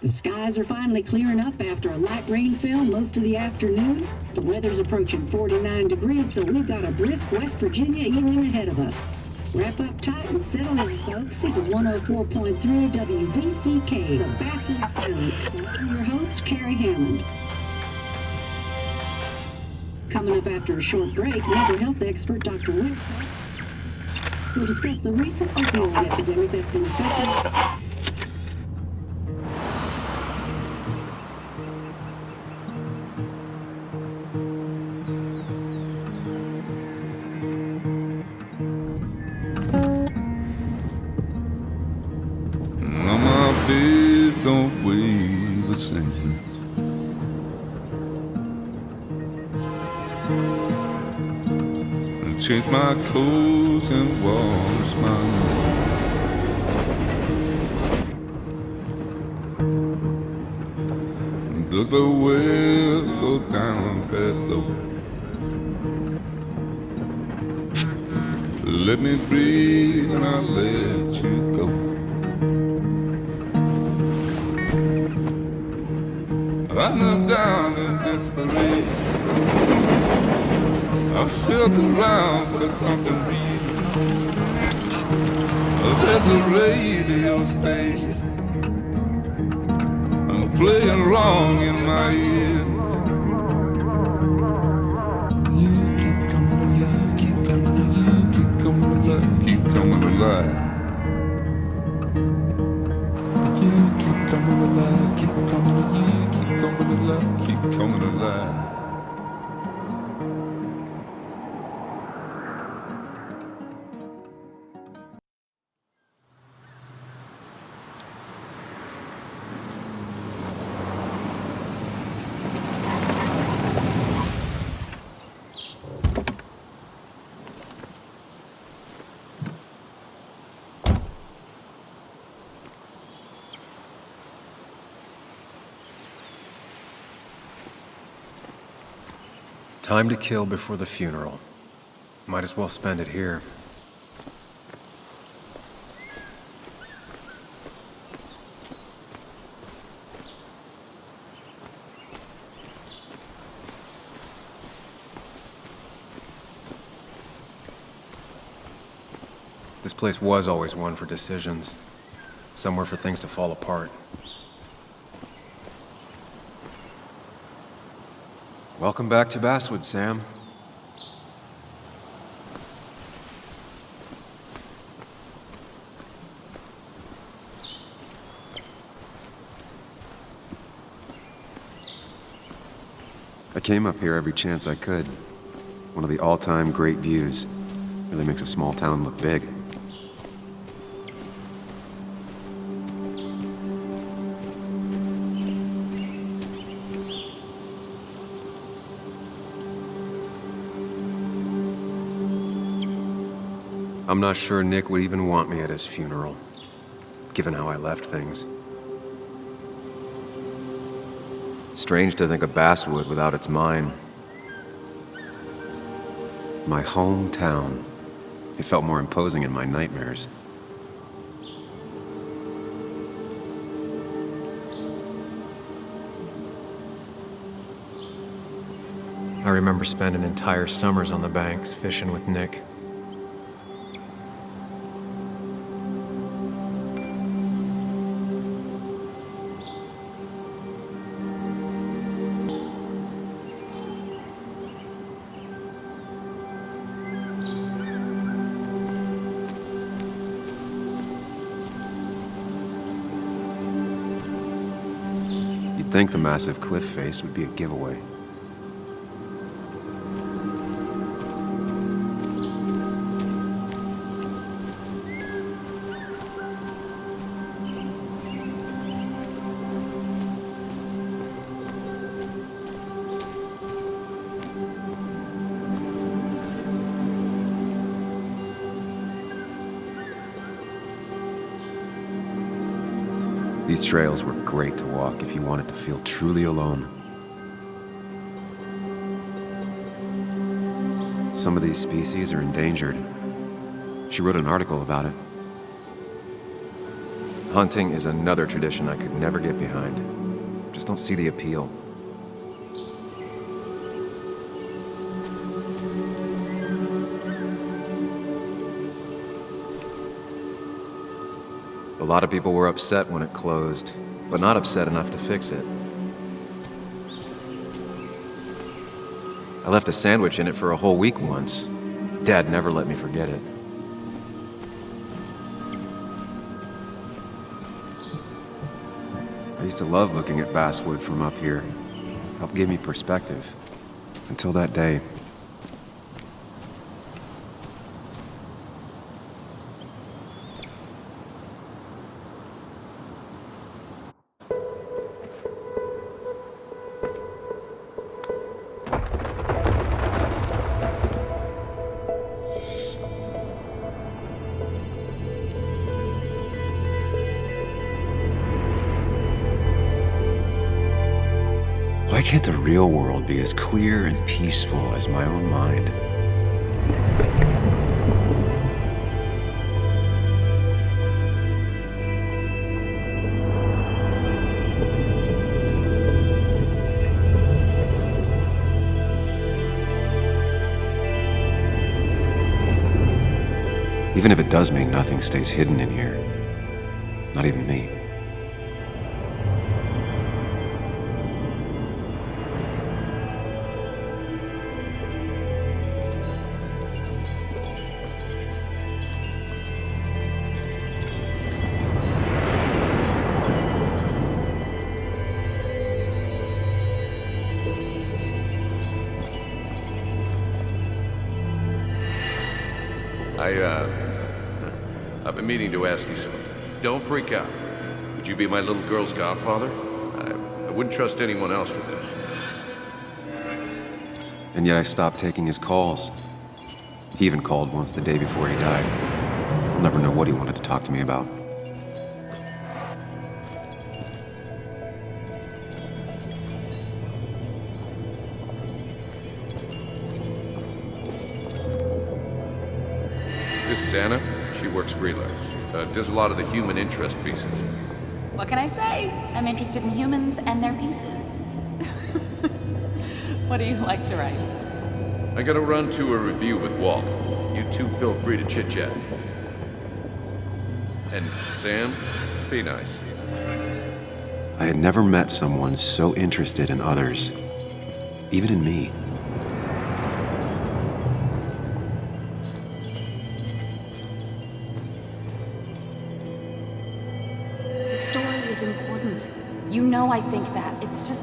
The skies are finally clearing up after a light rainfall most of the afternoon. The weather's approaching 49 degrees, so we've got a brisk West Virginia evening ahead of us. Wrap up tight and settle in, folks. This is 104.3 WVCK, the Basswood Sound. I'm your host, Carrie Hammond. Coming up after a short break, mental health expert Dr. Win10 will discuss the recent opioid epidemic that's been affecting... Don't weigh the same. And change my clothes and wash my nose. Does the well go down that low? Let me breathe and I'll let you go. I knelt down in desperation. I felt around for something real. There's a radio station. I'm playing wrong in my ear. You keep coming alive, keep coming alive, keep coming alive, keep coming alive. You keep coming alive, keep coming alive, keep coming alive, keep coming alive. Time to kill before the funeral. Might as well spend it here. This place was always one for decisions. Somewhere for things to fall apart. Welcome back to Basswood, Sam. I came up here every chance I could. One of the all-time great views. Really makes a small town look big. I'm not sure Nick would even want me at his funeral, given how I left things. Strange to think of Basswood without its mine. My hometown. It felt more imposing in my nightmares. I remember spending entire summers on the banks fishing with Nick. You'd think the massive cliff face would be a giveaway. These trails were great to walk if you wanted to feel truly alone. Some of these species are endangered. She wrote an article about it. Hunting is another tradition I could never get behind. Just don't see the appeal. A lot of people were upset when it closed, but not upset enough to fix it. I left a sandwich in it for a whole week once. Dad never let me forget it. I used to love looking at basswood from up here. Helped give me perspective. Until that day. Why can't the real world be as clear and peaceful as my own mind? Even if it does mean nothing stays hidden in here. Not even me. I've been meaning to ask you something. Don't freak out. Would you be my little girl's godfather? I wouldn't trust anyone else with this. And yet I stopped taking his calls. He even called once the day before he died. I'll never know what he wanted to talk to me about. This is Anna. She works freelance. Does a lot of the human interest pieces. What can I say? I'm interested in humans and their pieces. What do you like to write? I gotta run to a review with Walt. You two feel free to chit-chat. And Sam, be nice. I had never met someone so interested in others, even in me. The story is important. You know I think that. It's just...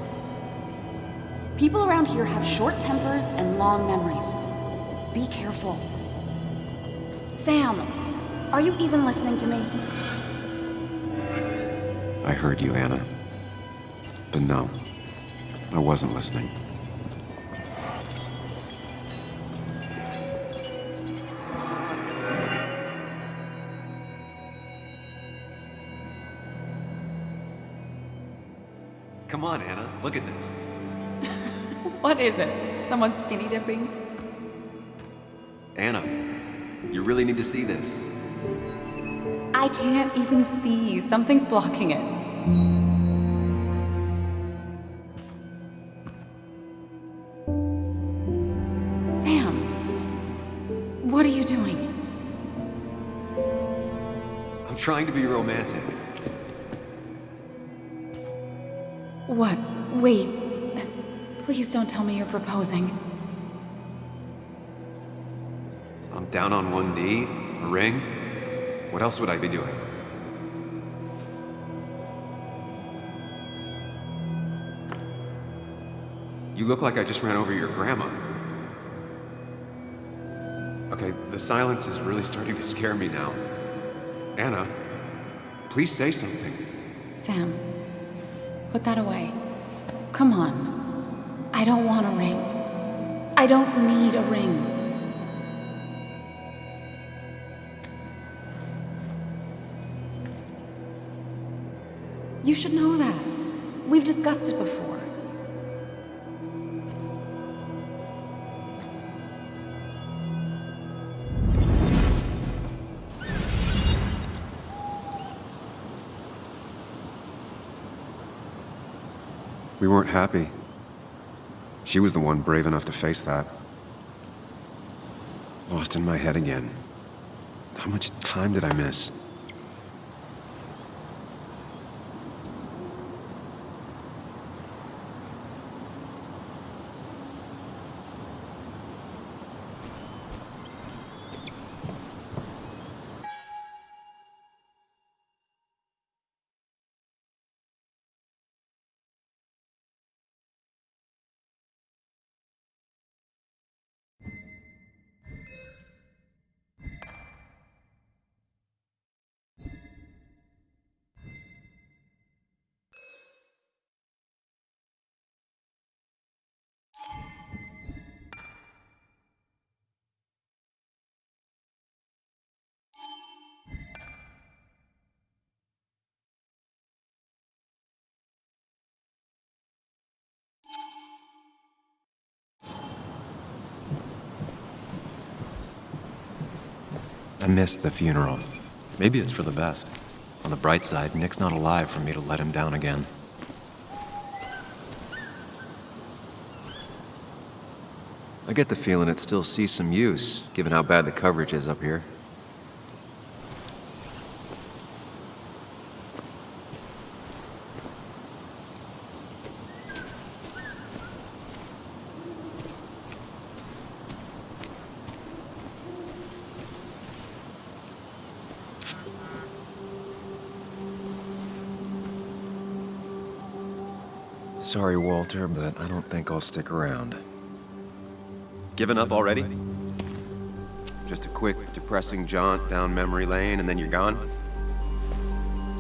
people around here have short tempers and long memories. Be careful. Sam, are you even listening to me? I heard you, Anna. But no, I wasn't listening. Come on, Anna, look at this. What is it? Someone skinny dipping? Anna, you really need to see this. I can't even see. Something's blocking it. Sam, what are you doing? I'm trying to be romantic. What? Wait. Please don't tell me you're proposing. I'm down on one knee, a ring. What else would I be doing? You look like I just ran over your grandma. Okay, the silence is really starting to scare me now. Anna, please say something. Sam, put that away. Come on. I don't want a ring. I don't need a ring. You should know that. We've discussed it before. We weren't happy. She was the one brave enough to face that. Lost in my head again. How much time did I miss? I missed the funeral. Maybe it's for the best. On the bright side, Nick's not alive for me to let him down again. I get the feeling it still sees some use, given how bad the coverage is up here. Sorry, Walter, but I don't think I'll stick around. Given up already? Just a quick, depressing jaunt down memory lane and then you're gone?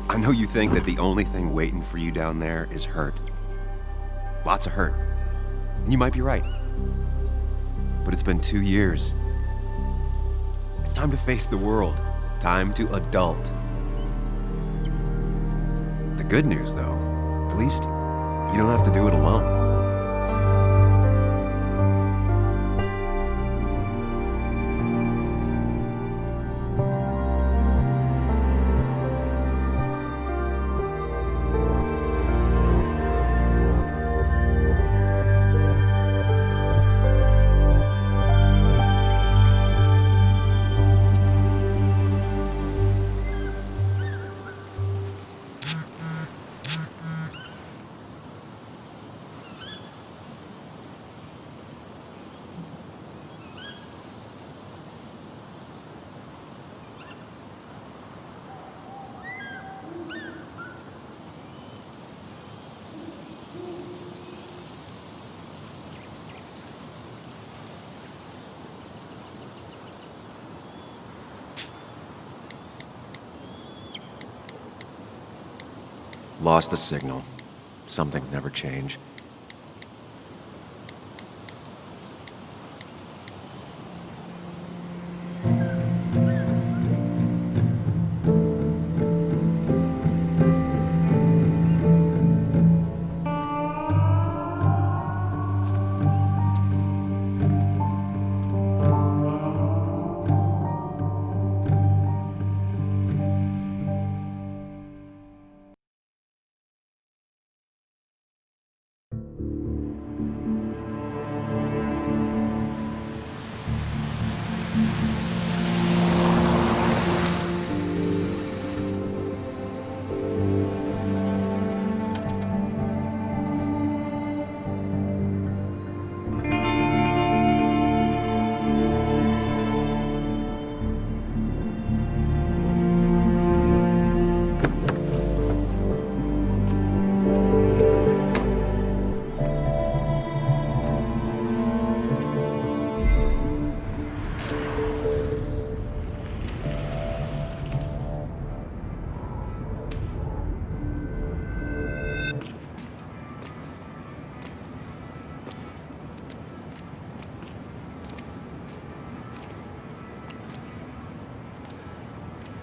I know you think that the only thing waiting for you down there is hurt. Lots of hurt. And you might be right. But it's been 2 years. It's time to face the world. Time to adult. The good news, though, at least you don't have to do it alone. Lost the signal. Some things never change.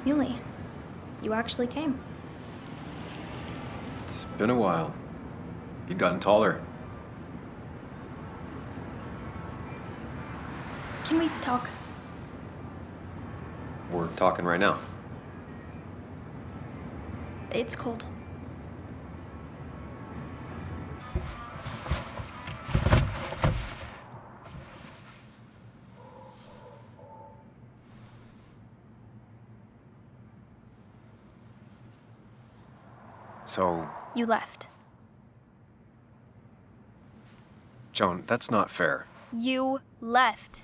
Muley, you actually came. It's been a while. You've gotten taller. Can we talk? We're talking right now. It's cold. So, You left. Joan, that's not fair. You left.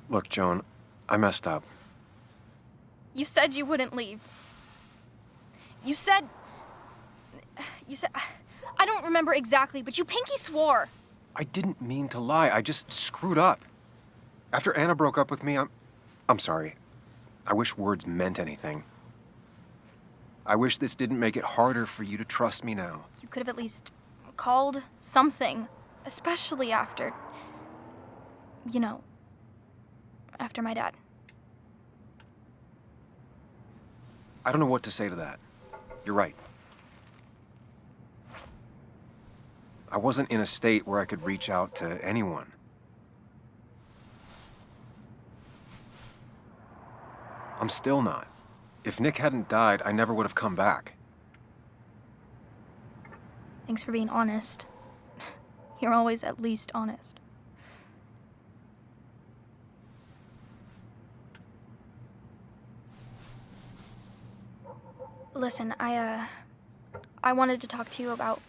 Look, Joan, I messed up. You said you wouldn't leave. You said, I don't remember exactly, but you pinky swore. I didn't mean to lie. I just screwed up. After Anna broke up with me, I'm sorry. I wish words meant anything. I wish this didn't make it harder for you to trust me now. You could have at least called something, especially after, after my dad. I don't know what to say to that. You're right. I wasn't in a state where I could reach out to anyone. I'm still not. If Nick hadn't died, I never would have come back. Thanks for being honest. You're always at least honest. Listen, I wanted to talk to you about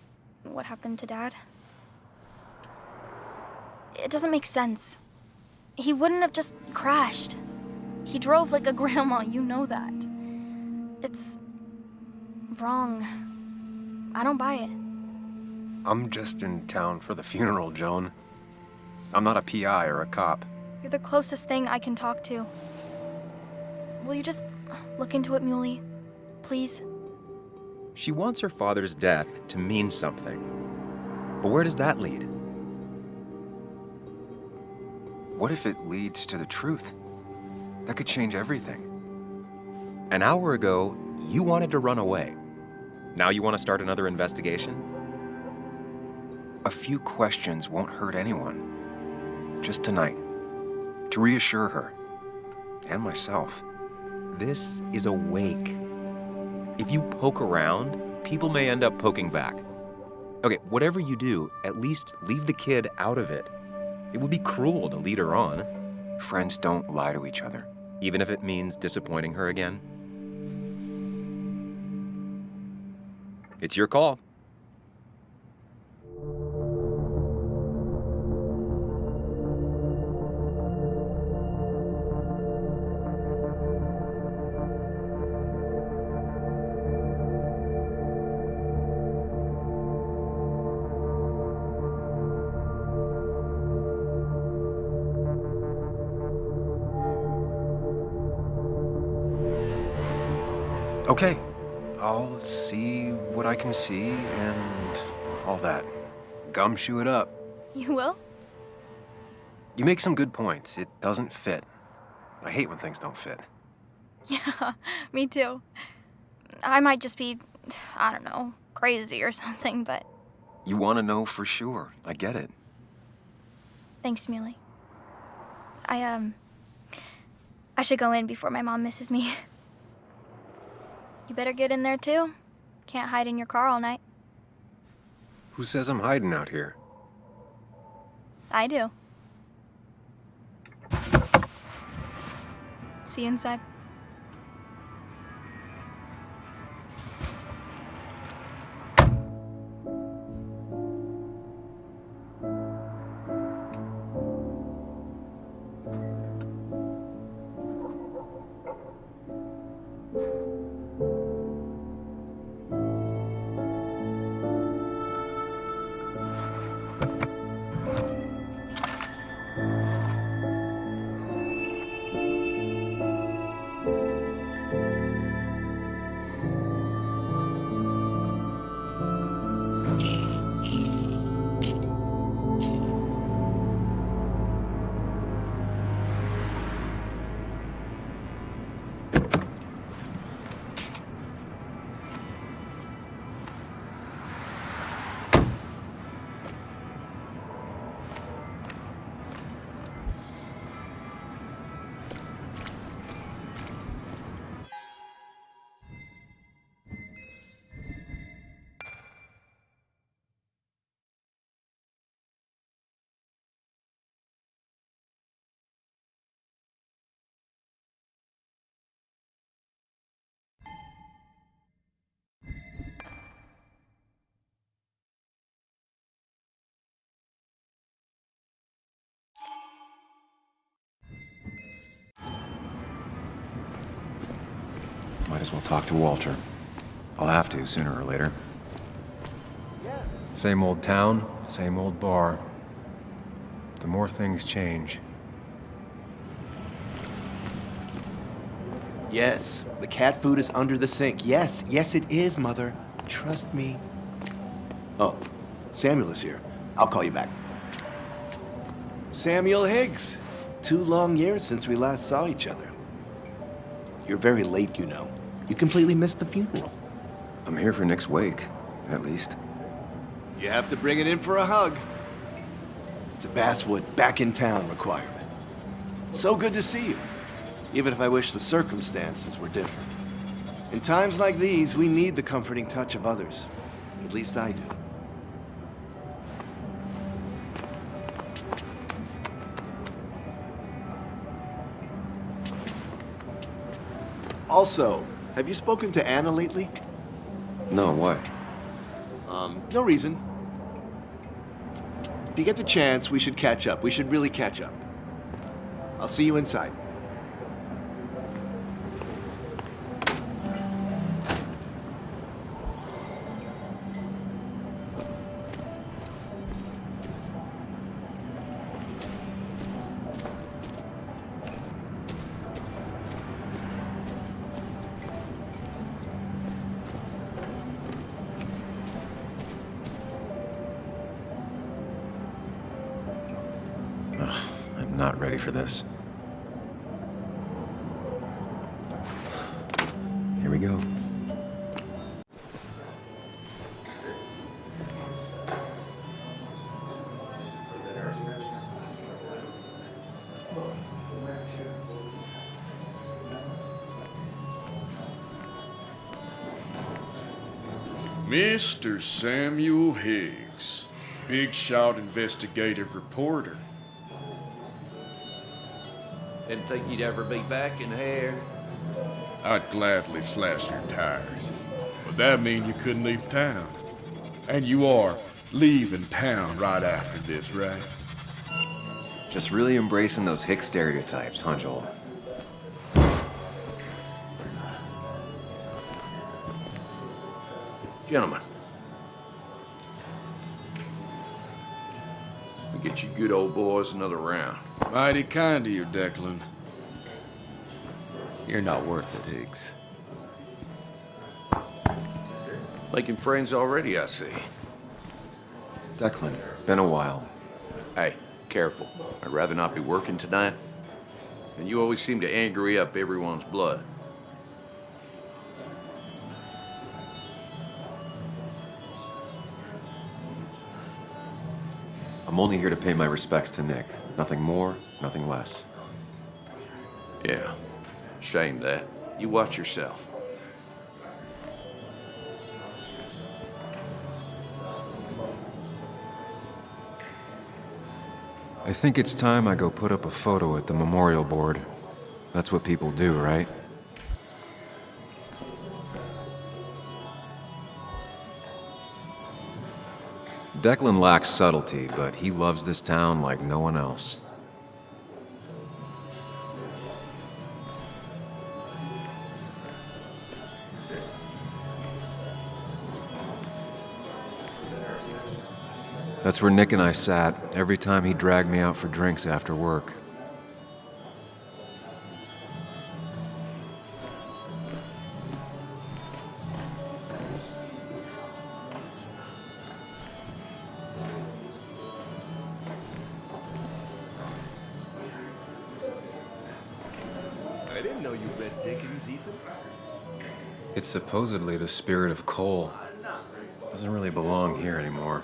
what happened to Dad. It doesn't make sense. He wouldn't have just crashed. He drove like a grandma, you know that. It's wrong. I don't buy it. I'm just in town for the funeral, Joan. I'm not a PI or a cop. You're the closest thing I can talk to. Will you just look into it, Muley? Please? She wants her father's death to mean something. But where does that lead? What if it leads to the truth? That could change everything. An hour ago, you wanted to run away. Now you want to start another investigation? A few questions won't hurt anyone. Just tonight. To reassure her. And myself. This is a wake. If you poke around, people may end up poking back. Okay, whatever you do, at least leave the kid out of it. It would be cruel to lead her on. Friends don't lie to each other. Even if it means disappointing her again. It's your call. Okay, I'll see what I can see and all that. Gumshoe it up. You will? You make some good points. It doesn't fit. I hate when things don't fit. Yeah, me too. I might just be, I don't know, crazy or something, but You want to know for sure. I get it. thanks, Muley. I should go in before my mom misses me. You better get in there too. Can't hide in your car all night. Who says I'm hiding out here? I do. See you inside. Might as well talk to Walter. I'll have to sooner or later. Same old town, same old bar. The more things change. Yes, the cat food is under the sink. Yes, yes it is, Mother. Trust me. Oh, Samuel is here. I'll call you back. Samuel Higgs. 2 long years since we last saw each other. You're very late, you know. You completely missed the funeral. I'm here for Nick's wake, at least. You have to bring it in for a hug. It's a Basswood back in town requirement. So good to see you, even if I wish the circumstances were different. In times like these, we need the comforting touch of others. At least I do. Also, have you spoken to Anna lately? No, why? No reason. If you get the chance, we should catch up. We should really catch up. I'll see you inside. I'm not ready for this. Here we go. Mr. Samuel Higgs, big shot investigative reporter. Didn't think you'd ever be back in here. I'd gladly slash your tires, but that mean you couldn't leave town. And you are leaving town right after this, right? Just really embracing those hick stereotypes, huh, Joel? Gentlemen, we get you good old boys another round. Mighty kind of you, Declan. You're not worth it, Higgs. Making friends already, I see. Declan, been a while. Hey, careful. I'd rather not be working tonight. And you always seem to angry up everyone's blood. I'm only here to pay my respects to Nick. Nothing more, nothing less. Yeah, shame that. You watch yourself. I think it's time I go put up a photo at the memorial board. That's what people do, right? Declan lacks subtlety, but he loves this town like no one else. That's where Nick and I sat every time he dragged me out for drinks after work. I didn't know you read Dickens, Ethan. It's supposedly the spirit of coal. Doesn't really belong here anymore.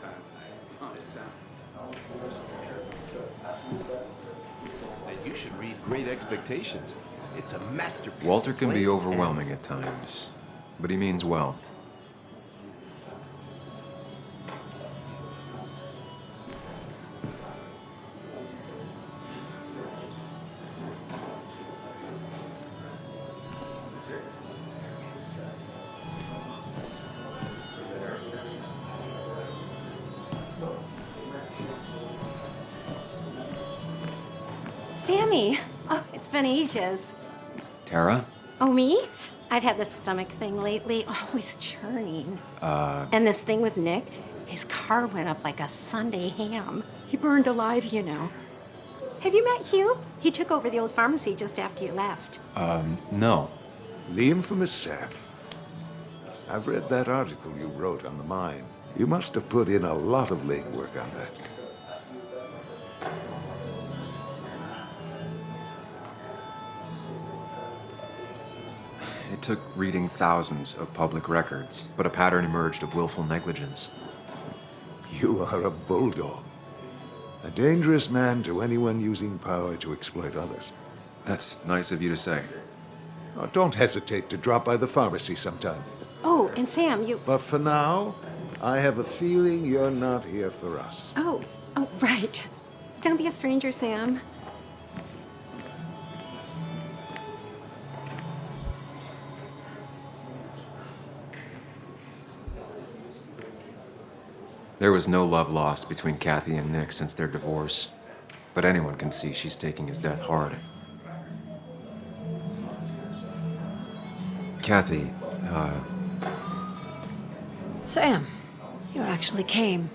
And you should read Great Expectations. It's a masterpiece. Walter can be Plain overwhelming as- at times, but he means well. Sammy! Oh, it's been ages. Tara? Oh, me? I've had this stomach thing lately, always churning. And this thing with Nick, his car went up like a Sunday ham. He burned alive, you know. Have you met Hugh? He took over the old pharmacy just after you left. No. The infamous Sam. I've read that article you wrote on the mine. You must have put in a lot of legwork on that. It took reading thousands of public records, but a pattern emerged of willful negligence. You are a bulldog. A dangerous man to anyone using power to exploit others. That's nice of you to say. Oh, don't hesitate to drop by the pharmacy sometime. Oh, and Sam, you... But for now, I have a feeling you're not here for us. Oh, right. Don't be a stranger, Sam. There was no love lost between Kathy and Nick since their divorce, but anyone can see she's taking his death hard. Kathy, Sam, you actually came.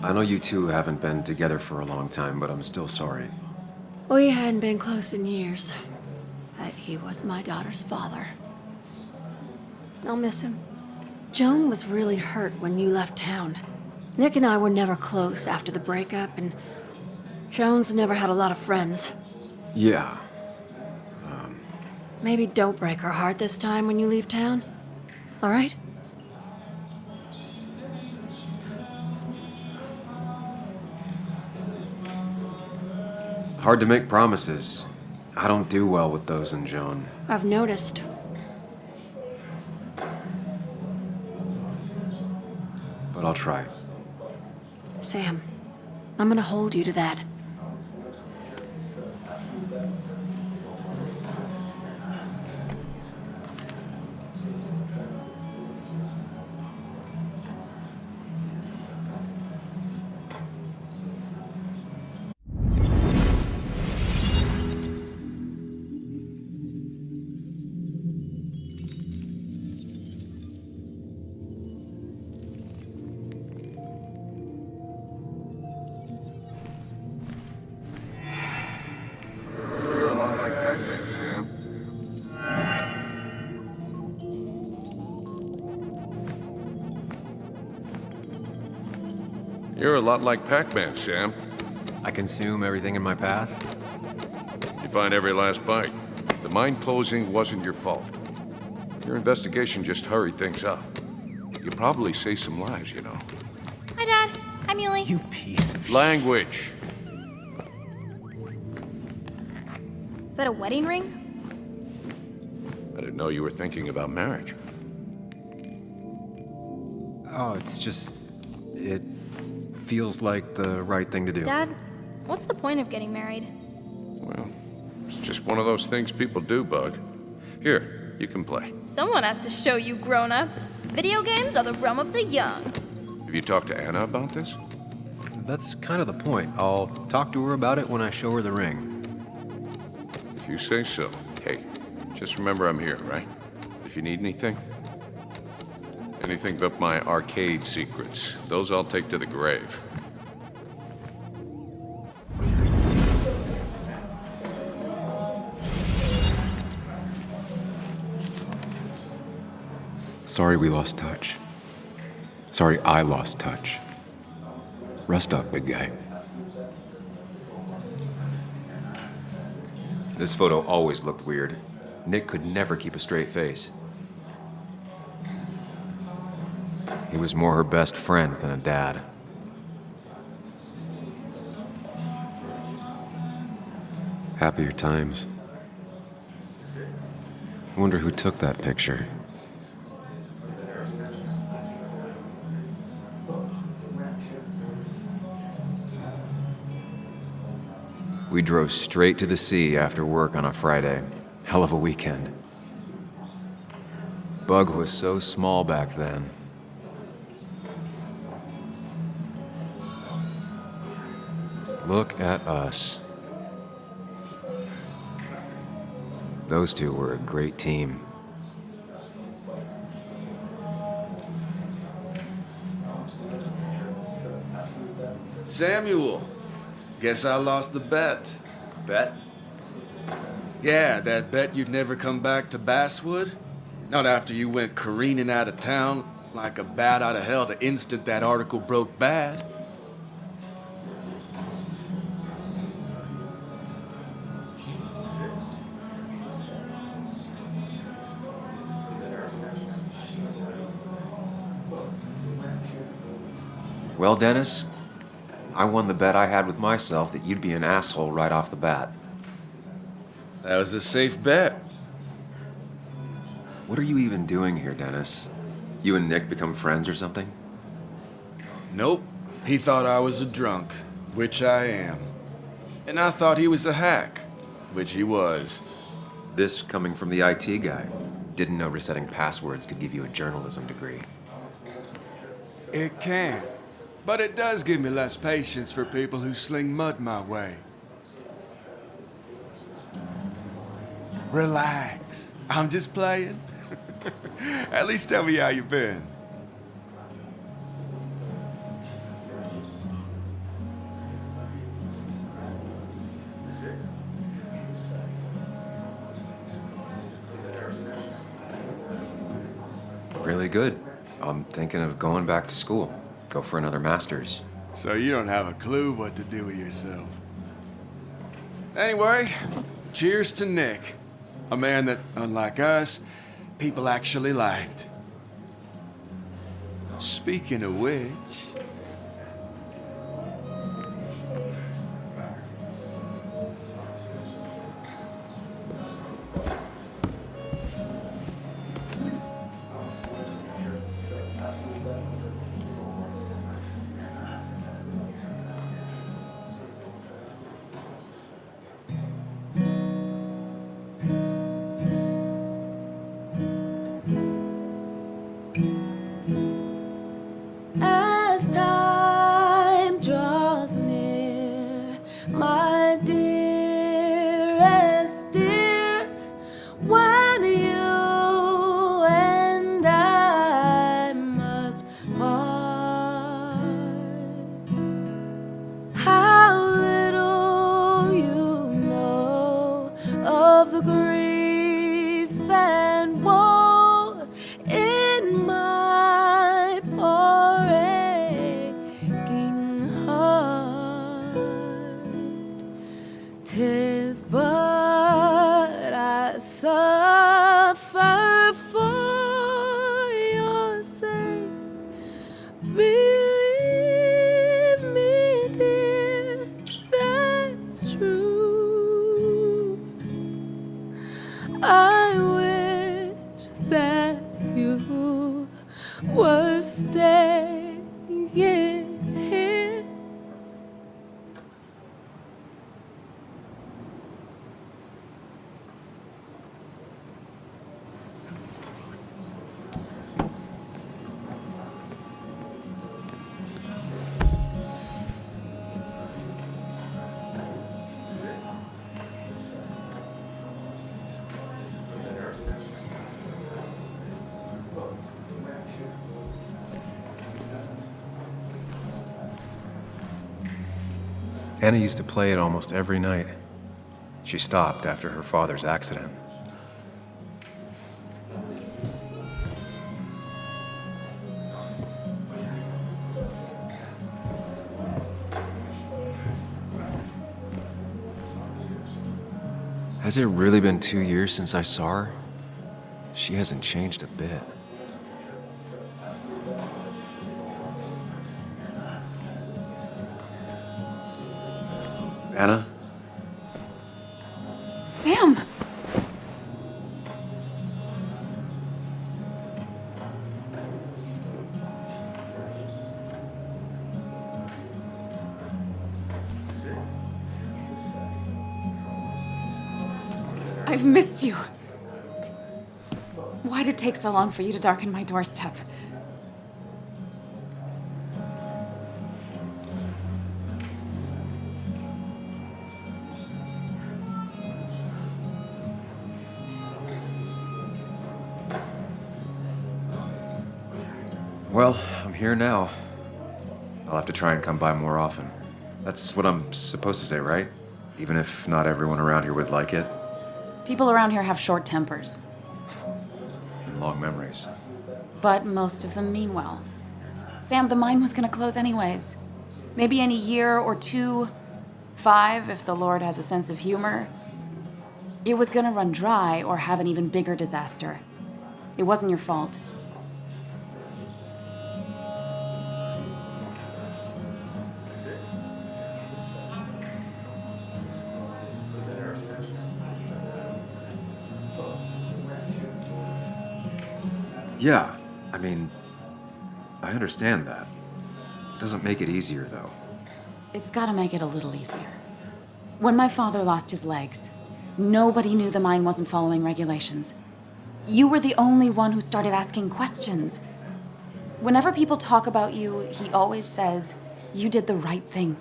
I know you two haven't been together for a long time, but I'm still sorry. We hadn't been close in years, but he was my daughter's father. I'll miss him. Joan was really hurt when you left town. Nick and I were never close after the breakup, and Joan's never had a lot of friends. Yeah. Maybe don't break her heart this time when you leave town, all right? Hard to make promises. I don't do well with those in Joan. I've noticed. But I'll try. Sam, I'm gonna hold you to that. You're a lot like Pac-Man, Sam. I consume everything in my path. You find every last bite. The mine closing wasn't your fault. Your investigation just hurried things up. You probably saved some lives, you know. Hi, Dad. Hi, Muley. You piece of Language. Is that a wedding ring? I didn't know you were thinking about marriage. Oh, it's just... It feels like the right thing to do. Dad, what's the point of getting married? Well, it's just one of those things people do, Bug. Here, you can play. Someone has to show you grown-ups. Video games are the realm of the young. Have you talked to Anna about this? That's kind of the point. I'll talk to her about it when I show her the ring. If you say so. Hey, just remember I'm here, right? If you need anything. Anything but my arcade secrets. Those I'll take to the grave. Sorry we lost touch. Sorry I lost touch. Rest up, big guy. This photo always looked weird. Nick could never keep a straight face. He was more her best friend than a dad. Happier times. I wonder who took that picture. We drove straight to the sea after work on a Friday. Hell of a weekend. Bug was so small back then. Look at us. Those two were a great team. Samuel, guess I lost the bet. Bet? Yeah, that bet you'd never come back to Basswood? Not after you went careening out of town like a bat out of hell the instant that article broke bad. Well, Dennis, I won the bet I had with myself that you'd be an asshole right off the bat. That was a safe bet. What are you even doing here, Dennis? You and Nick become friends or something? Nope. He thought I was a drunk, which I am. And I thought he was a hack, which he was. This coming from the IT guy. Didn't know resetting passwords could give you a journalism degree. It can. But it does give me less patience for people who sling mud my way. Relax. I'm just playing. At least tell me how you been. Really good. I'm thinking of going back to school. Go for another master's. So you don't have a clue what to do with yourself. Anyway, cheers to Nick. A man that, unlike us, people actually liked. Speaking of which... As time draws near, my dearest dear, when you and I must part, how little you know of the grief and woe in my poor aching heart. 'Tis but I suffer for your sake. Believe me, dear, that's true. I wish that you were staying here. Anna used to play it almost every night. She stopped after her father's accident. Has it really been 2 years since I saw her? She hasn't changed a bit. Anna? Sam! I've missed you. Why'd it take so long for you to darken my doorstep? Well, I'm here now. I'll have to try and come by more often. That's what I'm supposed to say, right? Even if not everyone around here would like it. People around here have short tempers, And long memories. but most of them mean well. Sam, the mine was gonna close anyways. Maybe in a year or 2, 5, if the Lord has a sense of humor. It was gonna run dry or have an even bigger disaster. It wasn't your fault. Yeah, I mean, I understand that. Doesn't make it easier, though. It's gotta make it a little easier. When my father lost his legs, nobody knew the mine wasn't following regulations. You were the only one who started asking questions. Whenever people talk about you, he always says, you did the right thing.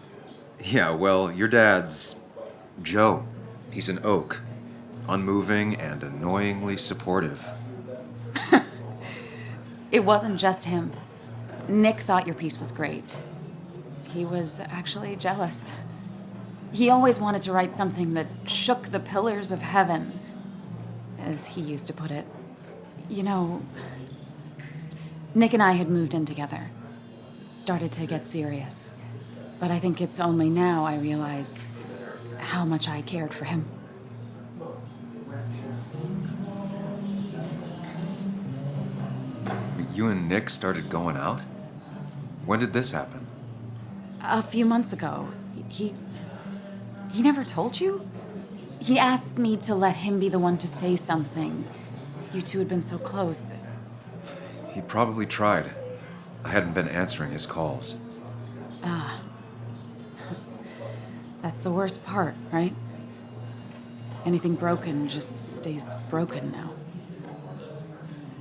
Yeah, well, your dad's Joe. He's an oak. Unmoving and annoyingly supportive. It wasn't just him. Nick thought your piece was great. He was actually jealous. He always wanted to write something that shook the pillars of heaven, as he used to put it. You know, Nick and I had moved in together. Started to get serious. But I think it's only now I realize how much I cared for him. You and Nick started going out? When did this happen? A few months ago. He never told you? He asked me to let him be the one to say something. You two had been so close. He probably tried. I hadn't been answering his calls. Ah. That's the worst part, right? Anything broken just stays broken now.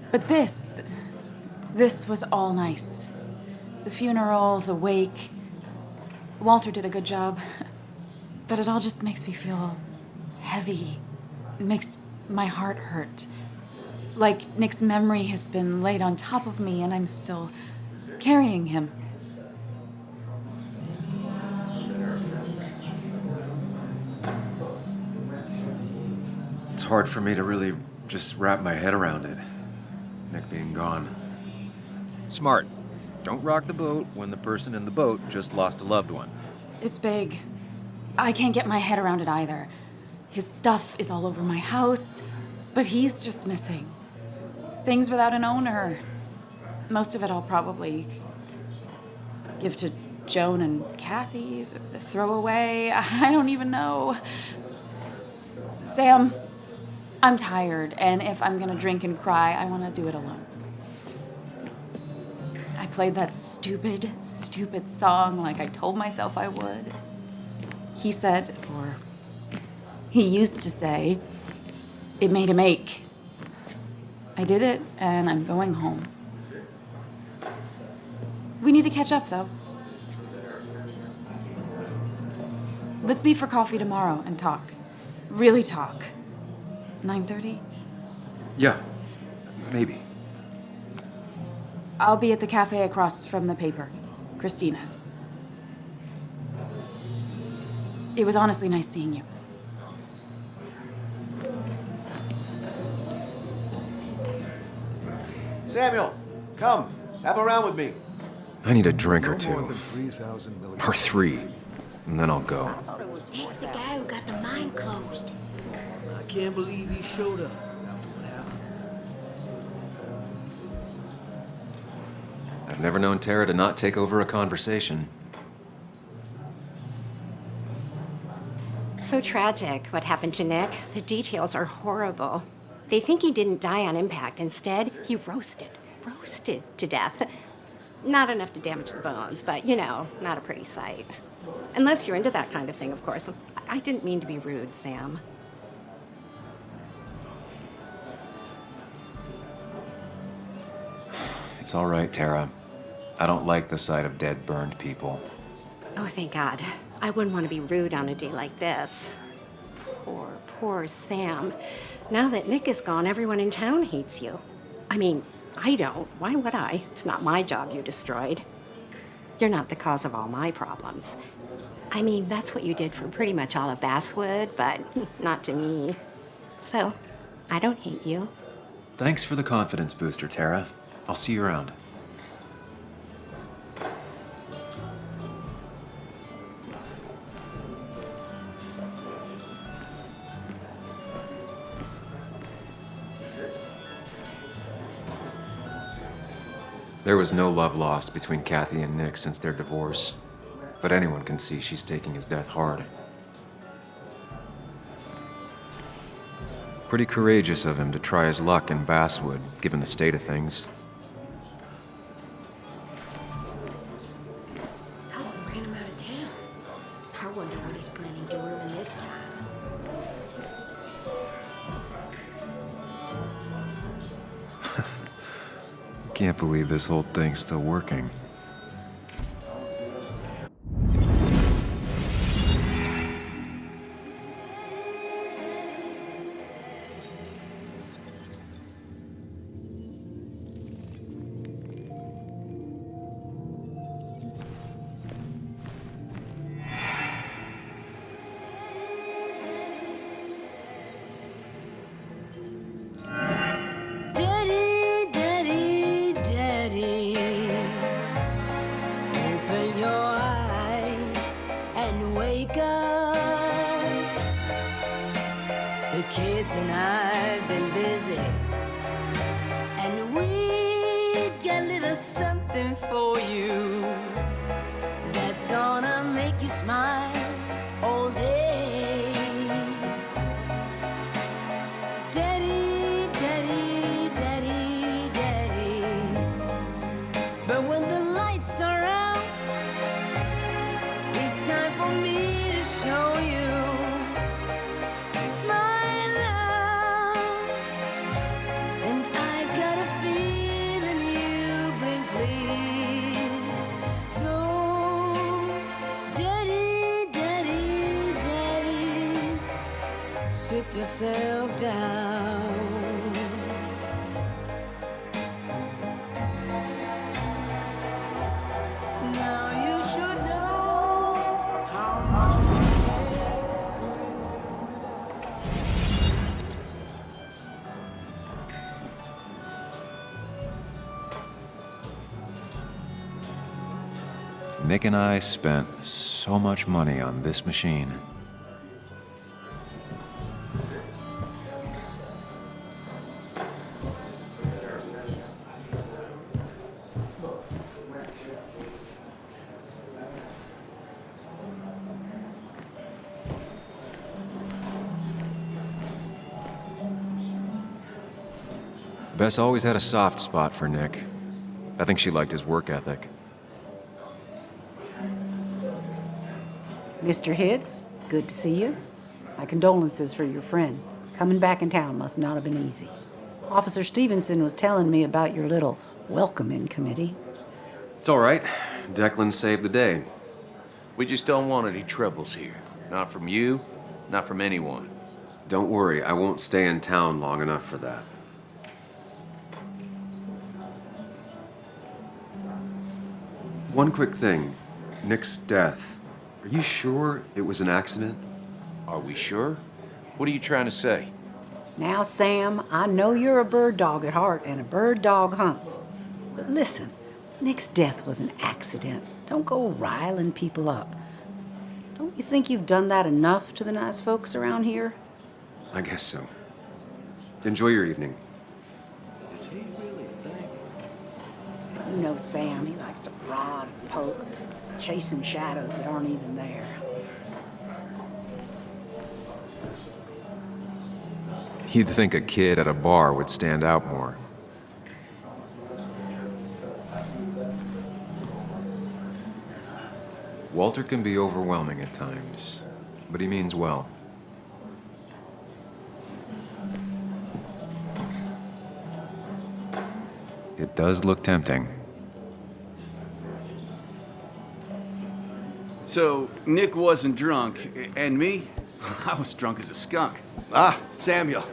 But this was all nice. The funeral, the wake. Walter did a good job. But it all just makes me feel heavy. It makes my heart hurt. Like Nick's memory has been laid on top of me and I'm still carrying him. It's hard for me to really just wrap my head around it. Nick being gone. Smart. Don't rock the boat when the person in the boat just lost a loved one. It's big. I can't get my head around it either. His stuff is all over my house, but he's just missing. Things without an owner. Most of it I'll probably give to Joan and Kathy, throw away. I don't even know. Sam, I'm tired, and if I'm gonna drink and cry, I wanna do it alone. I played that stupid song like I told myself I would. He said, or he used to say, it made him ache. I did it, and I'm going home. We need to catch up, though. Let's meet for coffee tomorrow and talk. Really talk. 9:30? Yeah, maybe. I'll be at the cafe across from the paper. Christina's. It was honestly nice seeing you. Samuel, come. Have a round with me. I need a drink or No more two. than 3,000 milligrams. Or 3. And then I'll go. That's the guy who got the mine closed. I can't believe he showed up after what happened. I've never known Tara to not take over a conversation. So tragic what happened to Nick. The details are horrible. They think he didn't die on impact. Instead, he roasted to death. Not enough to damage the bones, but you know, not a pretty sight. Unless you're into that kind of thing, of course. I didn't mean to be rude, Sam. It's all right, Tara. I don't like the sight of dead, burned people. Oh, thank God. I wouldn't want to be rude on a day like this. Poor Sam. Now that Nick is gone, everyone in town hates you. I mean, I don't. Why would I? It's not my job you destroyed. You're not the cause of all my problems. I mean, that's what you did for pretty much all of Basswood, but not to me. So, I don't hate you. Thanks for the confidence booster, Tara. I'll see you around. There was no love lost between Kathy and Nick since their divorce, but anyone can see she's taking his death hard. Pretty courageous of him to try his luck in Basswood, given the state of things. Thought we ran him out of town. I wonder what he's planning to ruin this time. Can't believe this whole thing's still working. Daddy, daddy, daddy, open your eyes and wake up. The kids and I've been busy, and we got a little something for you that's gonna make you smile all day. Daddy, daddy, daddy, daddy. But when the lights are out, it's time for me to show you my love. And I've got a feeling you've been pleased. So, daddy, daddy, daddy, sit yourself down. Now you should know how much. Nick and I spent so much money on this machine. Bess always had a soft spot for Nick. I think she liked his work ethic. Mr. Hicks, good to see you. My condolences for your friend. Coming back in town must not have been easy. Officer Stevenson was telling me about your little welcoming committee. It's all right. Declan saved the day. We just don't want any troubles here. Not from you, not from anyone. Don't worry, I won't stay in town long enough for that. One quick thing. Nick's death. Are you sure it was an accident? Are we sure? What are you trying to say? Now, Sam, I know you're a bird dog at heart and a bird dog hunts. But listen, Nick's death was an accident. Don't go riling people up. Don't you think you've done that enough to the nice folks around here? I guess so. Enjoy your evening. Is he really a thing? You know Sam, he likes to prod and poke, chasing shadows that aren't even there. You'd think a kid at a bar would stand out more. Walter can be overwhelming at times, but he means well. It does look tempting. So, Nick wasn't drunk, and me? I was drunk as a skunk. Ah, Samuel.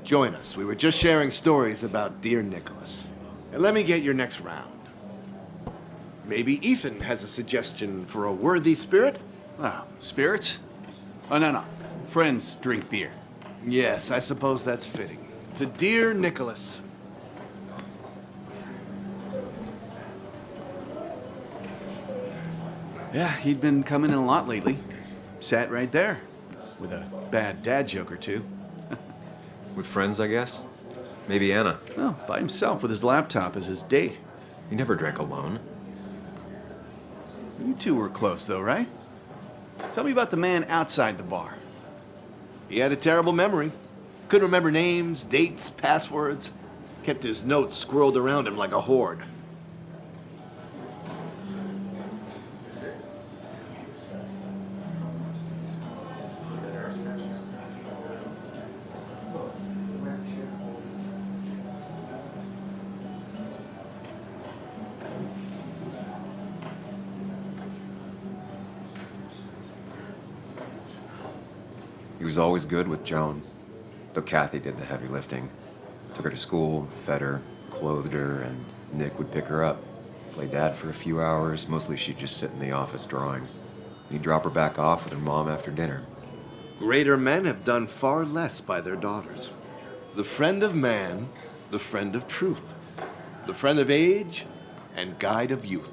Join us. We were just sharing stories about dear Nicholas. And let me get your next round. Maybe Ethan has a suggestion for a worthy spirit? Oh, spirits? Oh, no. Friends drink beer. Yes, I suppose that's fitting. To dear Nicholas. Yeah, he'd been coming in a lot lately. Sat right there. With a bad dad joke or two. With friends, I guess? Maybe Anna. No, by himself with his laptop as his date. He never drank alone. You two were close, though, right? Tell me about the man outside the bar. He had a terrible memory. Couldn't remember names, dates, passwords. Kept his notes squirreled around him like a hoard. He was always good with Joan, though Kathy did the heavy lifting. Took her to school, fed her, clothed her, and Nick would pick her up. Play dad for a few hours. Mostly she'd just sit in the office drawing. He'd drop her back off with her mom after dinner. Greater men have done far less by their daughters. The friend of man, the friend of truth, the friend of age, and guide of youth.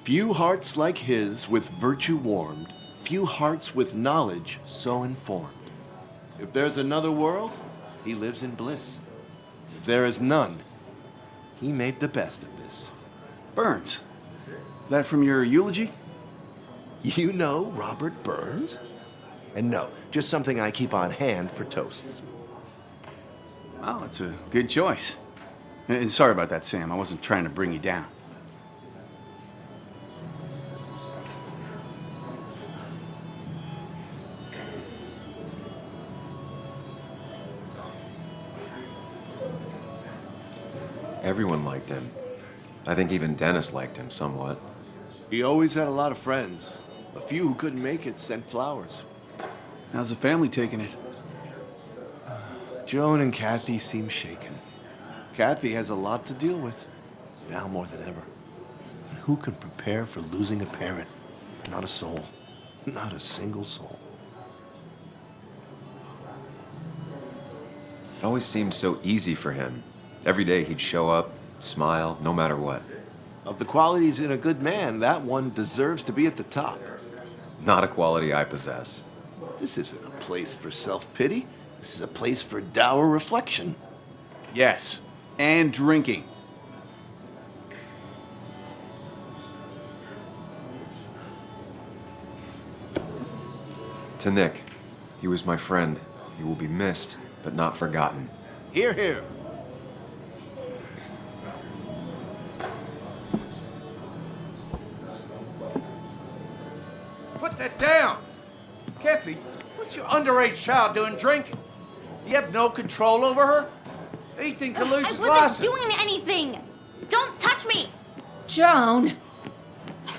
Few hearts like his with virtue warmed, few hearts with knowledge so informed. If there's another world, he lives in bliss. If there is none, he made the best of this. Burns. That from your eulogy? You know Robert Burns? And no, just something I keep on hand for toasts. Well, it's a good choice. And sorry about that, Sam. I wasn't trying to bring you down. Everyone liked him. I think even Dennis liked him somewhat. He always had a lot of friends. A few who couldn't make it sent flowers. How's the family taking it? Joan and Kathy seem shaken. Kathy has a lot to deal with, now more than ever. And who can prepare for losing a parent? Not a soul. Not a single soul. It always seemed so easy for him. Every day he'd show up, smile, no matter what. Of the qualities in a good man, that one deserves to be at the top. Not a quality I possess. This isn't a place for self-pity. This is a place for dour reflection. Yes, and drinking. To Nick, he was my friend. He will be missed, but not forgotten. Hear, hear. Put that down! Kathy, what's your underage child doing drinking? You have no control over her? Anything can lose his I wasn't license. doing anything! Don't touch me! Joan!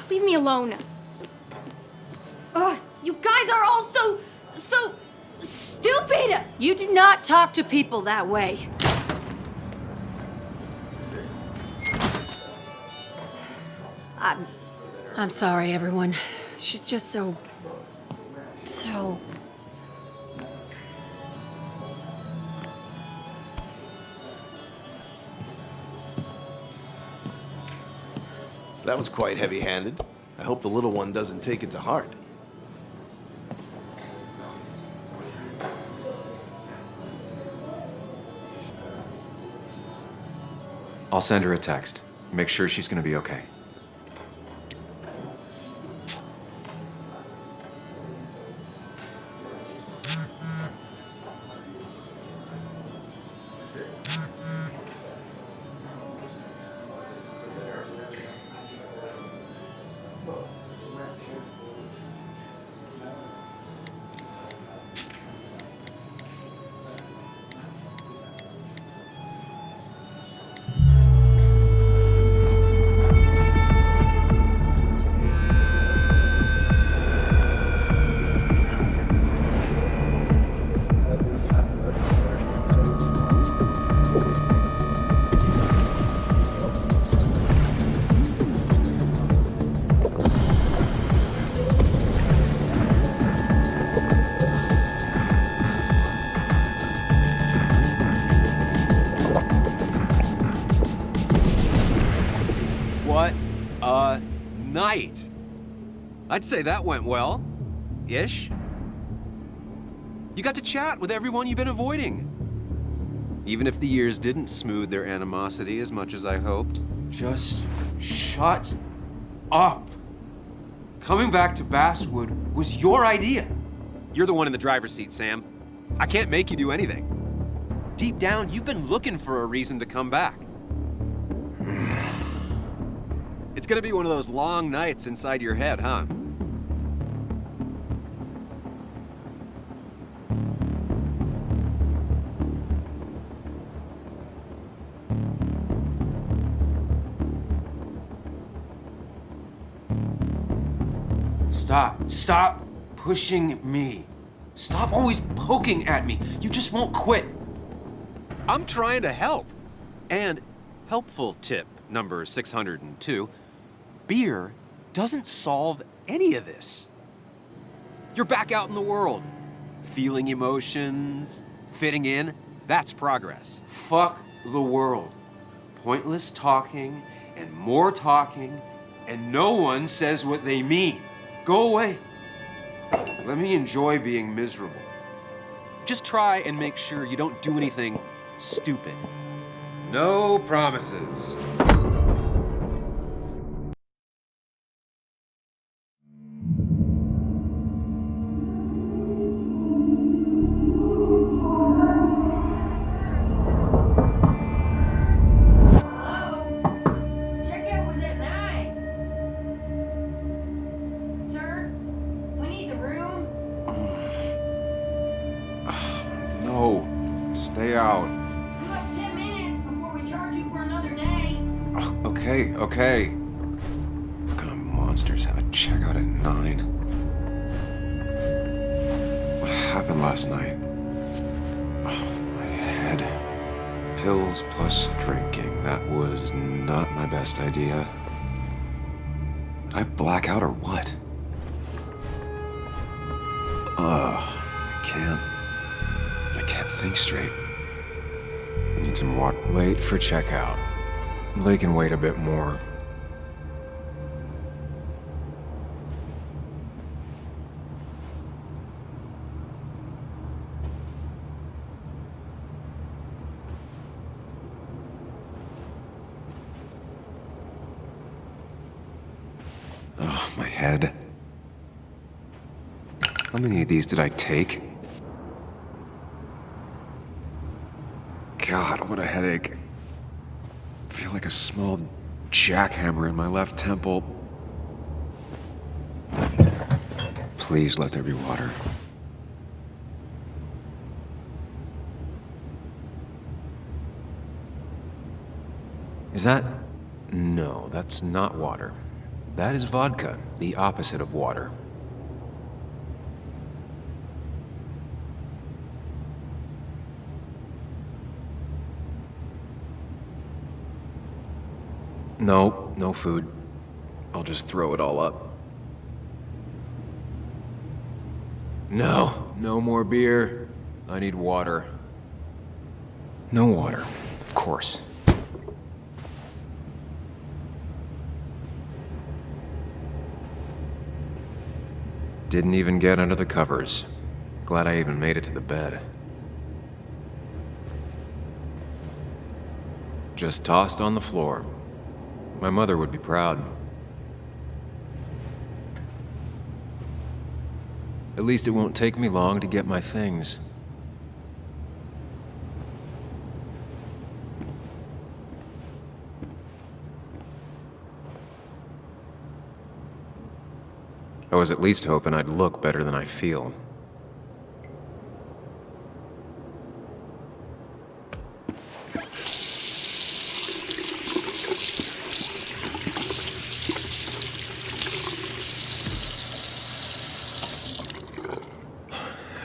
Leave me alone. Ugh, you guys are all so stupid! You do not talk to people that way. I'm sorry, everyone. She's just so... That was quite heavy-handed. I hope the little one doesn't take it to heart. I'll send her a text. Make sure she's gonna be okay. night. I'd say that went well. Ish. You got to chat with everyone you've been avoiding. Even if the years didn't smooth their animosity as much as I hoped. Just shut up. Coming back to Basswood was your idea. You're the one in the driver's seat, Sam. I can't make you do anything. Deep down, you've been looking for a reason to come back. It's gonna be one of those long nights inside your head, huh? Stop pushing me. Stop always poking at me. You just won't quit. I'm trying to help. And helpful tip number 602, beer doesn't solve any of this. You're back out in the world, feeling emotions, fitting in. That's progress. Fuck the world. Pointless talking and more talking, and no one says what they mean. Go away. Let me enjoy being miserable. Just try and make sure you don't do anything stupid. No promises. Checkout was at 9. Sir, we need the room. No, stay out. You have 10 minutes before we charge you for another day. Okay. What kind of monsters have a checkout at 9? What happened last night? Oh, my head. Pills plus drinking. That was not my best idea. Did I black out or what? I can't think straight. I need some water. Late for checkout. They can wait a bit more. Oh, my head. How many of these did I take? God, what a headache. I feel like a small jackhammer in my left temple. Please let there be water. Is that? No, that's not water. That is vodka, the opposite of water. No, no food. I'll just throw it all up. No, no more beer. I need water. No water, of course. Didn't even get under the covers. Glad I even made it to the bed. Just tossed on the floor. My mother would be proud. At least it won't take me long to get my things. I was at least hoping I'd look better than I feel.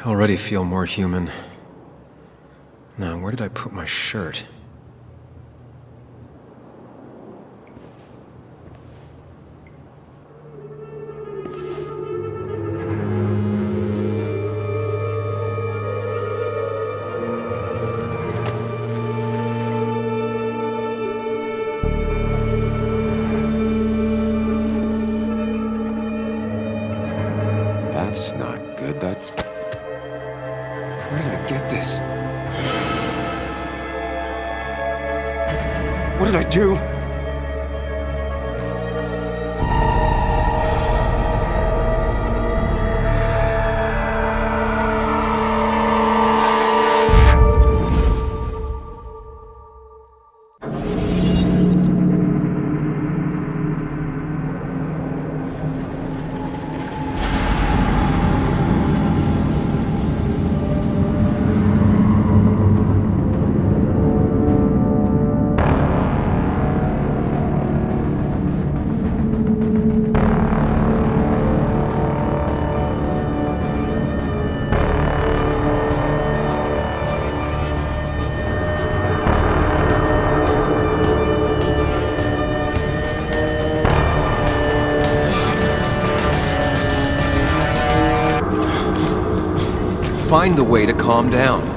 I already feel more human. Now, where did I put my shirt? What did I do? Find the way to calm down.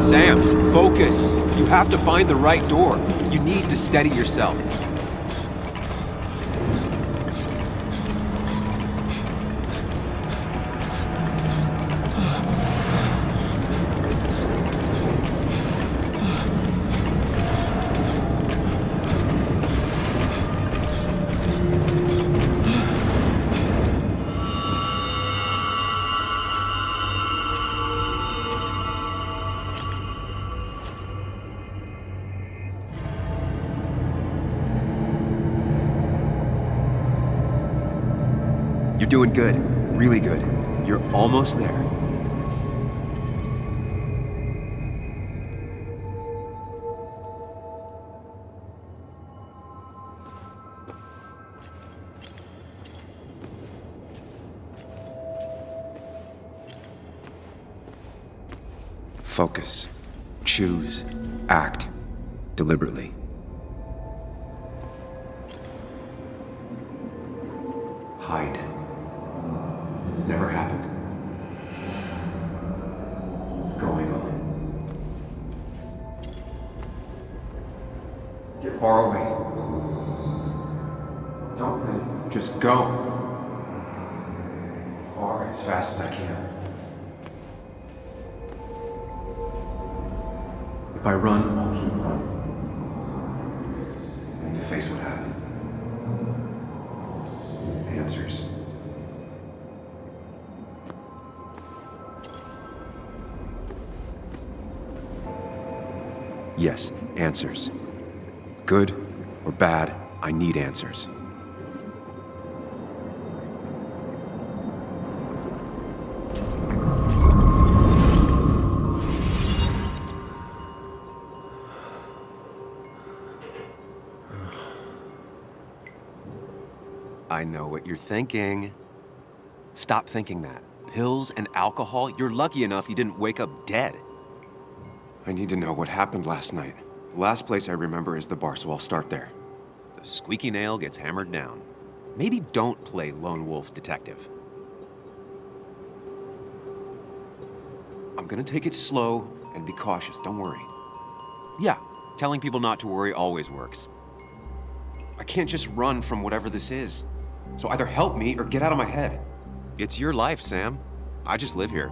Sam, focus. You have to find the right door. You need to steady yourself. You're doing good. Really good. You're almost there. Focus. Choose. Act. Deliberately. Hide. It's never happened. Going on. Get far away. Don't think. Just go. As far, as fast as I can. If I run, I'll keep running. And you face what happened. Answers. Yes, answers. Good or bad, I need answers. I know what you're thinking. Stop thinking that. Pills and alcohol, you're lucky enough you didn't wake up dead. I need to know what happened last night. The last place I remember is the bar, so I'll start there. The squeaky nail gets hammered down. Maybe don't play lone wolf detective. I'm gonna take it slow and be cautious, don't worry. Yeah, telling people not to worry always works. I can't just run from whatever this is. So either help me or get out of my head. It's your life, Sam. I just live here.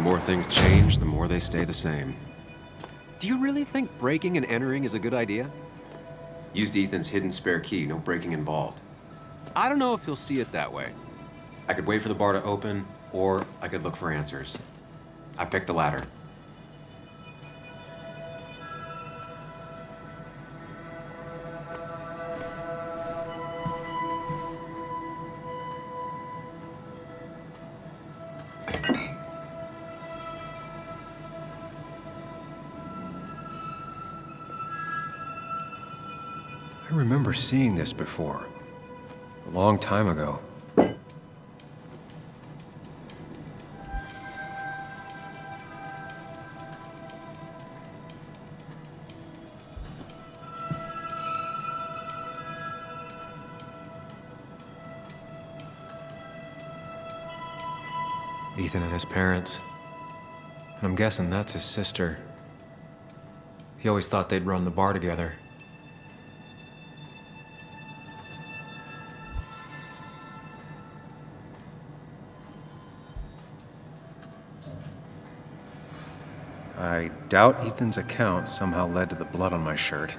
The more things change, the more they stay the same. Do you really think breaking and entering is a good idea? Used Ethan's hidden spare key, no breaking involved. I don't know if he'll see it that way. I could wait for the bar to open, or I could look for answers. I picked the latter. I remember seeing this before, a long time ago. Ethan and his parents. And I'm guessing that's his sister. He always thought they'd run the bar together. I doubt Ethan's account somehow led to the blood on my shirt.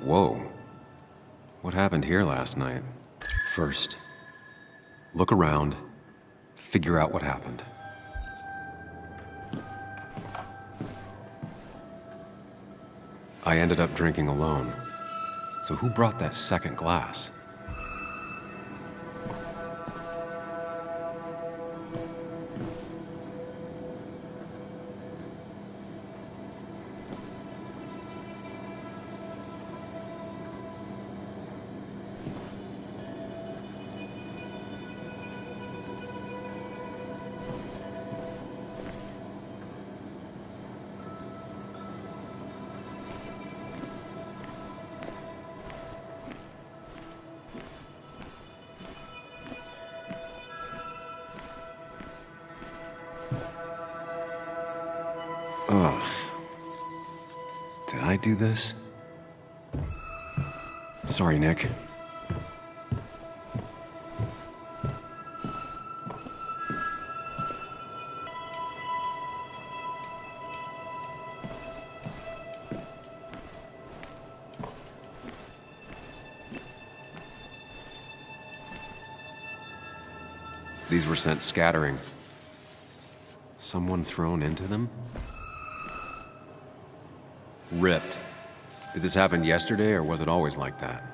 Whoa. What happened here last night? First, look around, figure out what happened. I ended up drinking alone. So who brought that second glass? Ugh. Did I do this? Sorry, Nick. These were sent scattering. Someone thrown into them? Ripped. Did this happen yesterday, or was it always like that?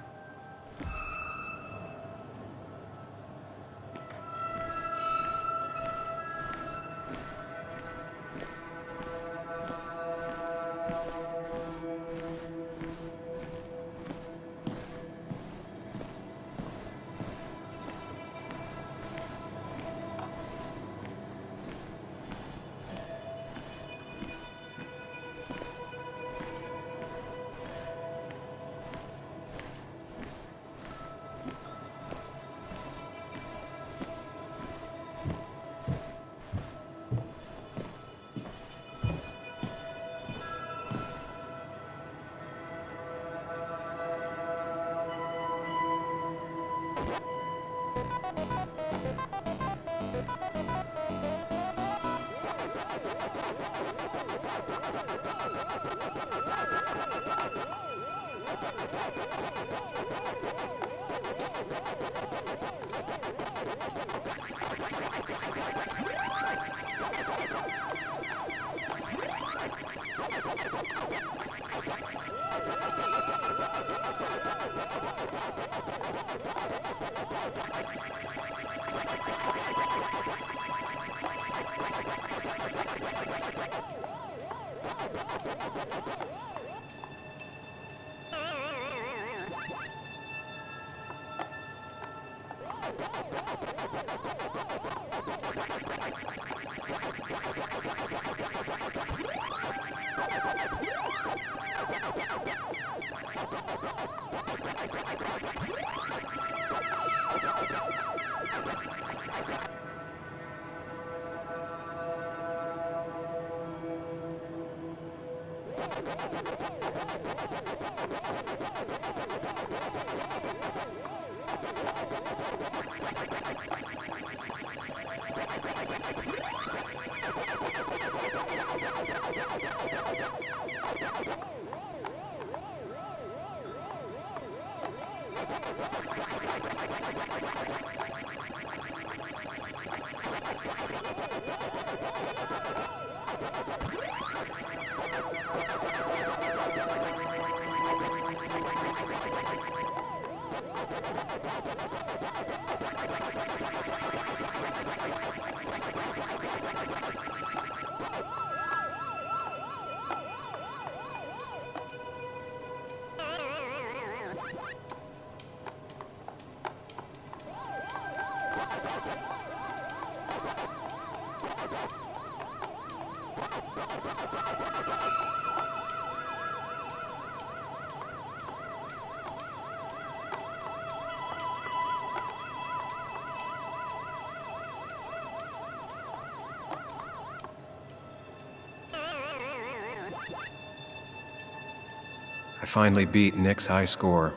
I finally beat Nick's high score.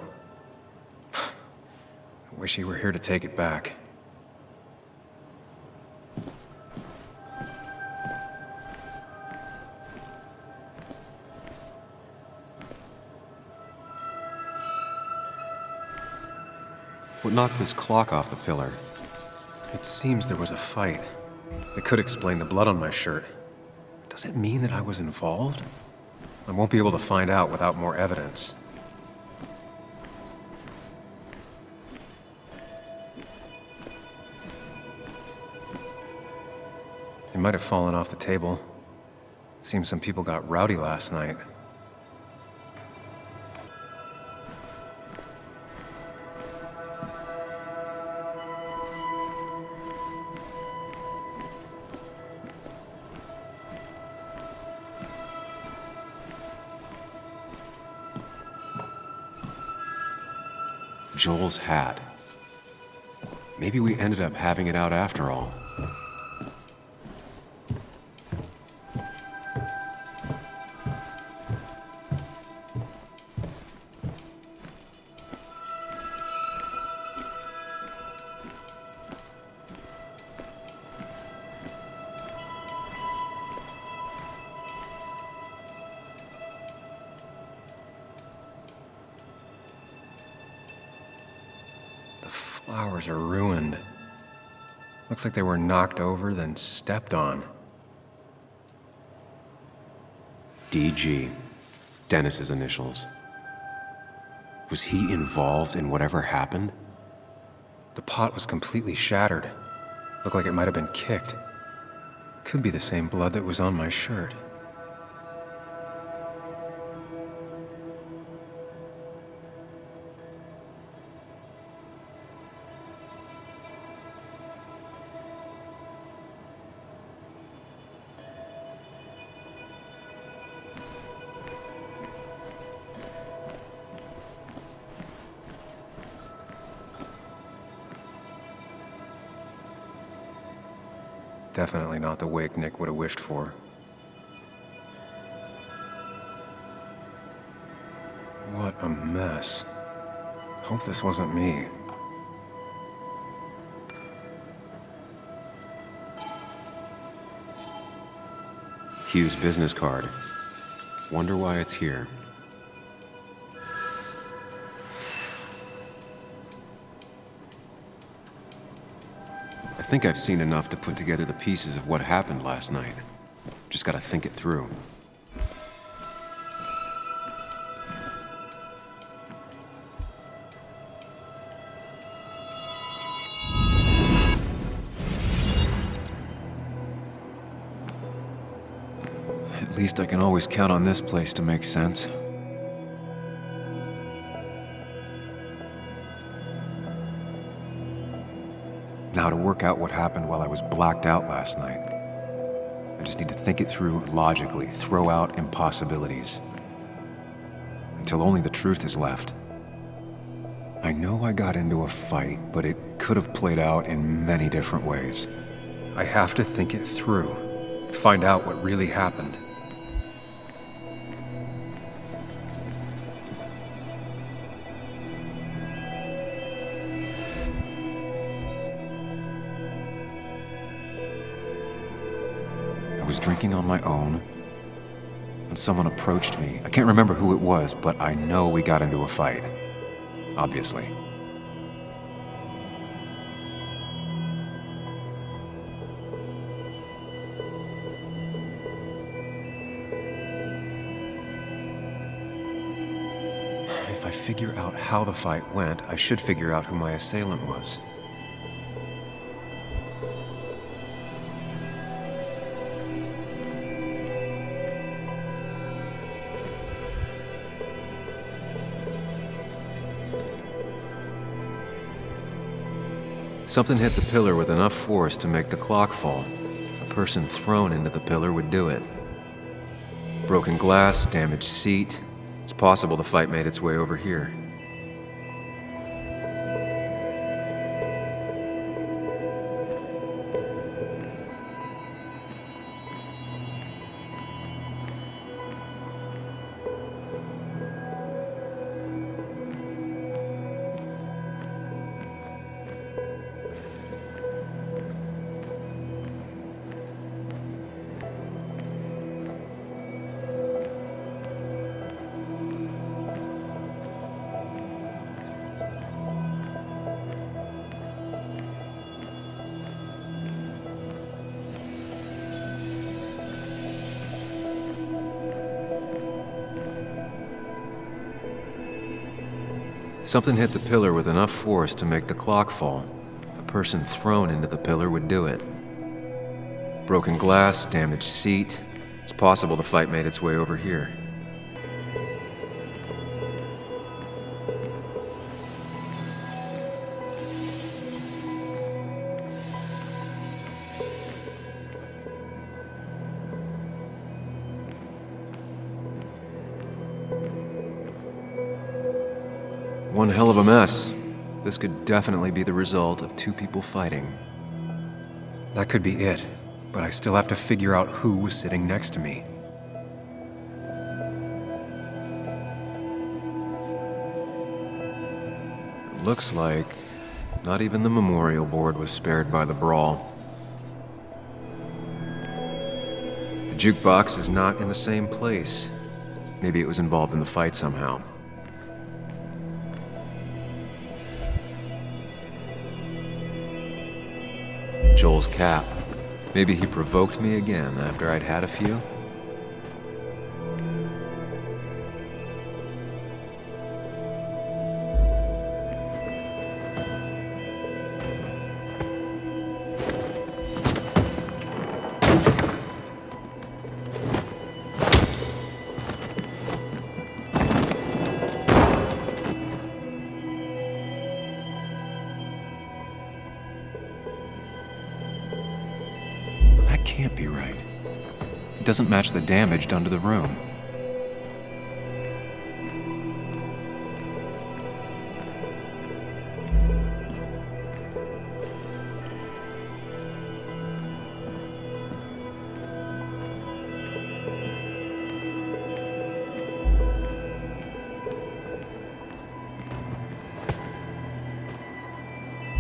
I wish he were here to take it back. What knocked this clock off the pillar? It seems there was a fight. It could explain the blood on my shirt. Does it mean that I was involved? I won't be able to find out without more evidence. It might have fallen off the table. Seems some people got rowdy last night. Joel's hat. Maybe we ended up having it out after all. Flowers are ruined. Looks like they were knocked over, then stepped on. DG. Dennis's initials. Was he involved in whatever happened? The pot was completely shattered. Looked like it might have been kicked. Could be the same blood that was on my shirt. Definitely not the wake Nick would have wished for. What a mess. Hope this wasn't me. Hugh's business card. Wonder why it's here. I think I've seen enough to put together the pieces of what happened last night. Just gotta think it through. At least I can always count on this place to make sense. Now to work out what happened while I was blacked out last night. I just need to think it through logically, throw out impossibilities. Until only the truth is left. I know I got into a fight, but it could have played out in many different ways. I have to think it through, find out what really happened. was drinking on my own when someone approached me. I can't remember who it was, but I know we got into a fight. Obviously. If I figure out how the fight went, I should figure out who my assailant was. Something hit the pillar with enough force to make the clock fall. A person thrown into the pillar would do it. Broken glass, damaged seat. It's possible the fight made its way over here. Something hit the pillar with enough force to make the clock fall. A person thrown into the pillar would do it. Broken glass, damaged seat. It's possible the fight made its way over here. One hell of a mess. This could definitely be the result of two people fighting. That could be it, but I still have to figure out who was sitting next to me. It looks like not even the memorial board was spared by the brawl. The jukebox is not in the same place. Maybe it was involved in the fight somehow. Joel's cap. Maybe he provoked me again after I'd had a few? Can't be right. It doesn't match the damage done to the room.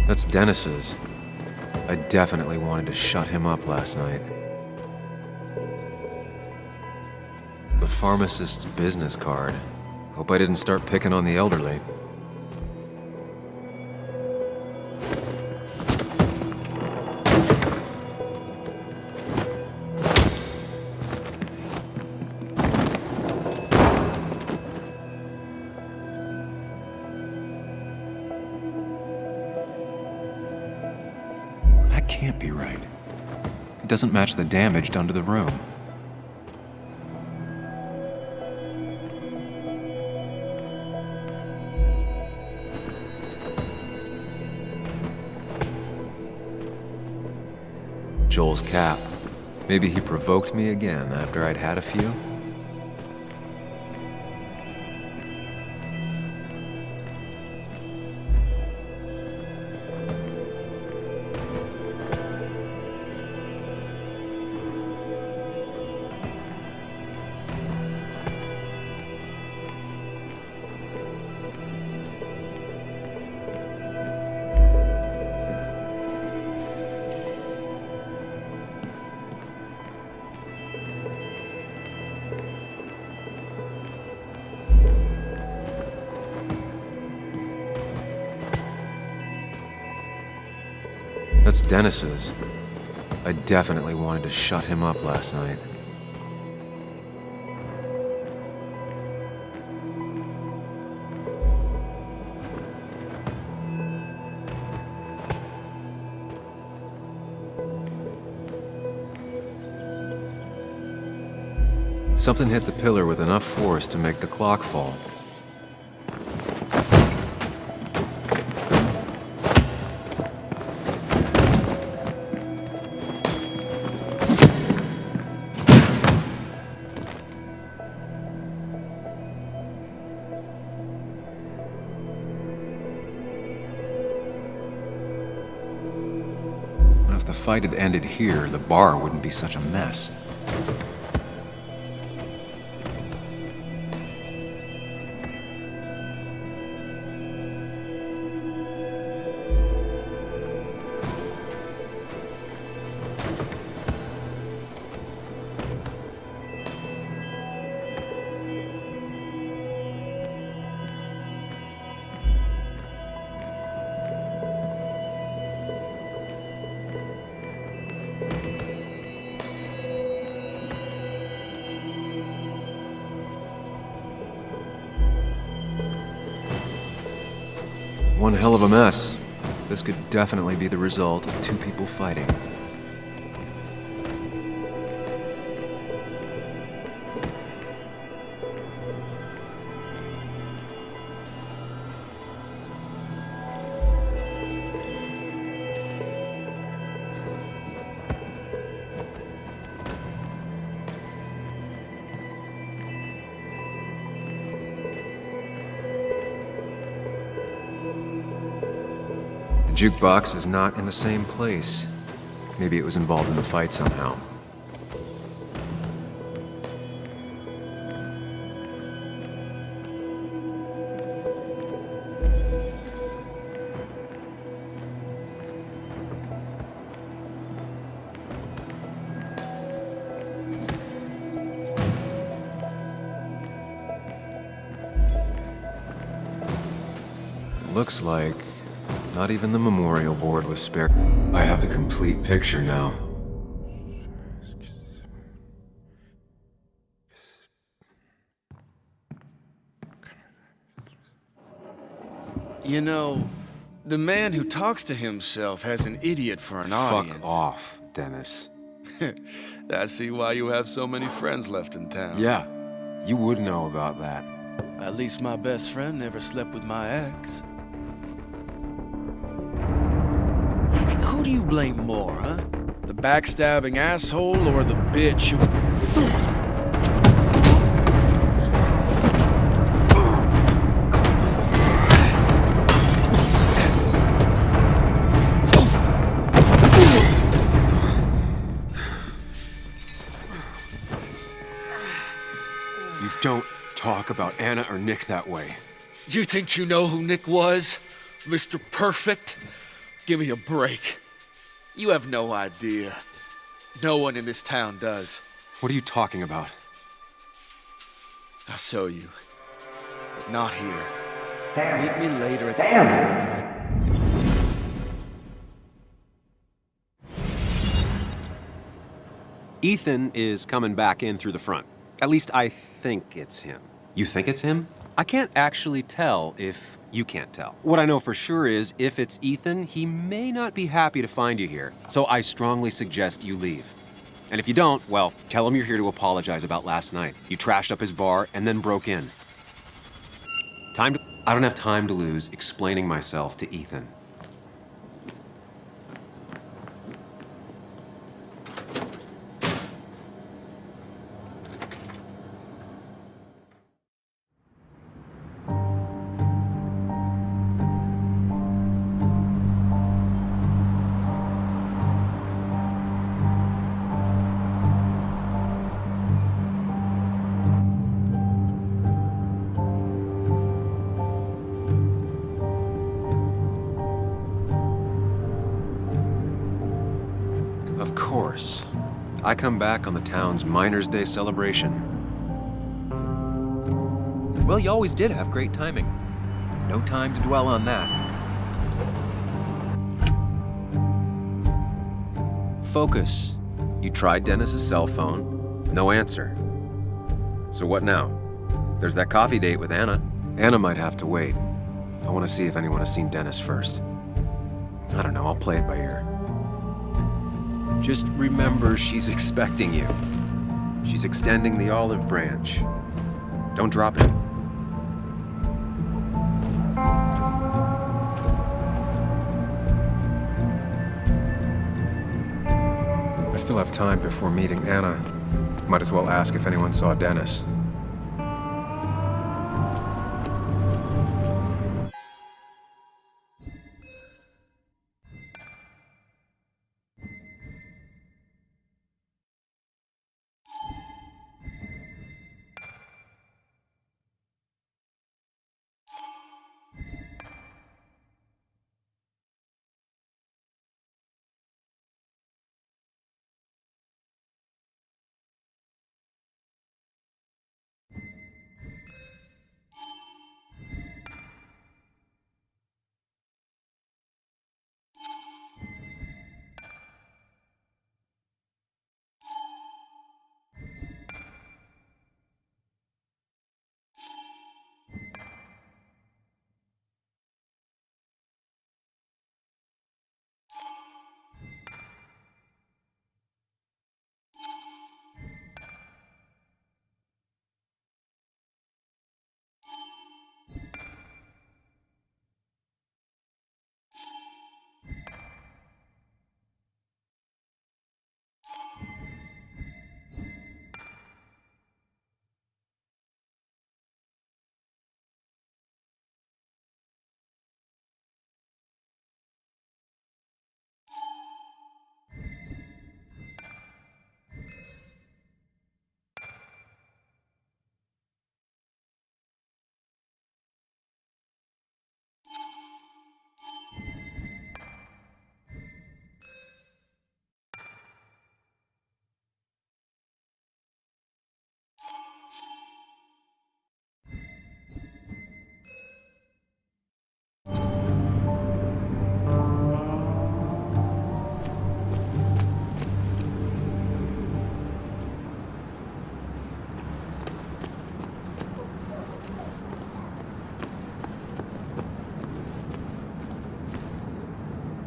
That's Dennis's. I definitely wanted to shut him up last night. The pharmacist's business card. Hope I didn't start picking on the elderly. That can't be right. It doesn't match the damage done to the room. Joel's cap. Maybe he provoked me again after I'd had a few? That's Dennis's. I definitely wanted to shut him up last night. Something hit the pillar with enough force to make the clock fall. If the fight had ended here, the bar wouldn't be such a mess. One hell of a mess. This could definitely be the result of two people fighting. The jukebox is not in the same place. Maybe it was involved in the fight somehow. Looks like not even the memorial board was spared. I have the complete picture now. You know, the man who talks to himself has an idiot for an audience. Fuck off, Dennis. I see why you have so many friends left in town. Yeah, you would know about that. At least my best friend never slept with my ex. Who do you blame more, huh? The backstabbing asshole or the bitch who... You don't talk about Anna or Nick that way. You think you know who Nick was? Mr. Perfect? Give me a break. You have no idea. No one in this town does. What are you talking about? I'll show you. But not here. Sam. Meet me later at Sam! Ethan is coming back in through the front. At least I think it's him. You think it's him? I can't actually tell if you can't tell. What I know for sure is if it's Ethan, he may not be happy to find you here. So I strongly suggest you leave. And if you don't, well, tell him you're here to apologize about last night. You trashed up his bar and then broke in. I don't have time to lose explaining myself to Ethan. Of course. I come back on the town's Miners' Day celebration. Well, you always did have great timing. No time to dwell on that. focus. You tried Dennis's cell phone, no answer. So what now? There's that coffee date with Anna. Anna might have to wait. I want to see if anyone has seen Dennis first. I don't know, I'll play it by ear. Just remember she's expecting you. She's extending the olive branch. Don't drop it. I still have time before meeting Anna. Might as well ask if anyone saw Dennis.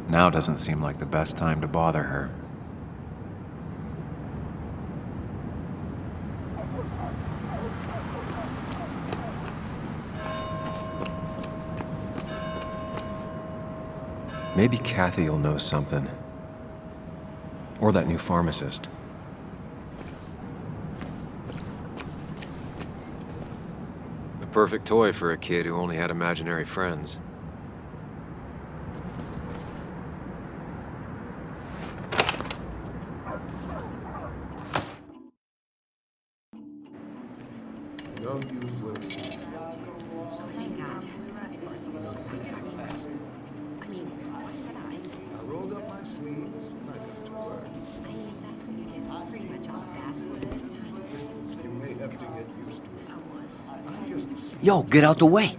Now doesn't seem like the best time to bother her. Maybe Kathy will know something. Or that new pharmacist. The perfect toy for a kid who only had imaginary friends. Yo, get out the way.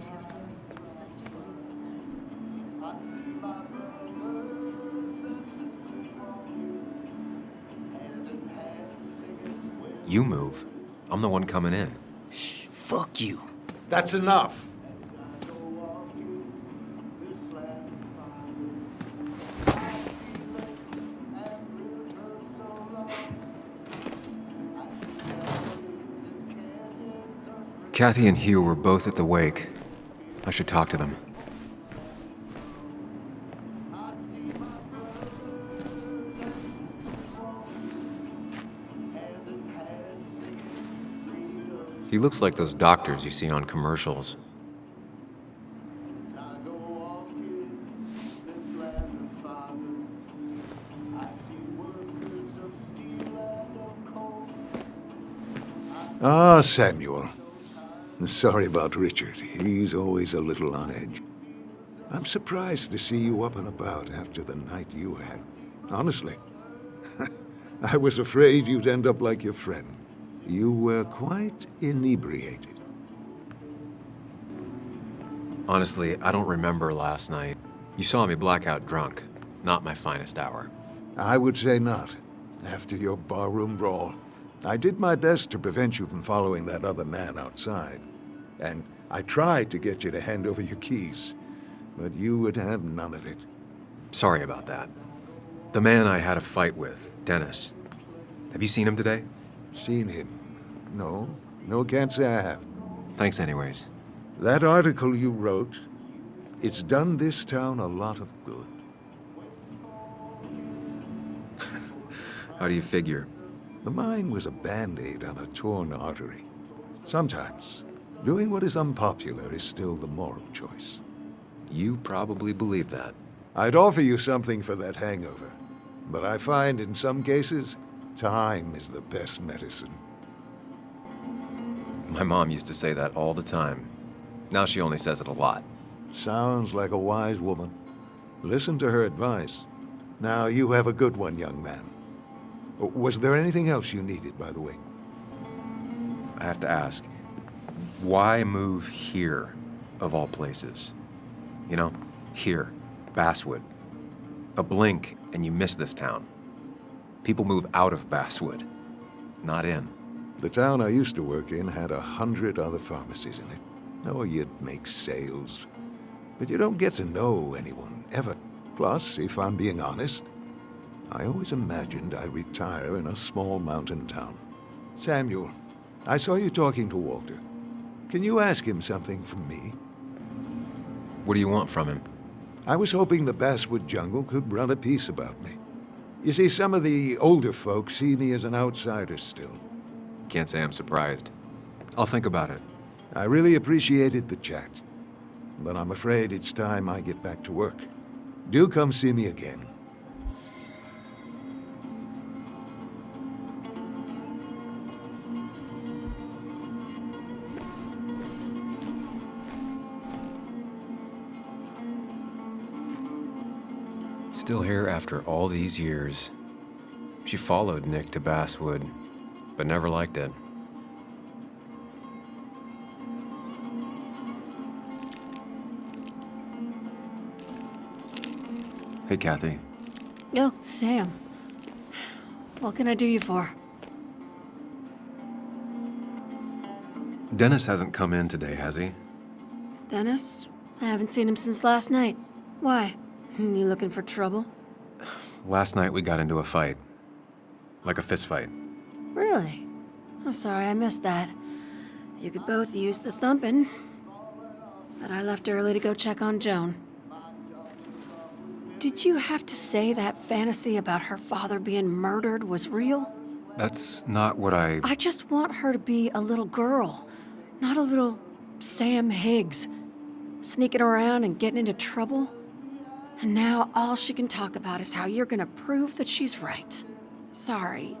You move. I'm the one coming in. Shh, fuck you. That's enough. Kathy and Hugh were both at the wake. I should talk to them. He looks like those doctors you see on commercials. Ah, Samuel. Sorry about Richard. He's always a little on edge. I'm surprised to see you up and about after the night you had. Honestly. I was afraid you'd end up like your friend. You were quite inebriated. Honestly, I don't remember last night. You saw me blackout drunk. Not my finest hour. I would say not. After your barroom brawl, I did my best to prevent you from following that other man outside. And I tried to get you to hand over your keys, but you would have none of it. Sorry about that. The man I had a fight with, Dennis. Have you seen him today? Seen him? No. No, can't say I have. Thanks anyways. That article you wrote, it's done this town a lot of good. How do you figure? The mine was a band-aid on a torn artery. Sometimes, doing what is unpopular is still the moral choice. You probably believe that. I'd offer you something for that hangover, but I find in some cases, time is the best medicine. My mom used to say that all the time. Now she only says it a lot. Sounds like a wise woman. Listen to her advice. Now, you have a good one, young man. Was there anything else you needed, by the way? I have to ask, why move here, of all places? You know, here, Basswood. A blink and you miss this town. People move out of Basswood, not in. The town I used to work in had 100 other pharmacies in it. Oh, you'd make sales. But you don't get to know anyone, ever. Plus, if I'm being honest, I always imagined I'd retire in a small mountain town. Samuel, I saw you talking to Walter. Can you ask him something from me? What do you want from him? I was hoping the Basswood jungle could run a piece about me. You see, some of the older folks see me as an outsider still. Can't say I'm surprised. I'll think about it. I really appreciated the chat, but I'm afraid it's time I get back to work. Do come see me again. Still here after all these years. She followed Nick to Basswood, but never liked it. Hey, Kathy. Oh, Sam. What can I do you for? Dennis hasn't come in today, has he? Dennis? I haven't seen him since last night. Why? You looking for trouble? Last night we got into a fight. Like a fist fight. Really? I'm sorry I missed that. You could both use the thumping. But I left early to go check on Joan. Did you have to say that fantasy about her father being murdered was real? That's not what I just want her to be a little girl, not a little Sam Higgs, sneaking around and getting into trouble. And now all she can talk about is how you're gonna prove that she's right. Sorry.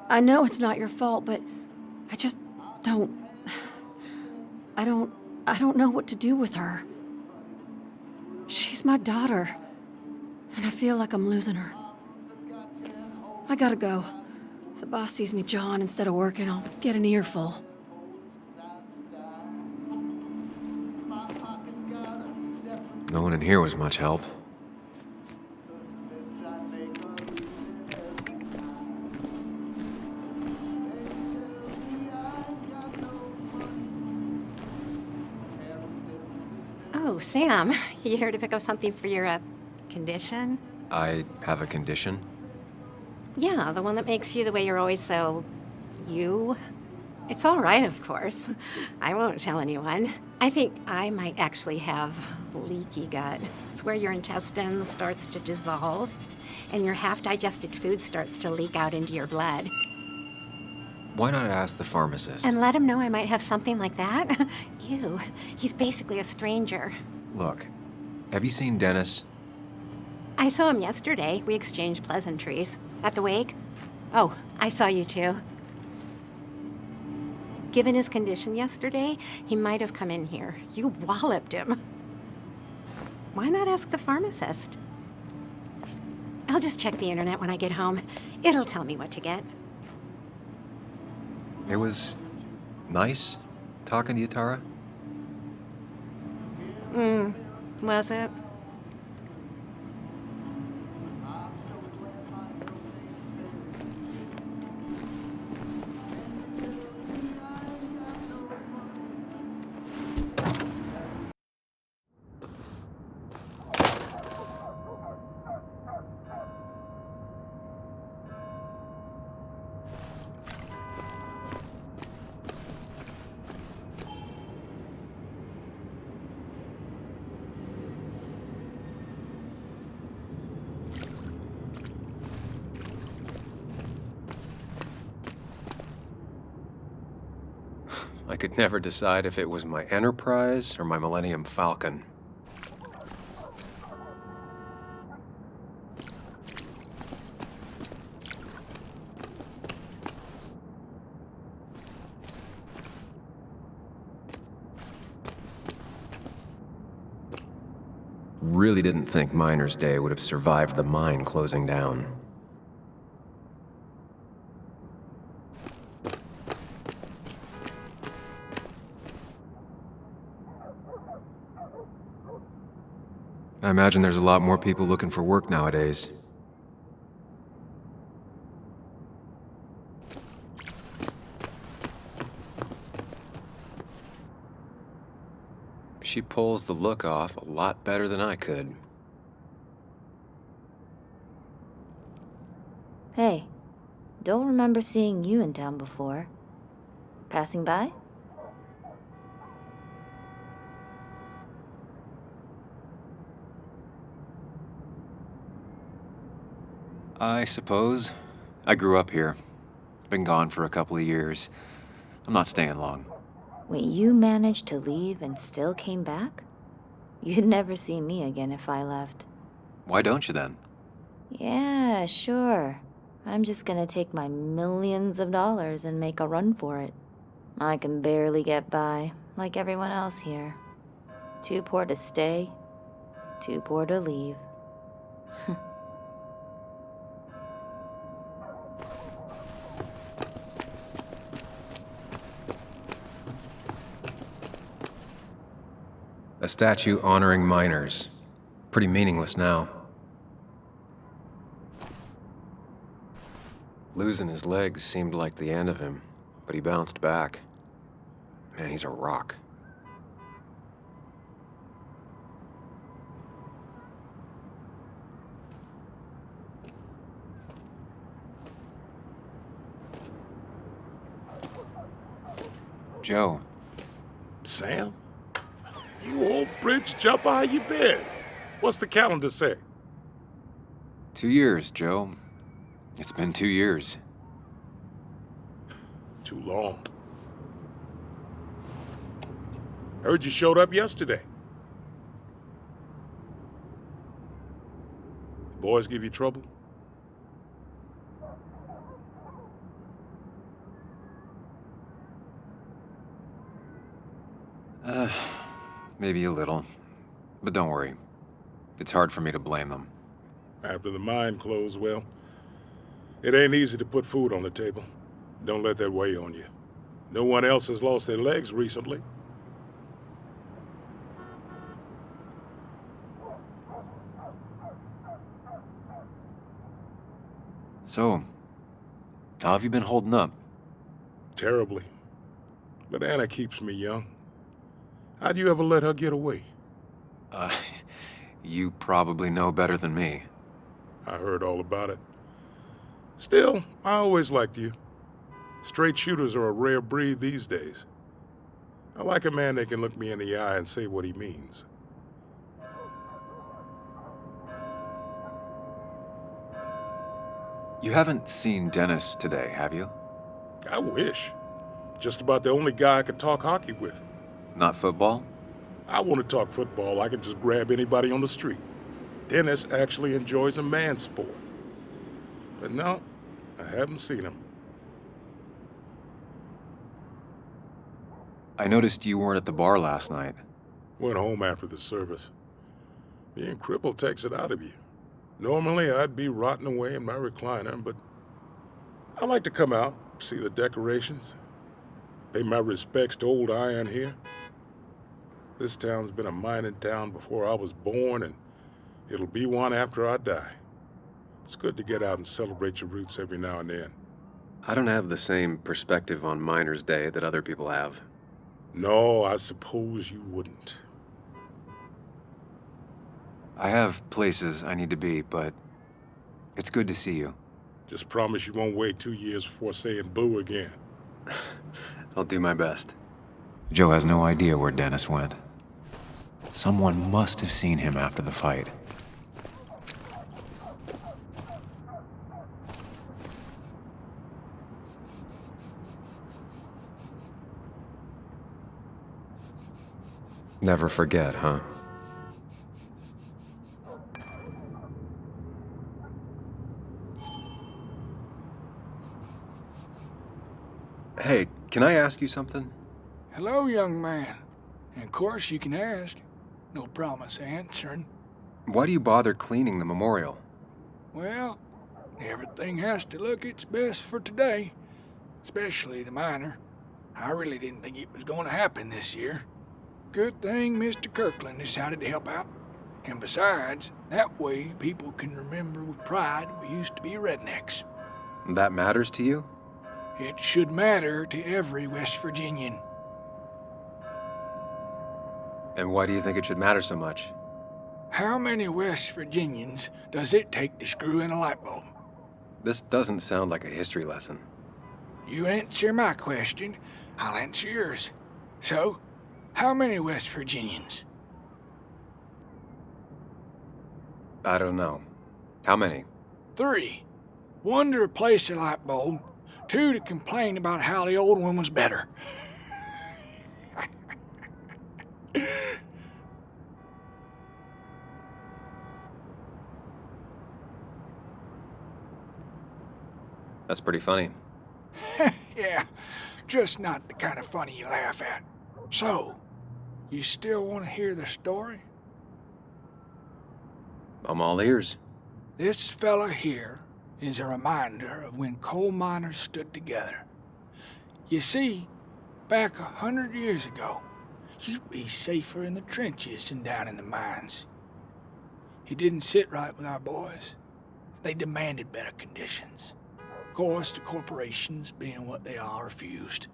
I know it's not your fault, but I just don't... I don't know what to do with her. She's my daughter, and I feel like I'm losing her. I gotta go. If the boss sees me jawing instead of working, I'll get an earful. No one in here was much help. Oh, Sam, you here to pick up something for your, condition? I have a condition? Yeah, the one that makes you the way you're always so... you? It's all right, of course. I won't tell anyone. I think I might actually have leaky gut. It's where your intestine starts to dissolve, and your half-digested food starts to leak out into your blood. Why not ask the pharmacist? And let him know I might have something like that? Ew, he's basically a stranger. Look, have you seen Dennis? I saw him yesterday. We exchanged pleasantries. At the wake? Oh, I saw you too. Given his condition yesterday, he might have come in here. You walloped him. Why not ask the pharmacist? I'll just check the internet when I get home. It'll tell me what to get. It was nice talking to you, Tara. Was it? I could never decide if it was my Enterprise or my Millennium Falcon. Really didn't think Miner's Day would have survived the mine closing down. I imagine there's a lot more people looking for work nowadays. She pulls the look off a lot better than I could. Hey, don't remember seeing you in town before. Passing by? I suppose. I grew up here. Been gone for a couple of years. I'm not staying long. Wait, you managed to leave and still came back? You'd never see me again if I left. Why don't you then? Yeah, sure. I'm just gonna take my millions of dollars and make a run for it. I can barely get by, like everyone else here. Too poor to stay, too poor to leave. A statue honoring miners. Pretty meaningless now. Losing his legs seemed like the end of him, but he bounced back. Man, he's a rock. Joe. Sam? You old bridge jumper, how you been? What's the calendar say? 2 years, Joe. It's been 2 years. Too long. Heard you showed up yesterday. The boys give you trouble? Maybe a little. But don't worry. It's hard for me to blame them. After the mine closed, well, it ain't easy to put food on the table. Don't let that weigh on you. No one else has lost their legs recently. So, how have you been holding up? Terribly. But Anna keeps me young. How'd you ever let her get away? You probably know better than me. I heard all about it. Still, I always liked you. Straight shooters are a rare breed these days. I like a man that can look me in the eye and say what he means. You haven't seen Dennis today, have you? I wish. Just about the only guy I could talk hockey with. Not football? I want to talk football. I can just grab anybody on the street. Dennis actually enjoys a man's sport. But no, I haven't seen him. I noticed you weren't at the bar last night. Went home after the service. Being crippled takes it out of you. Normally, I'd be rotting away in my recliner, but I like to come out, see the decorations, pay my respects to old iron here. This town's been a mining town before I was born, and it'll be one after I die. It's good to get out and celebrate your roots every now and then. I don't have the same perspective on Miner's Day that other people have. No, I suppose you wouldn't. I have places I need to be, but it's good to see you. Just promise you won't wait 2 years before saying boo again. I'll do my best. Joe has no idea where Dennis went. Someone must have seen him after the fight. Never forget, huh? Hey, can I ask you something? Hello, young man. And of course you can ask. No promise answering. Why do you bother cleaning the memorial? Well, everything has to look its best for today. Especially the miner. I really didn't think it was going to happen this year. Good thing Mr. Kirkland decided to help out. And besides, that way people can remember with pride we used to be rednecks. That matters to you? It should matter to every West Virginian. And why do you think it should matter so much? How many West Virginians does it take to screw in a light bulb? This doesn't sound like a history lesson. You answer my question, I'll answer yours. So, how many West Virginians? I don't know. How many? 3. 1 to replace the light bulb, 2 to complain about how the old one was better. That's pretty funny. Yeah, just not the kind of funny you laugh at. So, you still want to hear the story? I'm all ears. This fella here is a reminder of when coal miners stood together. You see, back 100 years ago, you'd be safer in the trenches than down in the mines. He didn't sit right with our boys. They demanded better conditions. Of course, the corporations, being what they are, refused,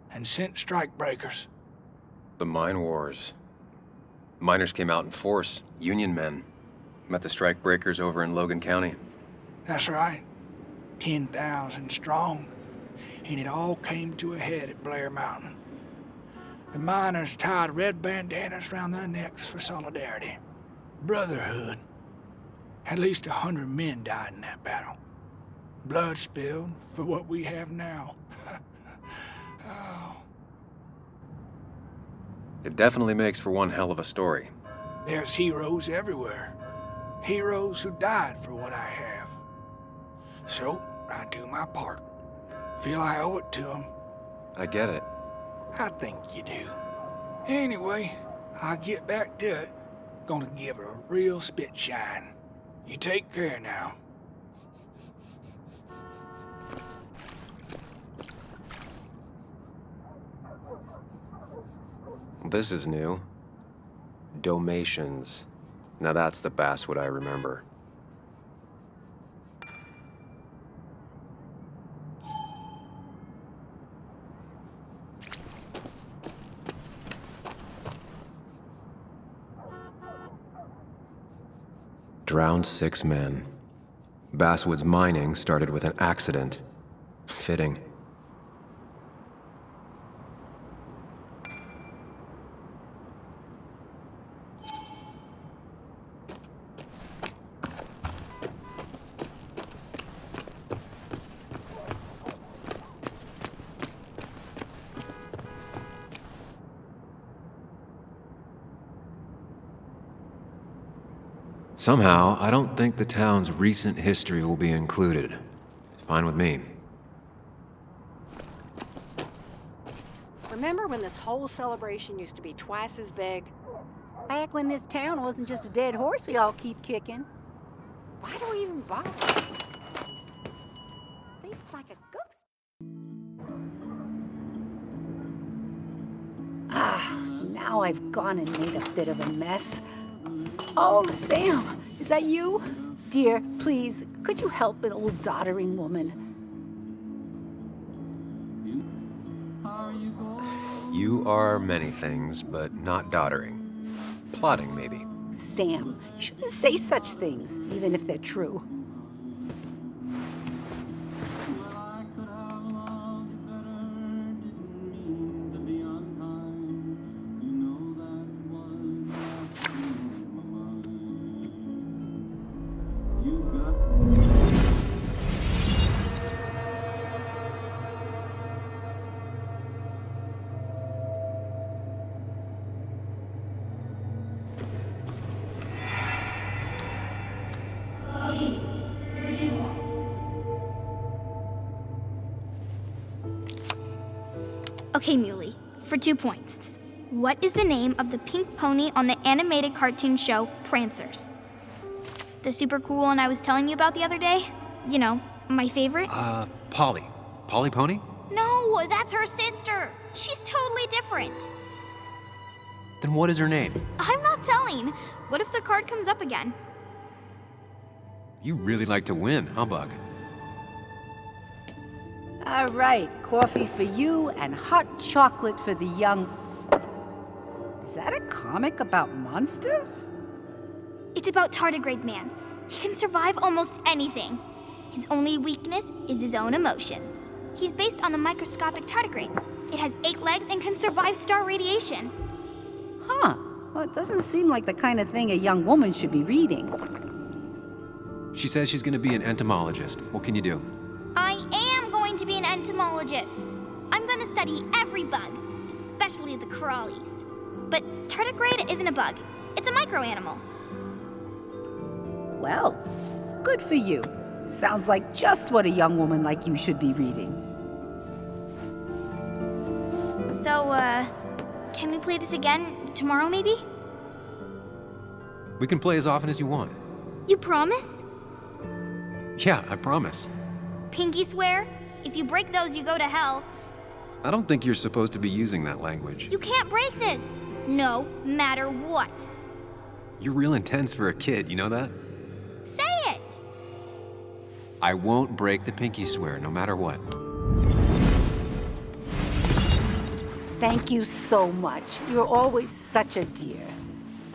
and sent strikebreakers. The mine wars. Miners came out in force, Union men. Met the strikebreakers over in Logan County. That's right. 10,000 strong. And it all came to a head at Blair Mountain. The miners tied red bandanas around their necks for solidarity. Brotherhood. At least 100 men died in that battle. Blood spilled for what we have now. Oh. It definitely makes for one hell of a story. There's heroes everywhere. Heroes who died for what I have. So, I do my part. Feel I owe it to them. I get it. I think you do. Anyway, I'll get back to it. Gonna give her a real spit shine. You take care now. This is new. Domations. Now that's the basswood I remember. Drowned 6 men. Basswood's mining started with an accident. Fitting. Somehow, I don't think the town's recent history will be included. Fine with me. Remember when this whole celebration used to be twice as big? Back when this town wasn't just a dead horse we all keep kicking. Why do we even bother? Things like a ghost. Now I've gone and made a bit of a mess. Oh, Sam, is that you? Dear, please, could you help an old doddering woman? You are many things, but not doddering. Plotting, maybe. Sam, you shouldn't say such things, even if they're true. Okay, Muley, for 2 points. What is the name of the pink pony on the animated cartoon show Prancers? The super cool one I was telling you about the other day? You know, my favorite? Polly. Polly Pony? No, that's her sister. She's totally different. Then what is her name? I'm not telling. What if the card comes up again? You really like to win, huh, Bug? All right, coffee for you and hot chocolate for the young... Is that a comic about monsters? It's about Tardigrade Man. He can survive almost anything. His only weakness is his own emotions. He's based on the microscopic tardigrades. It has 8 legs and can survive star radiation. Huh. Well, it doesn't seem like the kind of thing a young woman should be reading. She says she's gonna be an entomologist. What can you do? I am going to be an entomologist. I'm going to study every bug, especially the crawlies. But tardigrade isn't a bug. It's a microanimal. Well, good for you. Sounds like just what a young woman like you should be reading. So, can we play this again tomorrow, maybe? We can play as often as you want. You promise? Yeah, I promise. Pinky swear? If you break those, you go to hell. I don't think you're supposed to be using that language. You can't break this. No matter what. You're real intense for a kid, you know that? Say it! I won't break the pinky swear, no matter what. Thank you so much. You're always such a dear.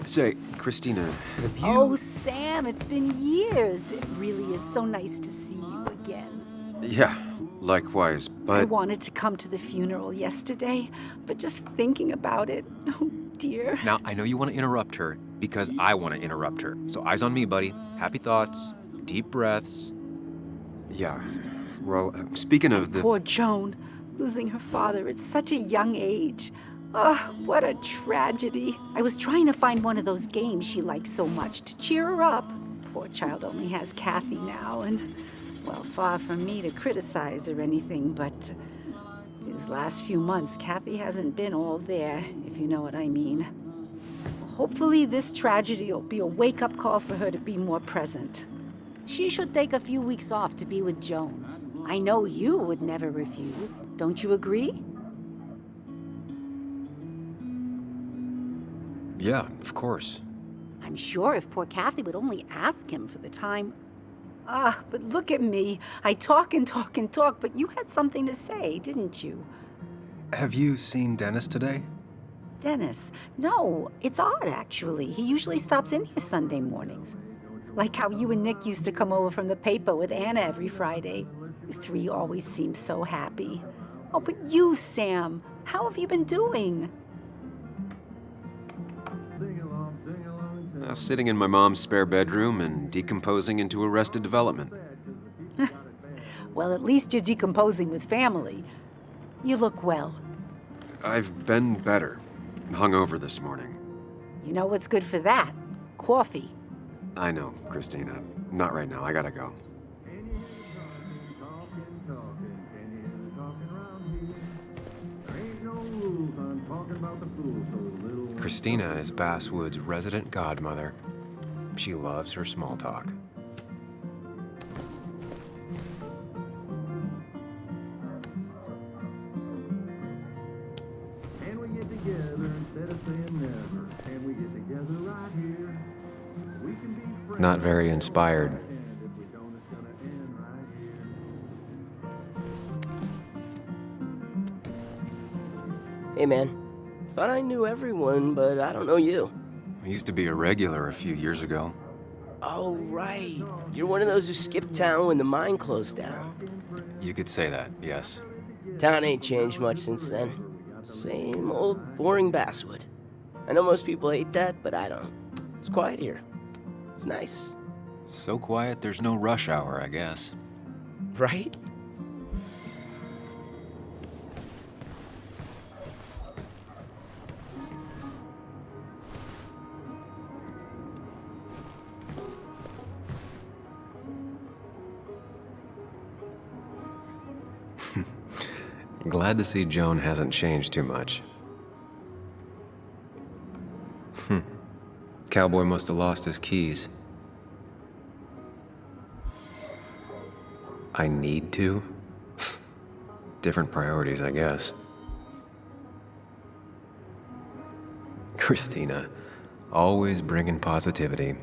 Say, Christina, have you... Oh, Sam, it's been years. It really is so nice to see you again. Yeah, likewise, but... I wanted to come to the funeral yesterday, but just thinking about it, oh dear. Now, I know you want to interrupt her because I want to interrupt her. So eyes on me, buddy. Happy thoughts, deep breaths. Yeah, well, speaking of the... Poor Joan, losing her father at such a young age. Oh, what a tragedy. I was trying to find one of those games she likes so much to cheer her up. Poor child only has Kathy now, and, well, far from me to criticize or anything, but these last few months, Kathy hasn't been all there, if you know what I mean. Hopefully this tragedy will be a wake-up call for her to be more present. She should take a few weeks off to be with Joan. I know you would never refuse. Don't you agree? Yeah, of course. I'm sure if poor Kathy would only ask him for the time... but look at me. I talk and talk and talk, but you had something to say, didn't you? Have you seen Dennis today? Dennis? No, it's odd, actually. He usually stops in here Sunday mornings. Like how you and Nick used to come over from the paper with Anna every Friday. You 3 always seem so happy. Oh, but you, Sam, how have you been doing? Sitting in my mom's spare bedroom and decomposing into Arrested Development. Well, at least you're decomposing with family. You look well. I've been better. Hungover this morning. You know what's good for that? Coffee. I know, Christina. Not right now. I gotta go. Christina is Basswood's resident godmother. She loves her small talk. Can we get together instead of saying never? Can we get together right here? We can be friends. Not very inspired. Hey man, thought I knew everyone, but I don't know you. I used to be a regular a few years ago. Oh, right. You're one of those who skipped town when the mine closed down. You could say that, yes. Town ain't changed much since then. Same old boring Basswood. I know most people hate that, but I don't. It's quiet here. It's nice. So quiet there's no rush hour, I guess. Right? Glad to see Joan hasn't changed too much. Cowboy must have lost his keys. I need to? Different priorities, I guess. Christina, always bringing positivity.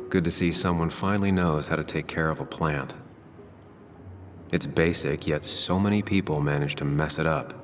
Good to see someone finally knows how to take care of a plant. It's basic, yet so many people manage to mess it up.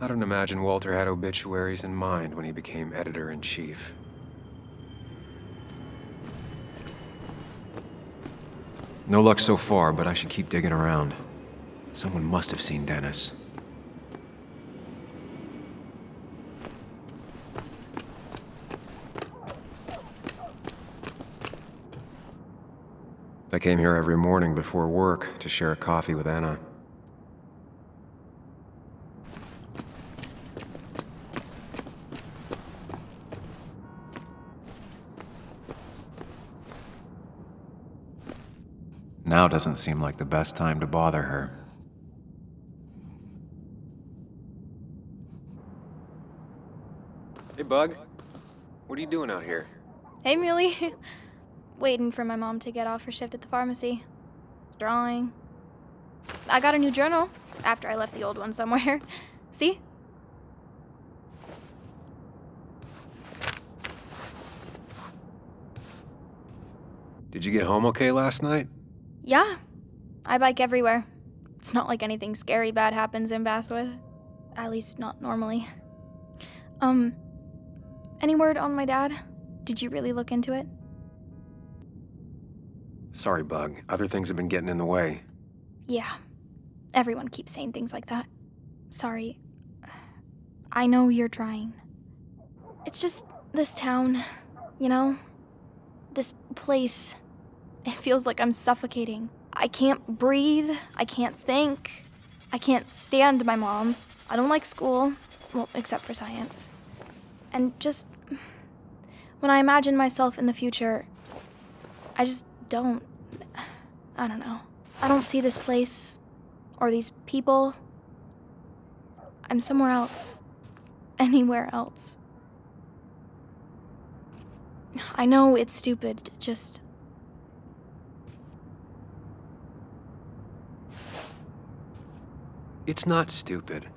I don't imagine Walter had obituaries in mind when he became editor-in-chief. No luck so far, but I should keep digging around. Someone must have seen Dennis. I came here every morning before work to share a coffee with Anna. Now doesn't seem like the best time to bother her. Hey, Bug. What are you doing out here? Hey, Muley. Waiting for my mom to get off her shift at the pharmacy. Drawing. I got a new journal after I left the old one somewhere. See? Did you get home okay last night? Yeah. I bike everywhere. It's not like anything scary bad happens in Basswood. At least not normally. Any word on my dad? Did you really look into it? Sorry, Bug. Other things have been getting in the way. Yeah. Everyone keeps saying things like that. Sorry. I know you're trying. It's just this town, you know? This place. It feels like I'm suffocating. I can't breathe. I can't think. I can't stand my mom. I don't like school. Well, except for science. And just... when I imagine myself in the future, I just don't... I don't know. I don't see this place. Or these people. I'm somewhere else. Anywhere else. I know it's stupid, just... It's not stupid.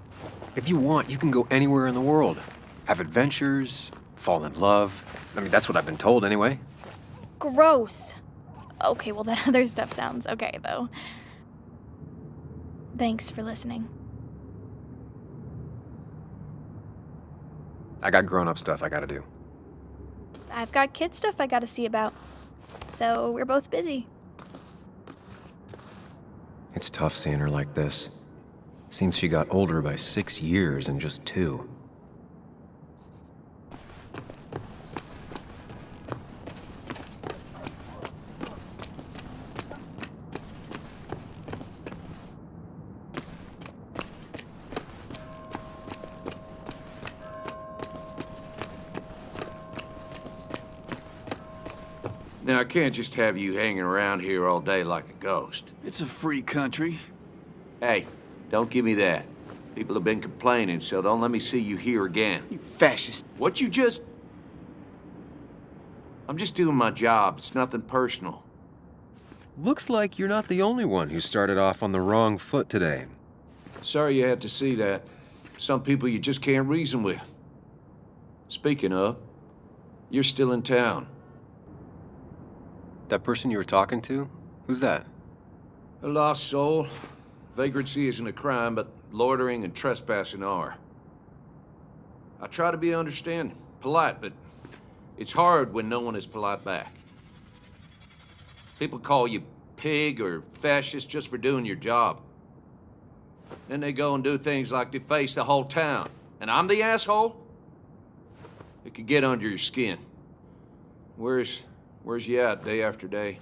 If you want, you can go anywhere in the world. Have adventures, fall in love. I mean, that's what I've been told anyway. Gross. Okay, well, that other stuff sounds okay, though. Thanks for listening. I got grown-up stuff I gotta do. I've got kid stuff I gotta see about. So we're both busy. It's tough seeing her like this. Seems she got older by 6 years in just 2. Now, I can't just have you hanging around here all day like a ghost. It's a free country. Hey, don't give me that. People have been complaining, so don't let me see you here again. You fascist. What you just... I'm just doing my job. It's nothing personal. Looks like you're not the only one who started off on the wrong foot today. Sorry you had to see that. Some people you just can't reason with. Speaking of, you're still in town. That person you were talking to? Who's that? A lost soul. Vagrancy isn't a crime, but loitering and trespassing are. I try to be understanding, polite, but it's hard when no one is polite back. People call you pig or fascist just for doing your job. Then they go and do things like deface the whole town. And I'm the asshole? It could get under your skin. Where's you at day after day?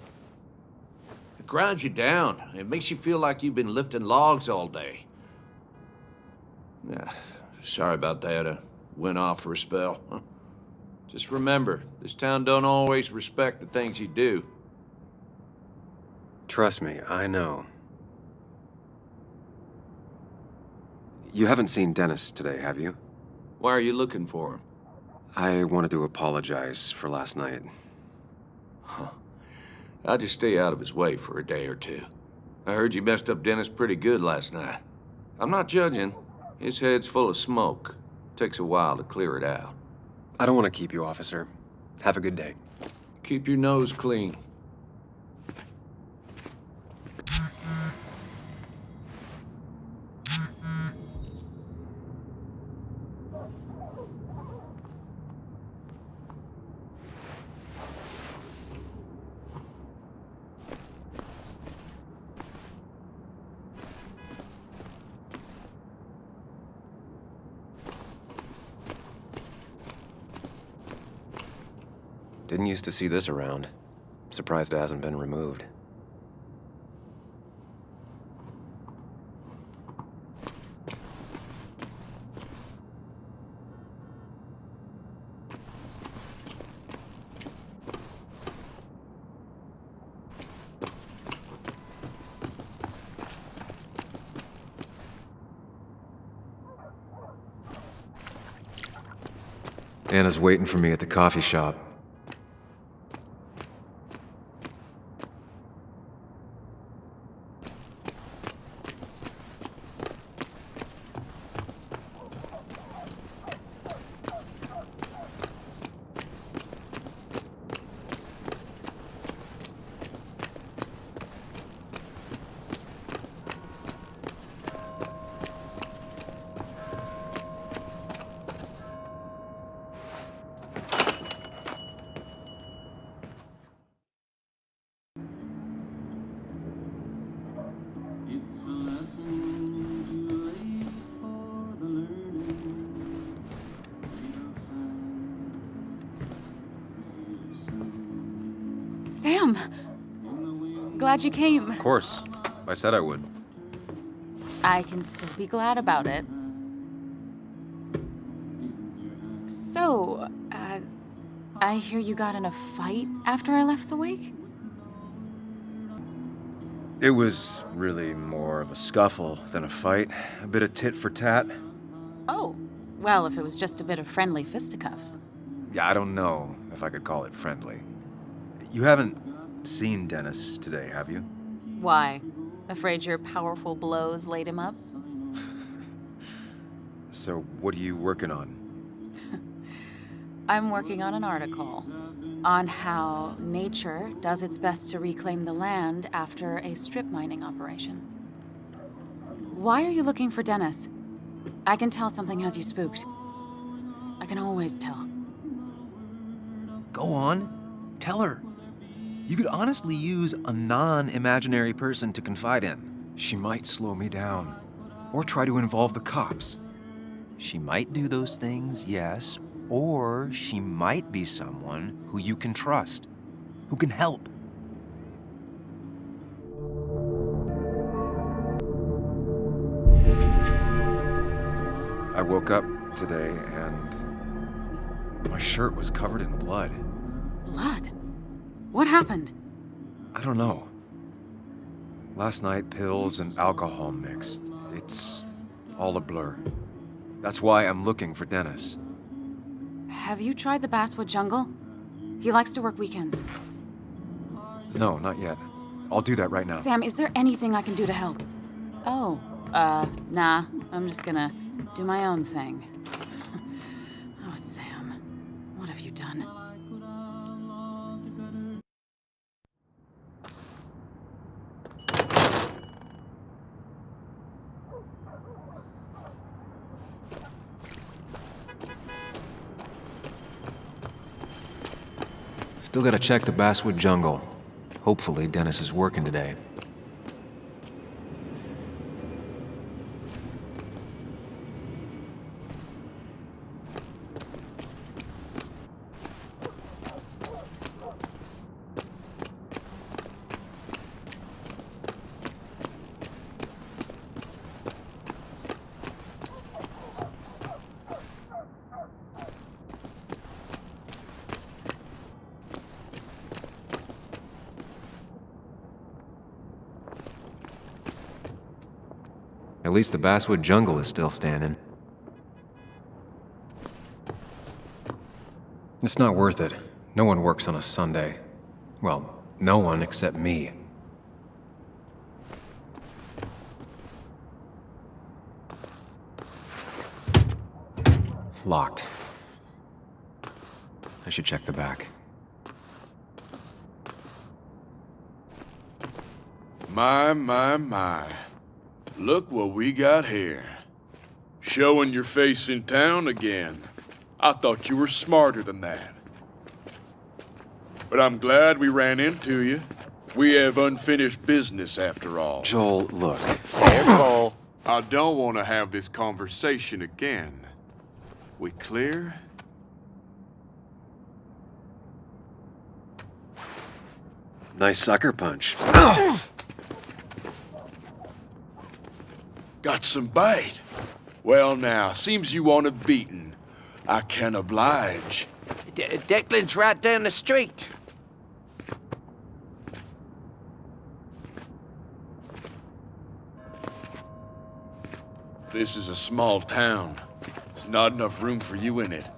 It grinds you down. It makes you feel like you've been lifting logs all day. Sorry about that. I went off for a spell. Just remember, this town don't always respect the things you do. Trust me, I know. You haven't seen Dennis today, have you? Why are you looking for him? I wanted to apologize for last night. I'd just stay out of his way for a day or two. I heard you messed up Dennis pretty good last night. I'm not judging. His head's full of smoke. Takes a while to clear it out. I don't want to keep you, officer. Have a good day. Keep your nose clean. Didn't used to see this around. Surprised it hasn't been removed. Anna's waiting for me at the coffee shop. Sam! Glad you came. Of course. I said I would. I can still be glad about it. So, I hear you got in a fight after I left the wake? It was really more of a scuffle than a fight. A bit of tit for tat. Oh, well, if it was just a bit of friendly fisticuffs. Yeah, I don't know if I could call it friendly. You haven't seen Dennis today, have you? Why? Afraid your powerful blows laid him up? So, what are you working on? I'm working on an article on how nature does its best to reclaim the land after a strip mining operation. Why are you looking for Dennis? I can tell something has you spooked. I can always tell. Go on. Tell her. You could honestly use a non-imaginary person to confide in. She might slow me down. Or try to involve the cops. She might do those things, yes. Or she might be someone who you can trust. Who can help. I woke up today and my shirt was covered in blood. Blood? What happened? I don't know. Last night, pills and alcohol mixed. It's all a blur. That's why I'm looking for Dennis. Have you tried the Basswood Jungle? He likes to work weekends. No, not yet. I'll do that right now. Sam, is there anything I can do to help? Oh, nah. I'm just gonna do my own thing. Oh, Sam. What have you done? Still gotta check the basswood jungle. Hopefully Dennis is working today. At least the basswood jungle is still standing. It's not worth it. No one works on a Sunday. Well, no one except me. Locked. I should check the back. My. Look what we got here. Showing your face in town again. I thought you were smarter than that. But I'm glad we ran into you. We have unfinished business after all. Joel, look. Careful. I don't want to have this conversation again. We clear? Nice sucker punch. Got some bite. Well now, seems you want a beating. I can oblige. Declan's right down the street. This is a small town. There's not enough room for you in it.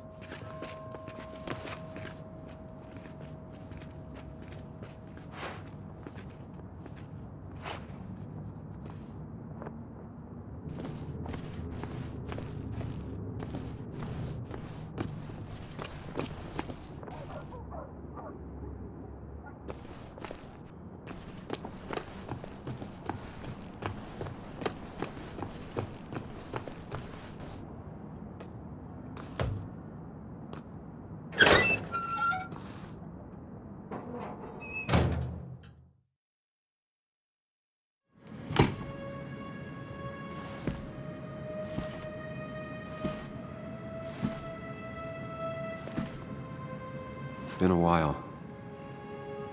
Been a while.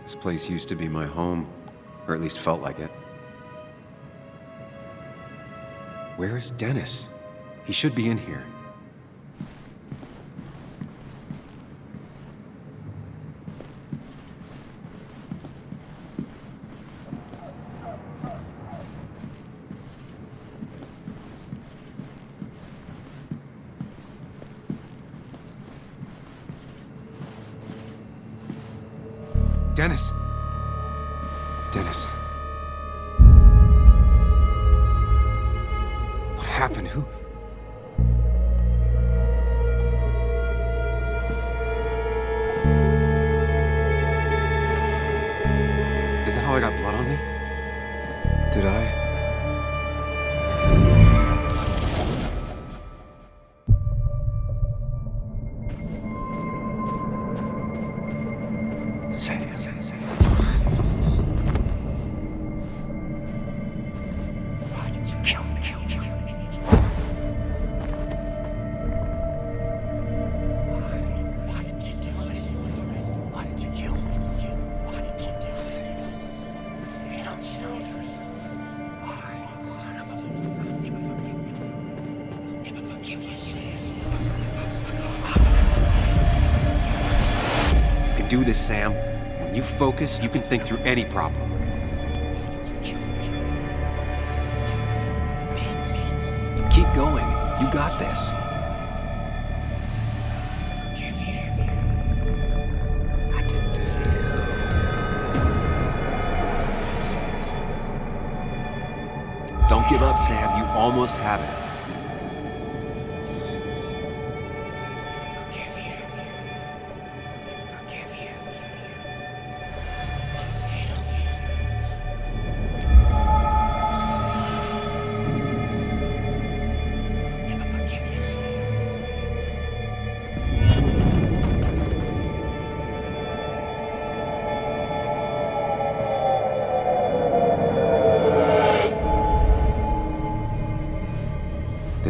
This place used to be my home, or at least felt like it. Where is Dennis? He should be in here. Dennis! Dennis. What happened? Who? Is that how I got blood on me? Did I? Do this, Sam. When you focus, you can think through any problem. Keep going. You got this. Don't give up, Sam. You almost have it.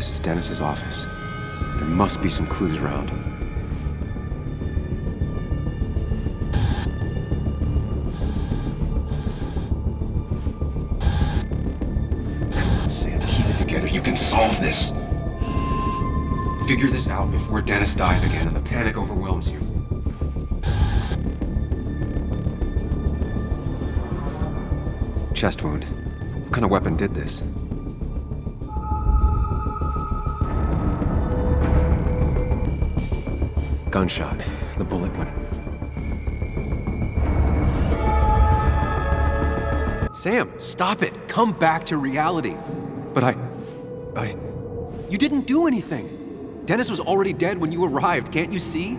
this is Dennis's office. There must be some clues around. Sam, keep it together. You can solve this. Figure this out before Dennis dies again and the panic overwhelms you. Chest wound. What kind of weapon did this? Gunshot. The bullet went. Sam, stop it! Come back to reality! But You didn't do anything! Dennis was already dead when you arrived, can't you see?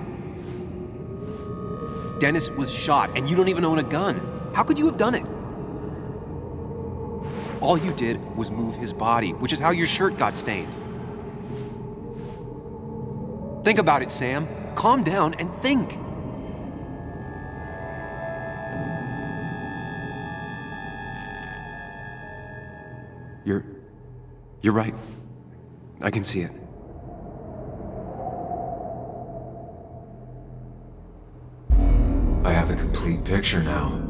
Dennis was shot, and you don't even own a gun. How could you have done it? All you did was move his body, which is how your shirt got stained. Think about it, Sam. Calm down and think. You're right. I can see it. I have the complete picture now.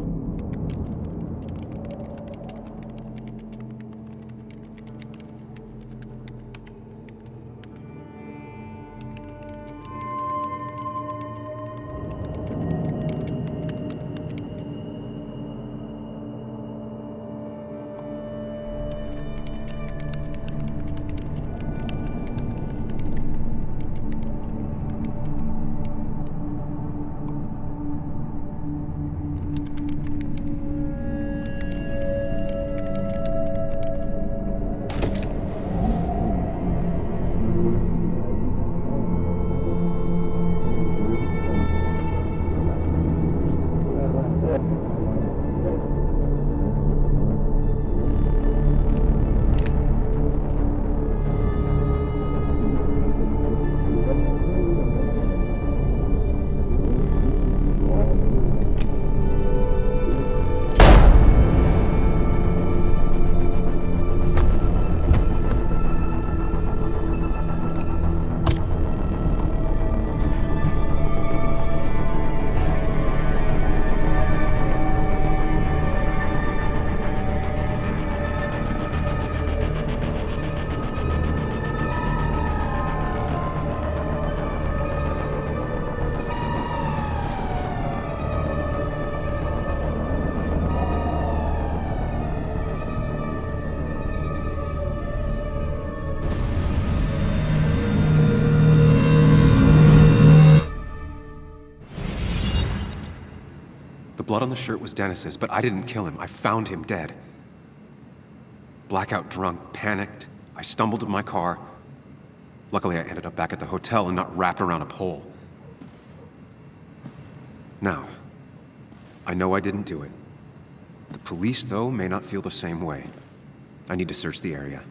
The blood on the shirt was Dennis's, but I didn't kill him. I found him dead. Blackout drunk, panicked. I stumbled to my car. Luckily, I ended up back at the hotel and not wrapped around a pole. Now, I know I didn't do it. The police, though, may not feel the same way. I need to search the area.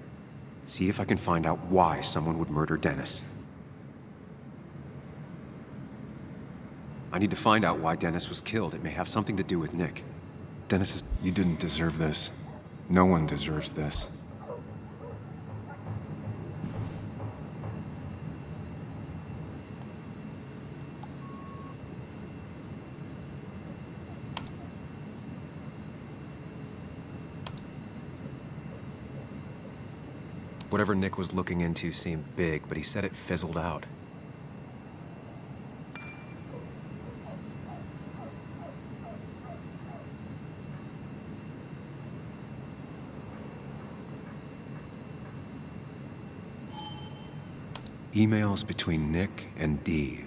See if I can find out why someone would murder Dennis. I need to find out why Dennis was killed. It may have something to do with Nick. Dennis, you didn't deserve this. No one deserves this. Whatever Nick was looking into seemed big, but he said it fizzled out. Emails between Nick and Dee.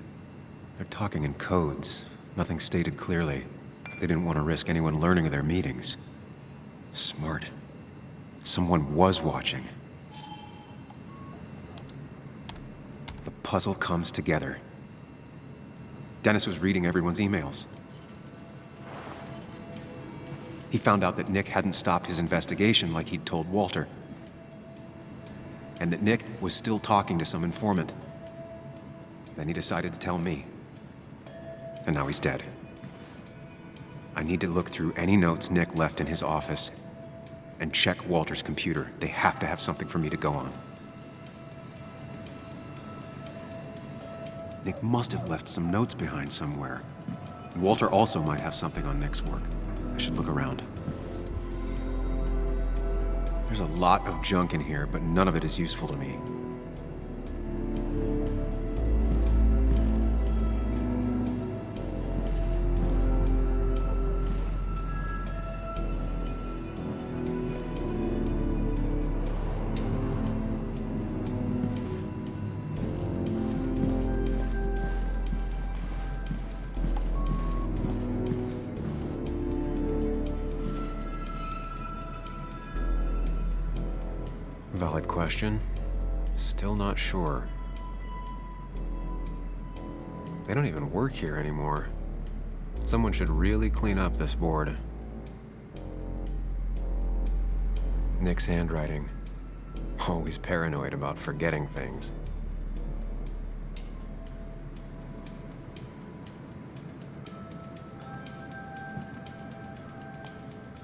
They're talking in codes. Nothing stated clearly. They didn't want to risk anyone learning of their meetings. Smart. Someone was watching. The puzzle comes together. Dennis was reading everyone's emails. He found out that Nick hadn't stopped his investigation like he'd told Walter. And that Nick was still talking to some informant. Then he decided to tell me. And now he's dead. I need to look through any notes Nick left in his office and check Walter's computer. They have to have something for me to go on. Nick must have left some notes behind somewhere. Walter also might have something on Nick's work. I should look around. There's a lot of junk in here, but none of it is useful to me. Valid question. Still not sure. They don't even work here anymore. Someone should really clean up this board. Nick's handwriting. Always paranoid about forgetting things.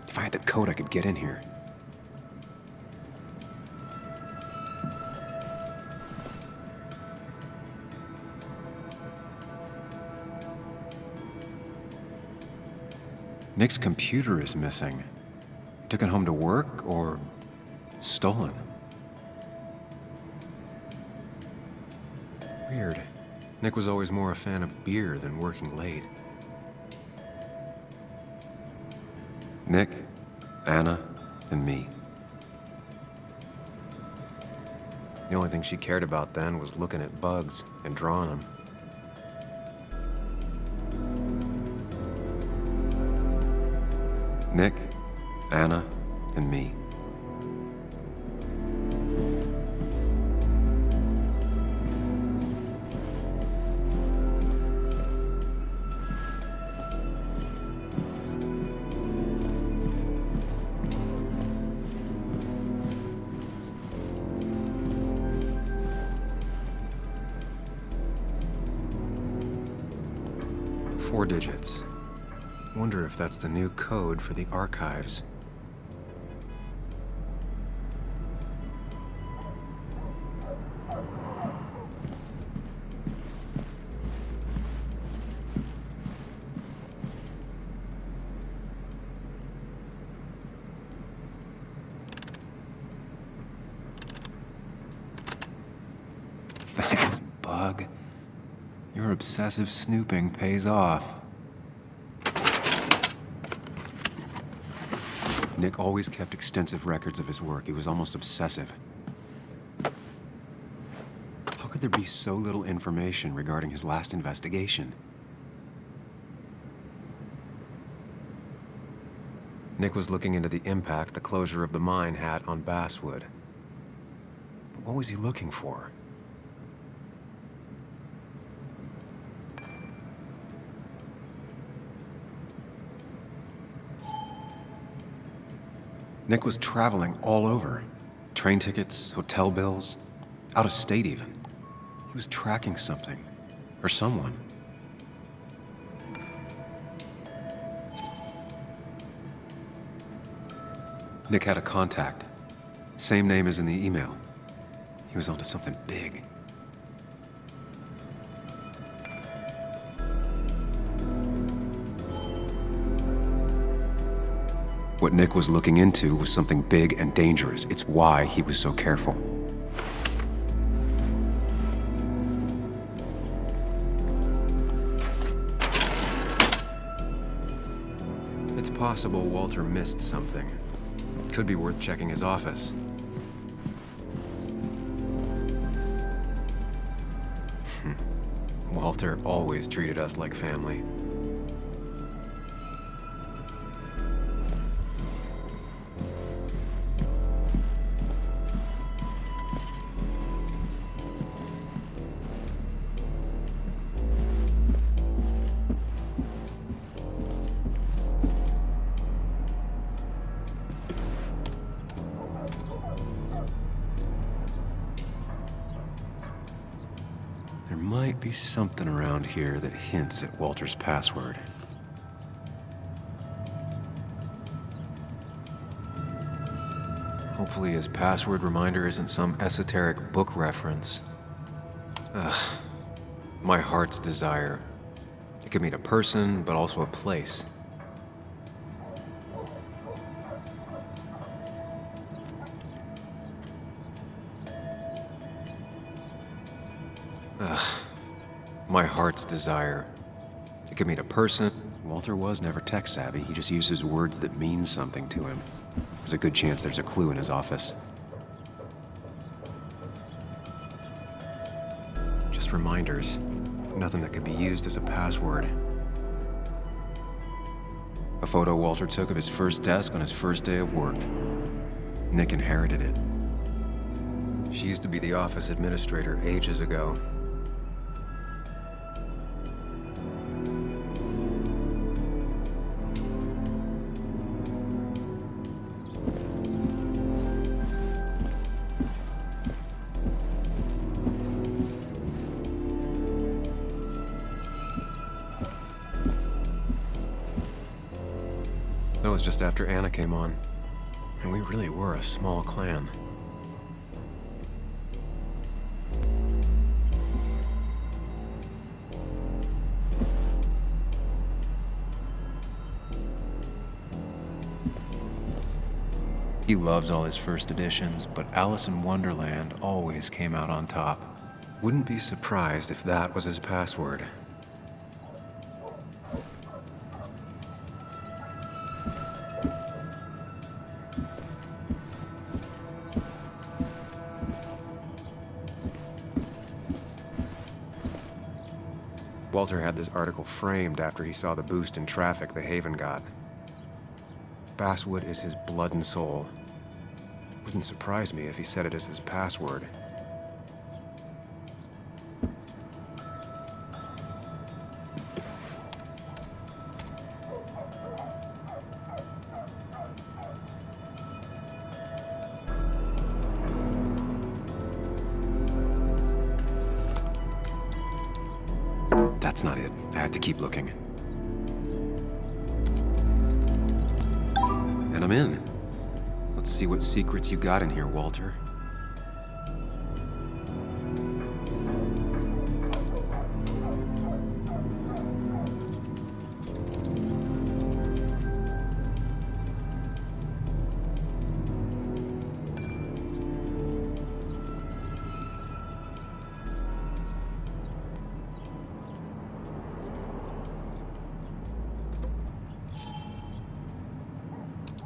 If I had the code, I could get in here. Nick's computer is missing. He took it home to work or stolen. Weird. Nick was always more a fan of beer than working late. Nick, Anna, and me. The only thing she cared about then was looking at bugs and drawing them. Nick, Anna, and me. Four digits. Wonder if that's the new code for the archives. Thanks, Bug. Your obsessive snooping pays off. Nick always kept extensive records of his work. He was almost obsessive. How could there be so little information regarding his last investigation? Nick was looking into the impact the closure of the mine had on Basswood. But what was he looking for? Nick was traveling all over. Train tickets, hotel bills, out of state even. He was tracking something, or someone. Nick had a contact. Same name as in the email. He was onto something big. What Nick was looking into was something big and dangerous. It's why he was so careful. It's possible Walter missed something. Could be worth checking his office. Walter always treated us like family. There might be something around here that hints at Walter's password. Hopefully his password reminder isn't some esoteric book reference. Ugh. My heart's desire. It could mean a person, but also a place. Ugh. My heart's desire. It could mean a person. Walter was never tech savvy. He just uses words that mean something to him. There's a good chance there's a clue in his office. Just reminders. Nothing that could be used as a password. A photo Walter took of his first desk on his first day of work. Nick inherited it. She used to be the office administrator ages ago. That was just after Anna came on. And we really were a small clan. He loves all his first editions, but Alice in Wonderland always came out on top. Wouldn't be surprised if that was his password. Walter had this article framed after he saw the boost in traffic the Haven got. Basswood is his blood and soul. Wouldn't surprise me if he said it as his password. That's not it. I have to keep looking. And I'm in. Let's see what secrets you got in here, Walter.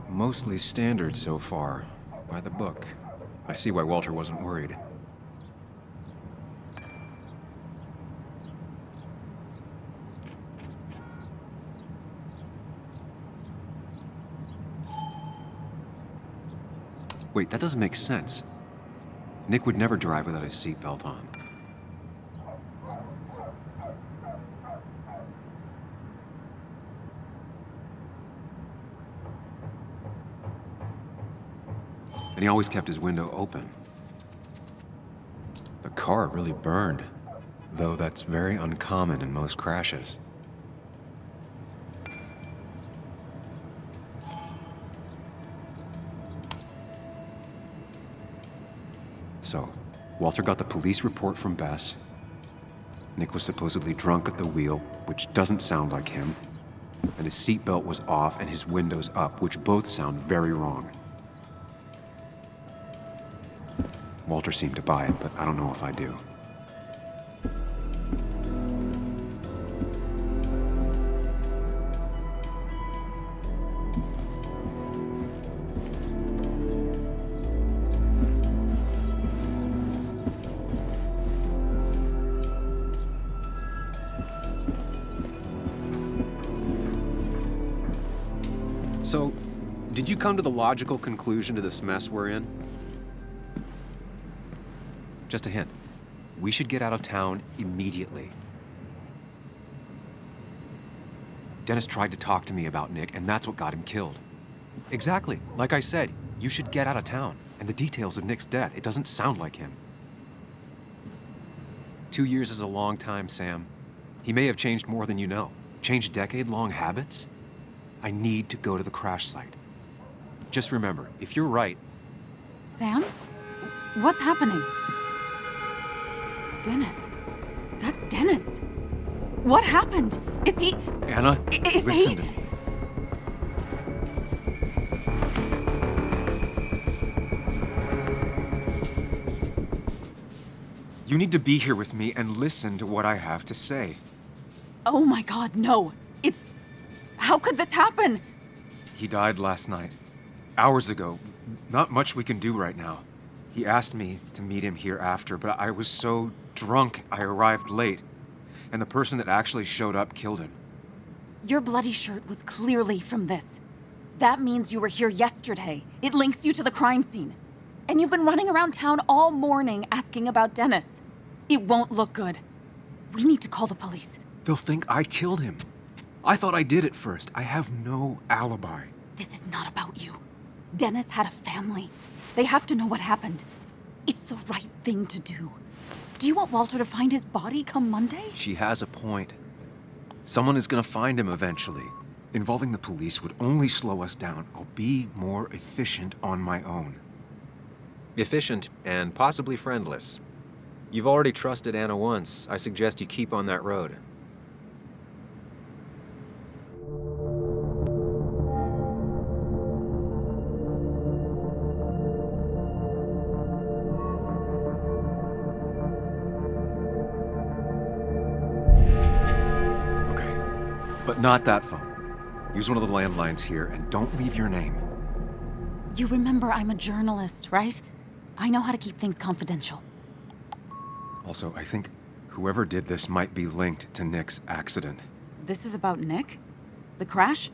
Mostly standard so far, by the book. I see why Walter wasn't worried. Wait, that doesn't make sense. Nick would never drive without his seatbelt on. And he always kept his window open. The car really burned, though that's very uncommon in most crashes. So, Walter got the police report from Bess. Nick was supposedly drunk at the wheel, which doesn't sound like him. And his seatbelt was off and his windows up, which both sound very wrong. Walter seemed to buy it, but I don't know if I do. So, did you come to the logical conclusion to this mess we're in? Just a hint. We should get out of town immediately. Dennis tried to talk to me about Nick, and that's what got him killed. Exactly. Like I said, you should get out of town. And the details of Nick's death, it doesn't sound like him. 2 years is a long time, Sam. He may have changed more than you know. Changed decade-long habits? I need to go to the crash site. Just remember, if you're right... Sam? What's happening? Dennis, That's Dennis. What happened? Is he... Anna, Is listen he... to me. You need to be here with me and listen to what I have to say. Oh my God, no. It's... How could this happen? He died last night. Hours ago. Not much we can do right now. He asked me to meet him here after, but I was so drunk I arrived late. And the person that actually showed up killed him. Your bloody shirt was clearly from this. That means you were here yesterday. It links you to the crime scene. And you've been running around town all morning asking about Dennis. It won't look good. We need to call the police. They'll think I killed him. I thought I did at first. I have no alibi. This is not about you. Dennis had a family. They have to know what happened. It's the right thing to do. Do you want Walter to find his body come Monday? She has a point. Someone is gonna find him eventually. Involving the police would only slow us down. I'll be more efficient on my own. Efficient and possibly friendless. You've already trusted Anna once. I suggest you keep on that road. But not that phone. Use one of the landlines here and don't leave your name. You remember I'm a journalist, right? I know how to keep things confidential. Also, I think whoever did this might be linked to Nick's accident. This is about Nick? The crash?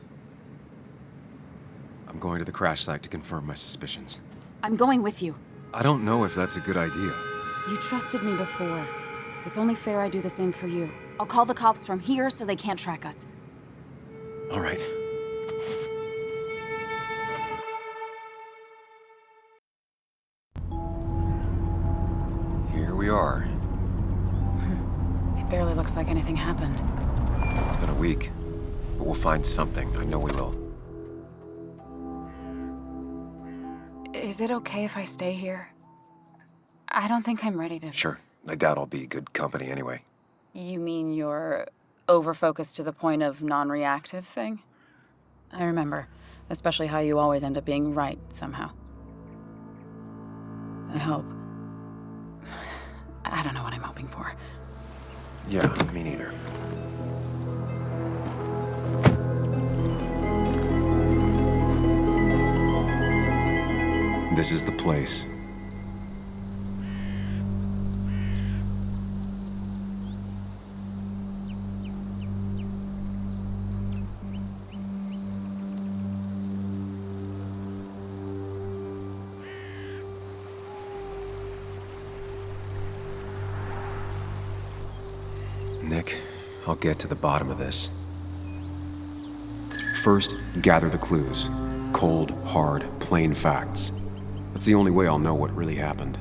I'm going to the crash site to confirm my suspicions. I'm going with you. I don't know if that's a good idea. You trusted me before. It's only fair I do the same for you. I'll call the cops from here so they can't track us. All right. Here we are. It barely looks like anything happened. It's been a week, but we'll find something. I know we will. Is it okay if I stay here? I don't think I'm ready to... Sure. I doubt I'll be good company anyway. You mean you're over-focused to the point of non-reactive thing? I remember, especially how you always end up being right somehow. I hope. I don't know what I'm hoping for. Yeah, me neither. This is the place. Nick, I'll get to the bottom of this. First, gather the clues. Cold, hard, plain facts. That's the only way I'll know what really happened.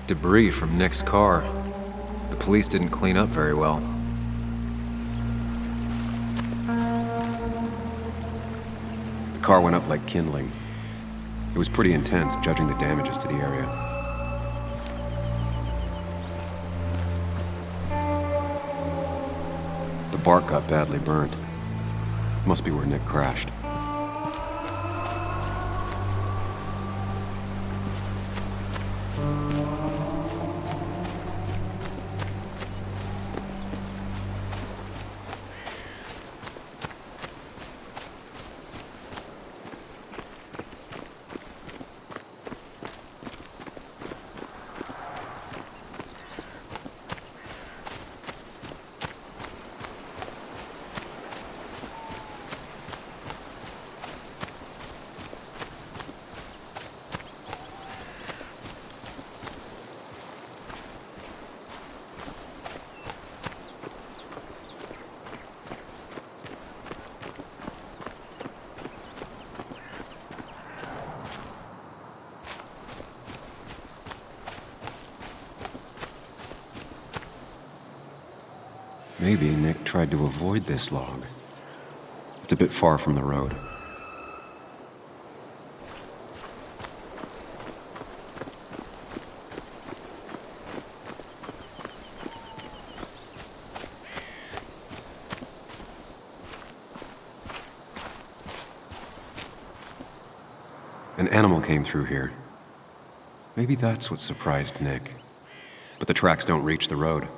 Debris from Nick's car. The police didn't clean up very well. The car went up like kindling. It was pretty intense, judging the damages to the area. The bark got badly burned. Must be where Nick crashed. Maybe Nick tried to avoid this log. It's a bit far from the road. An animal came through here. Maybe that's what surprised Nick. But the tracks don't reach the road.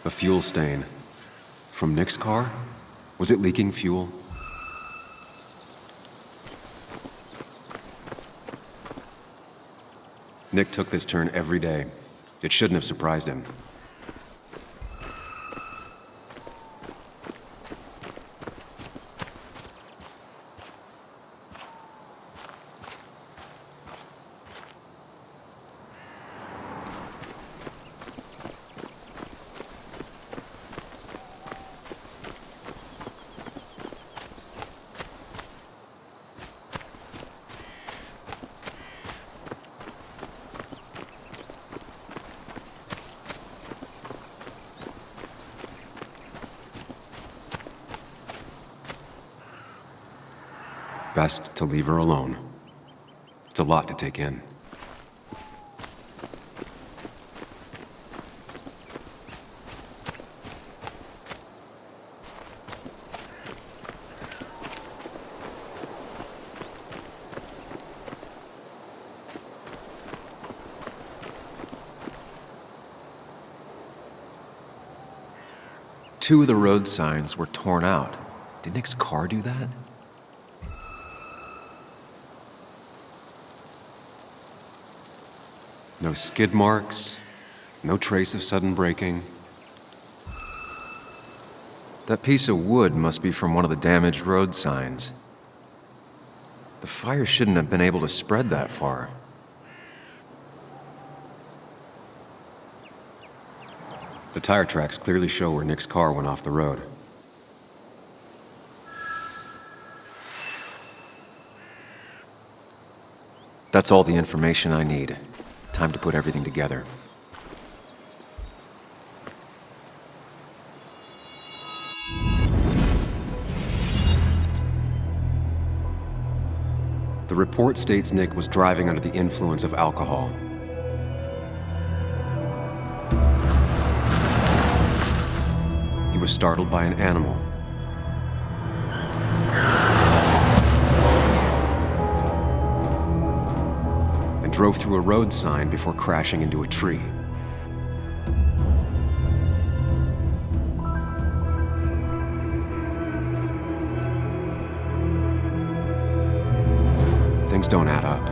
A fuel stain. From Nick's car? Was it leaking fuel? Nick took this turn every day. It shouldn't have surprised him. Best to leave her alone. It's a lot to take in. Two of the road signs were torn out. Did Nick's car do that? No skid marks, no trace of sudden braking. That piece of wood must be from one of the damaged road signs. The fire shouldn't have been able to spread that far. The tire tracks clearly show where Nick's car went off the road. That's all the information I need. Time to put everything together. The report states Nick was driving under the influence of alcohol. He was startled by an animal. And drove through a road sign before crashing into a tree. Things don't add up.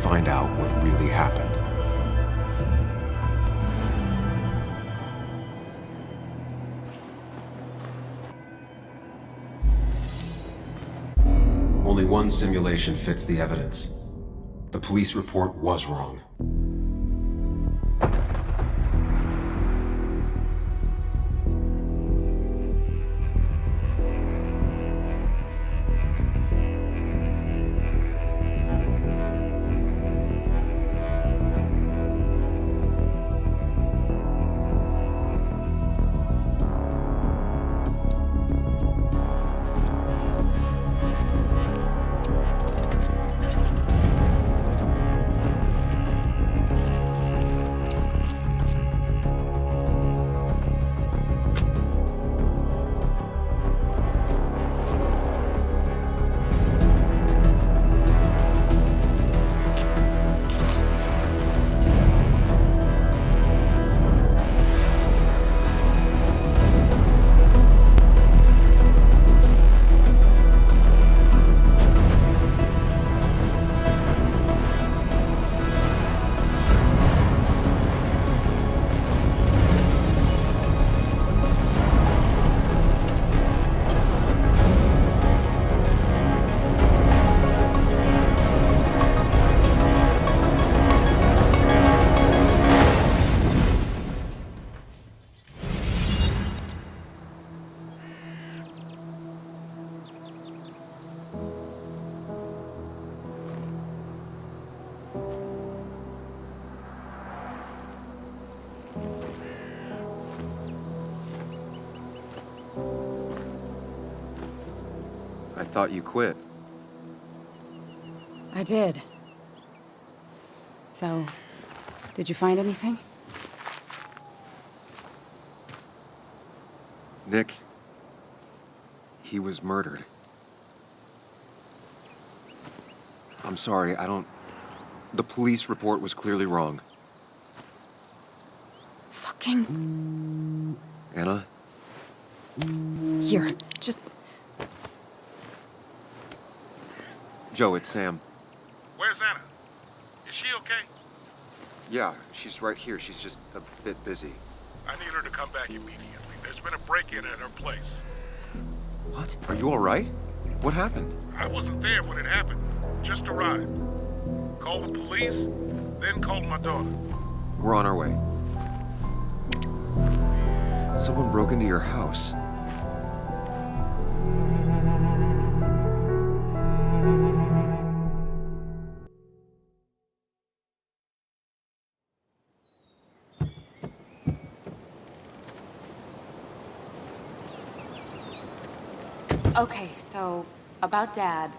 Find out what really happened. Only one simulation fits the evidence. The police report was wrong. I thought you quit. I did. So, did you find anything? Nick, he was murdered. I'm sorry, the police report was clearly wrong. Fucking... Anna? Here, just... Joe, it's Sam. Where's Anna? Is she okay? Yeah, she's right here. She's just a bit busy. I need her to come back immediately. There's been a break-in at her place. What? Are you all right? What happened? I wasn't there when it happened. Just arrived. Called the police, then called my daughter. We're on our way. Someone broke into your house. Okay, so, about Dad.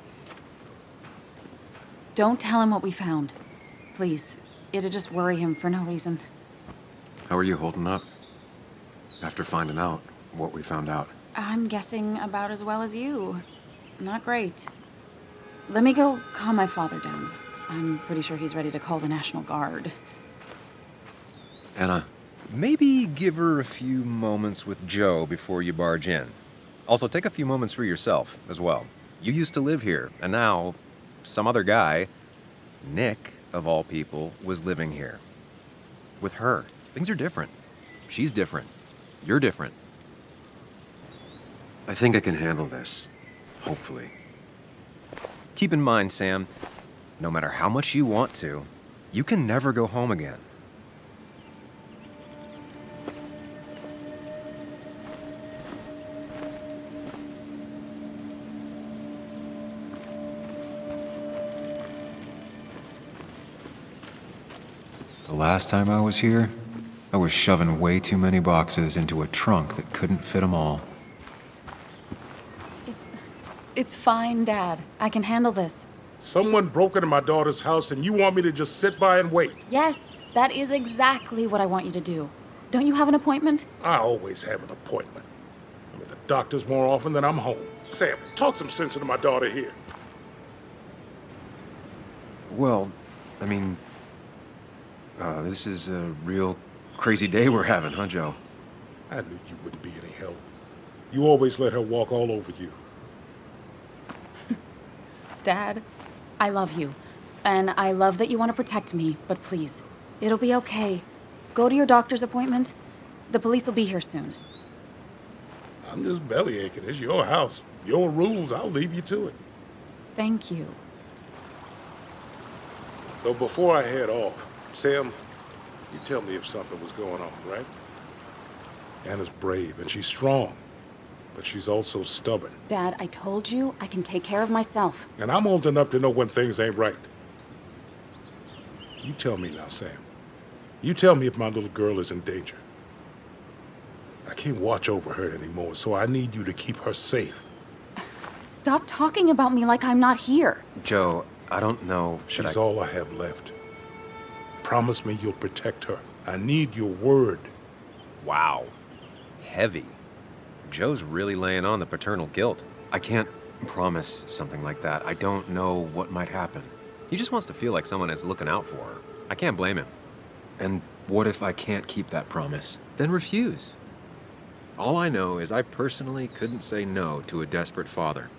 Don't tell him what we found. Please. It'll just worry him for no reason. How are you holding up? After finding out what we found out. I'm guessing about as well as you. Not great. Let me go calm my father down. I'm pretty sure he's ready to call the National Guard. Anna. Maybe give her a few moments with Joe before you barge in. Also, take a few moments for yourself as well. You used to live here, and now some other guy, Nick, of all people, was living here. With her. Things are different. She's different. You're different. I think I can handle this. Hopefully. Keep in mind, Sam, no matter how much you want to, you can never go home again. The last time I was here, I was shoving way too many boxes into a trunk that couldn't fit them all. It's fine, Dad. I can handle this. Someone broke into my daughter's house and you want me to just sit by and wait? Yes, that is exactly what I want you to do. Don't you have an appointment? I always have an appointment. I'm at the doctor's more often than I'm home. Sam, talk some sense into my daughter here. Well, I mean, this is a real crazy day we're having, huh, Joe? I knew you wouldn't be any help. You always let her walk all over you. Dad, I love you. And I love that you want to protect me, but please, it'll be okay. Go to your doctor's appointment. The police will be here soon. I'm just belly aching. It's your house. Your rules. I'll leave you to it. Thank you. Though before I head off, Sam, you tell me if something was going on, right? Anna's brave and she's strong, but she's also stubborn. Dad, I told you I can take care of myself. And I'm old enough to know when things ain't right. You tell me now, Sam. You tell me if my little girl is in danger. I can't watch over her anymore, so I need you to keep her safe. Stop talking about me like I'm not here. Joe, I don't know. She's all I have left. Promise me you'll protect her. I need your word. Wow. Heavy. Joe's really laying on the paternal guilt. I can't promise something like that. I don't know what might happen. He just wants to feel like someone is looking out for her. I can't blame him. And what if I can't keep that promise? Then refuse. All I know is I personally couldn't say no to a desperate father.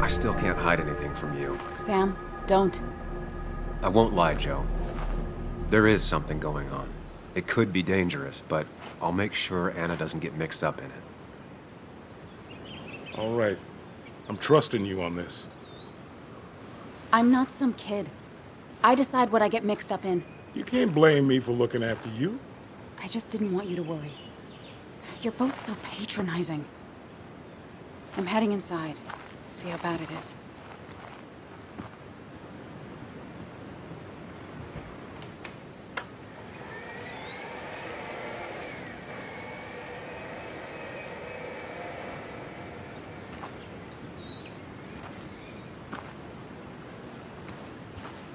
I still can't hide anything from you. Sam, don't. I won't lie, Joe. There is something going on. It could be dangerous, but I'll make sure Anna doesn't get mixed up in it. All right. I'm trusting you on this. I'm not some kid. I decide what I get mixed up in. You can't blame me for looking after you. I just didn't want you to worry. You're both so patronizing. I'm heading inside. See how bad it is.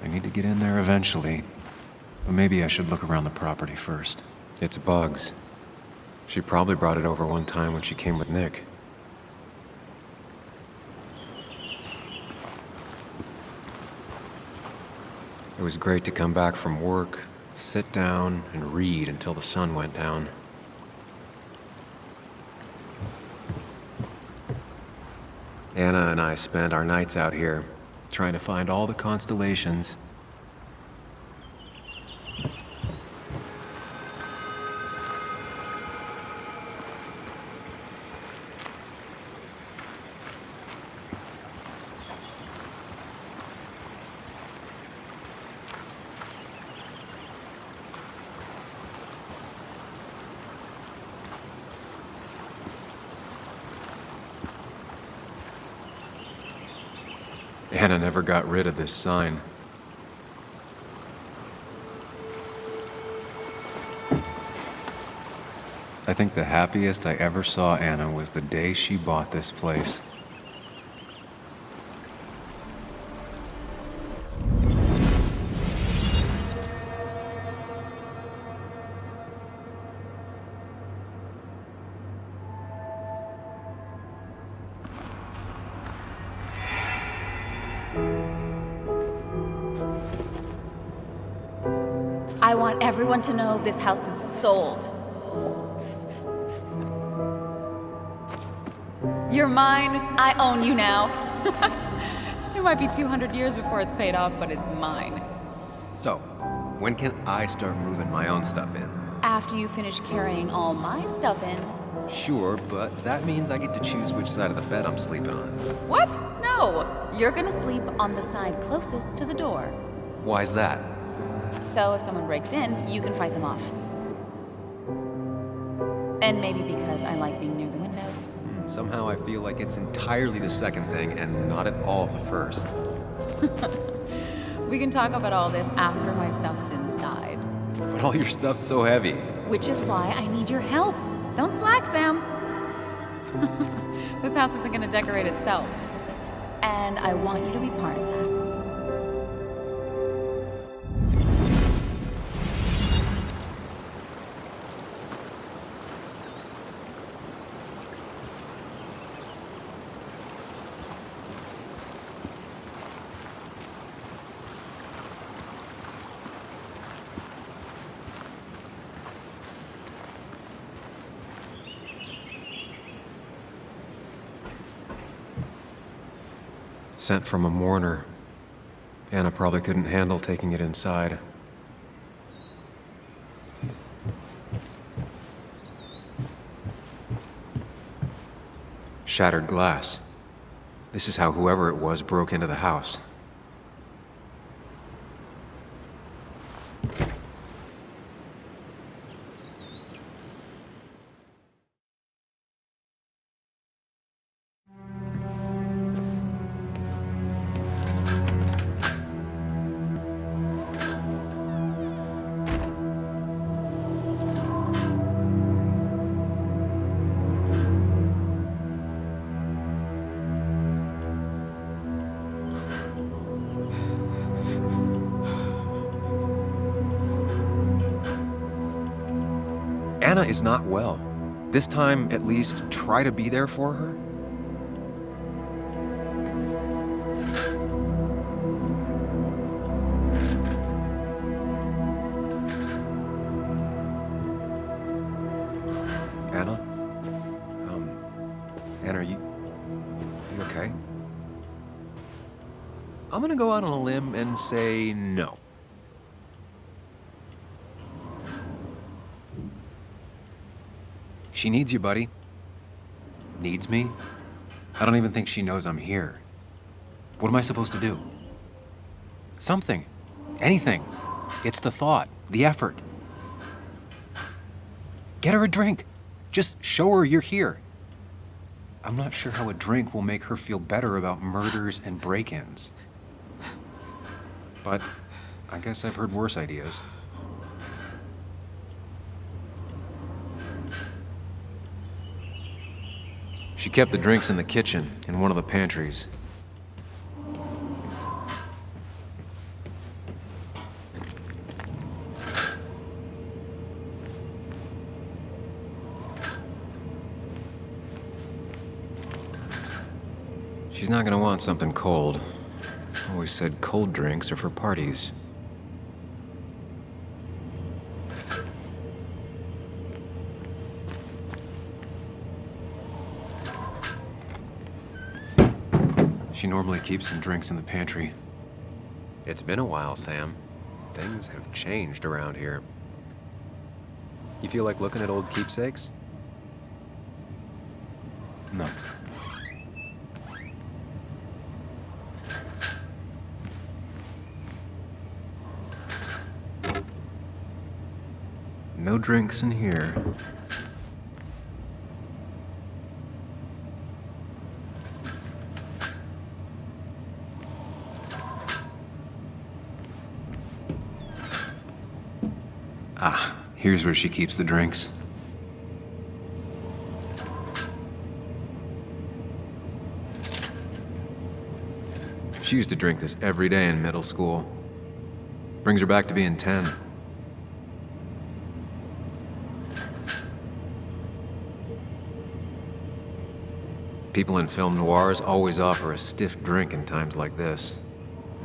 I need to get in there eventually. But maybe I should look around the property first. It's bugs. She probably brought it over one time when she came with Nick. It was great to come back from work, sit down, and read until the sun went down. Anna and I spent our nights out here, trying to find all the constellations. Anna never got rid of this sign. I think the happiest I ever saw Anna was the day she bought this place. I want everyone to know this house is sold. You're mine. I own you now. It might be 200 years before it's paid off, but it's mine. So, when can I start moving my own stuff in? After you finish carrying all my stuff in. Sure, but that means I get to choose which side of the bed I'm sleeping on. What? No. You're gonna sleep on the side closest to the door. Why's that? So if someone breaks in, you can fight them off. And maybe because I like being near the window. Somehow I feel like it's entirely the second thing and not at all the first. We can talk about all this after my stuff's inside. But all your stuff's so heavy. Which is why I need your help. Don't slack, Sam. This house isn't gonna decorate itself. And I want you to be part of that. Sent from a mourner. Anna probably couldn't handle taking it inside. Shattered glass. This is how whoever it was broke into the house. Anna is not well. This time, at least, try to be there for her. Anna? Anna, are you okay? I'm gonna go out on a limb and say no. She needs you, buddy. Needs me? I don't even think she knows I'm here. What am I supposed to do? Something. Anything. It's the thought, the effort. Get her a drink. Just show her you're here. I'm not sure how a drink will make her feel better about murders and break-ins. But I guess I've heard worse ideas. She kept the drinks in the kitchen, in one of the pantries. She's not gonna want something cold. Always said cold drinks are for parties. She normally keeps some drinks in the pantry. It's been a while, Sam. Things have changed around here. You feel like looking at old keepsakes? No. No drinks in here. Ah, here's where she keeps the drinks. She used to drink this every day in middle school. Brings her back to being 10. People in film noirs always offer a stiff drink in times like this.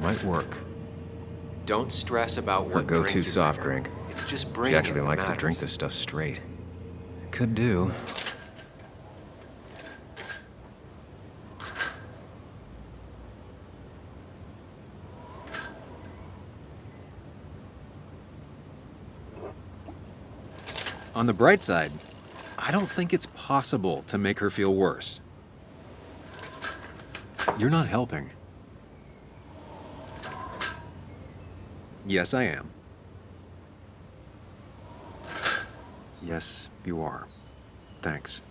Might work. Don't stress about Her what go-to drink you soft bring. drink. It's just She bringing actually it likes to matters. drink this stuff straight. Could do. On the bright side, I don't think it's possible to make her feel worse. You're not helping. Yes, I am. Yes, you are. Thanks.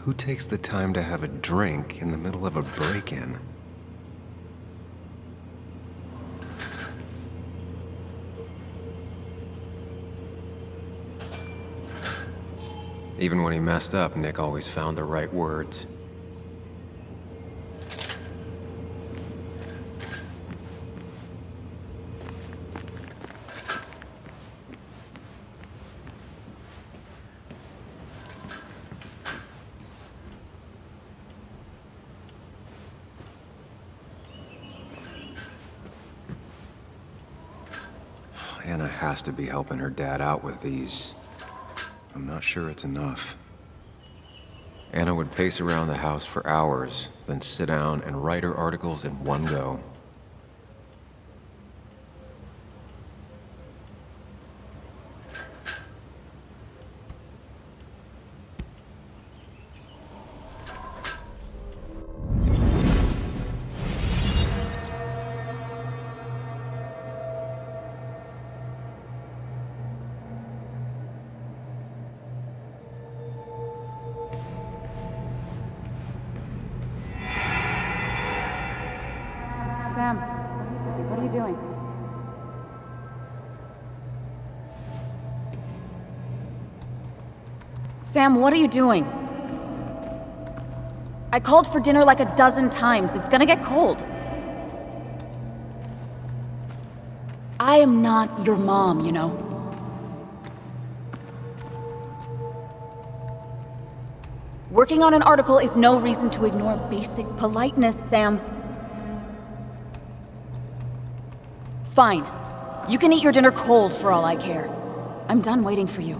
Who takes the time to have a drink in the middle of a break-in? Even when he messed up, Nick always found the right words. Anna has to be helping her dad out with these. I'm not sure it's enough. Anna would pace around the house for hours, then sit down and write her articles in one go. Sam, what are you doing? Sam, what are you doing? I called for dinner like a dozen times. It's gonna get cold. I am not your mom, you know. Working on an article is no reason to ignore basic politeness, Sam. Fine. You can eat your dinner cold for all I care. I'm done waiting for you.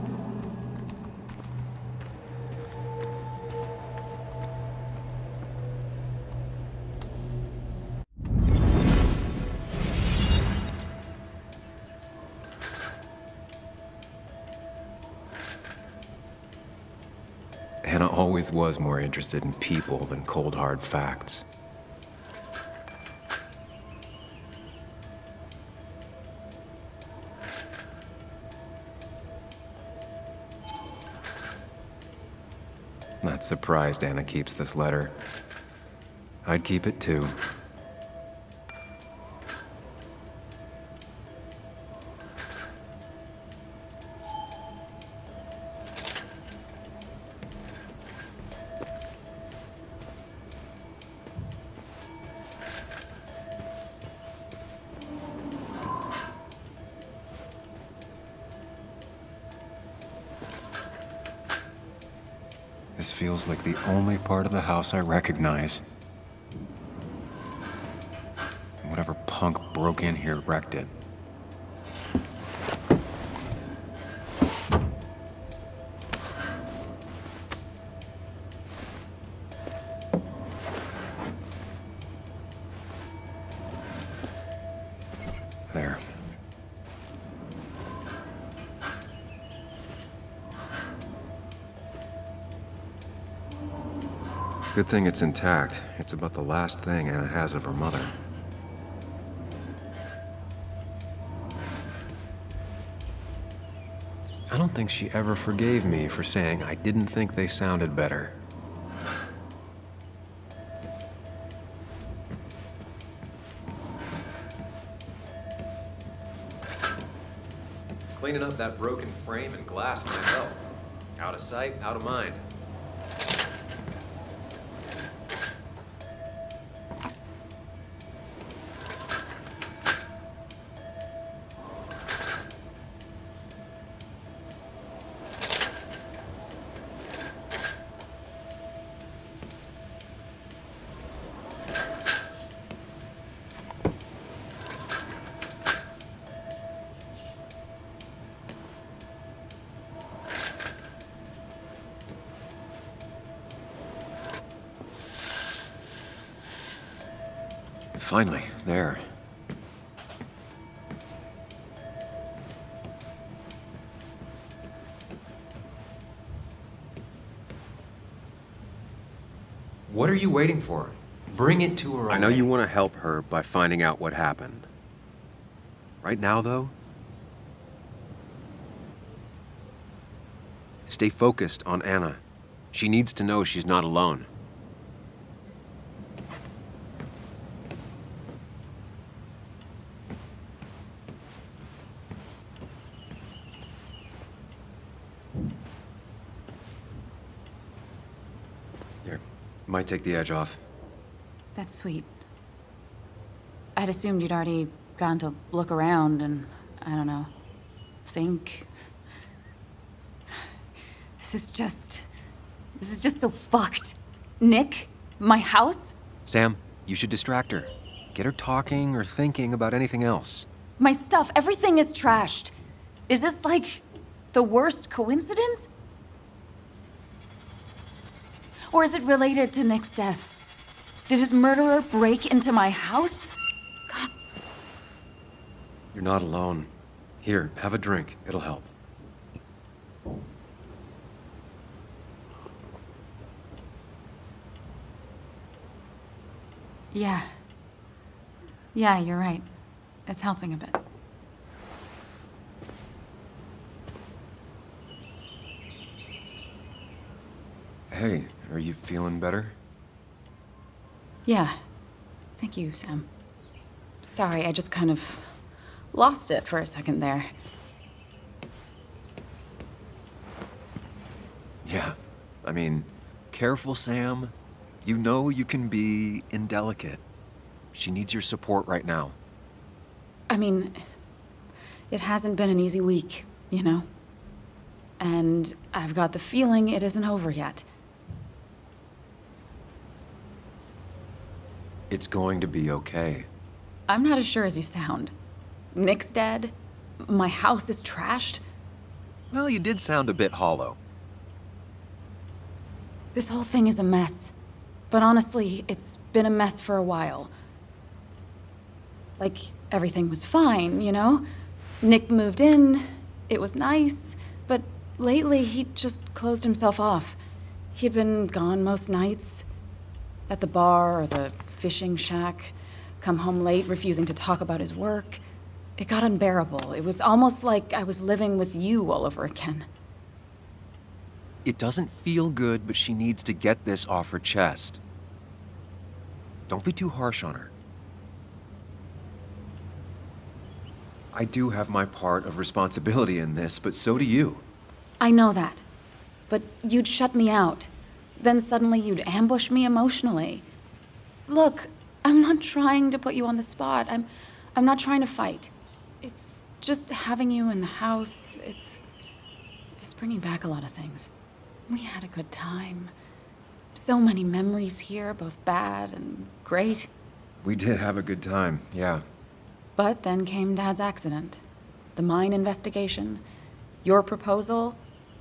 Anna always was more interested in people than cold, hard facts. Not surprised Anna keeps this letter. I'd keep it too. This feels like the only part of the house I recognize. And whatever punk broke in here wrecked it. There. Good thing it's intact. It's about the last thing Anna has of her mother. I don't think she ever forgave me for saying I didn't think they sounded better. Cleaning up that broken frame and glass might help. Out of sight, out of mind. Finally, there. What are you waiting for? Bring it to her. I know you want to help her by finding out what happened. Right now, though, stay focused on Anna. She needs to know she's not alone. Here, might take the edge off. That's sweet. I'd assumed you'd already gone to look around and, I don't know, think. This is just so fucked. Nick? My house? Sam, you should distract her. Get her talking or thinking about anything else. My stuff, everything is trashed. Is this like the worst coincidence? Or is it related to Nick's death? Did his murderer break into my house? God. You're not alone. Here, have a drink. It'll help. Yeah. Yeah, you're right. It's helping a bit. Hey, are you feeling better? Yeah. Thank you, Sam. Sorry, I just kind of lost it for a second there. Yeah. I mean, careful, Sam. You know you can be indelicate. She needs your support right now. I mean, it hasn't been an easy week, you know? And I've got the feeling it isn't over yet. It's going to be okay. I'm not as sure as you sound. Nick's dead. My house is trashed. Well, you did sound a bit hollow. This whole thing is a mess. But honestly, it's been a mess for a while. Like, everything was fine, you know? Nick moved in, it was nice, but lately he just closed himself off. He'd been gone most nights. At the bar or the fishing shack, come home late, refusing to talk about his work. It got unbearable. It was almost like I was living with you all over again. It doesn't feel good, but she needs to get this off her chest. Don't be too harsh on her. I do have my part of responsibility in this, but so do you. I know that. But you'd shut me out. Then suddenly you'd ambush me emotionally. Look, I'm not trying to put you on the spot. I'm not trying to fight. It's just having you in the house. It's bringing back a lot of things. We had a good time. So many memories here, both bad and great. We did have a good time, yeah. But then came Dad's accident. The mine investigation. Your proposal.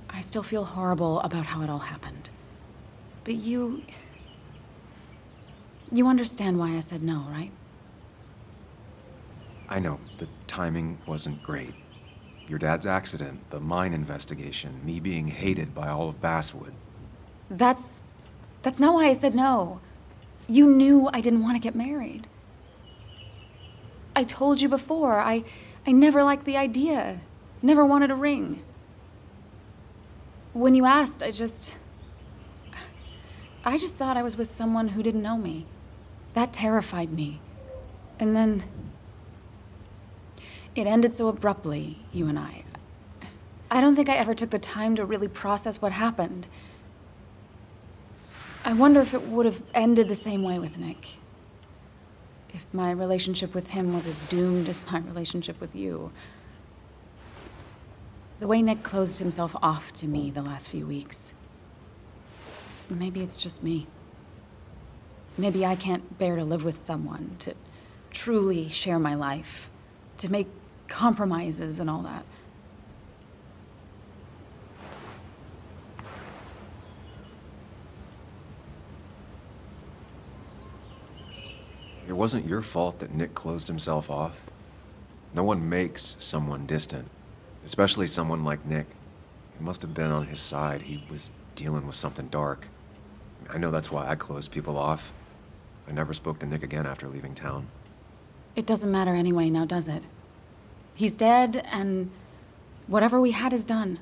I still feel horrible about how it all happened. But you understand why I said no, right? I know, the timing wasn't great. Your dad's accident, the mine investigation, me being hated by all of Basswood. That's not why I said no. You knew I didn't want to get married. I told you before, I never liked the idea. Never wanted a ring. When you asked, I just thought I was with someone who didn't know me. That terrified me. And then it ended so abruptly, you and I. I don't think I ever took the time to really process what happened. I wonder if it would have ended the same way with Nick. If my relationship with him was as doomed as my relationship with you. The way Nick closed himself off to me the last few weeks. Maybe it's just me. Maybe I can't bear to live with someone, to truly share my life, to make compromises and all that. It wasn't your fault that Nick closed himself off. No one makes someone distant, especially someone like Nick. It must have been on his side. He was dealing with something dark. I know that's why I closed people off. I never spoke to Nick again after leaving town. It doesn't matter anyway now, does it? He's dead, and whatever we had is done.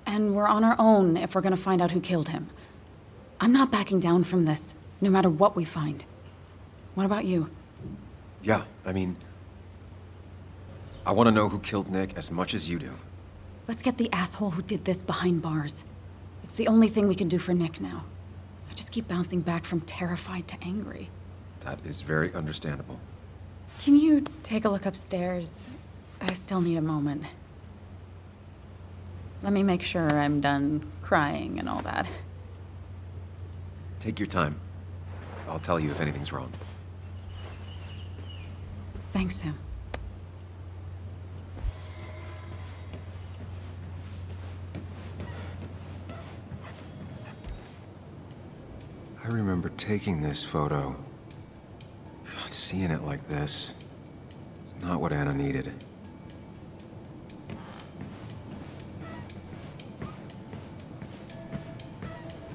And we're on our own if we're gonna find out who killed him. I'm not backing down from this, no matter what we find. What about you? Yeah, I mean, I want to know who killed Nick as much as you do. Let's get the asshole who did this behind bars. It's the only thing we can do for Nick now. I just keep bouncing back from terrified to angry. That is very understandable. Can you take a look upstairs? I still need a moment. Let me make sure I'm done crying and all that. Take your time. I'll tell you if anything's wrong. Thanks, Sam. I remember taking this photo. God, seeing it like this. Not what Anna needed.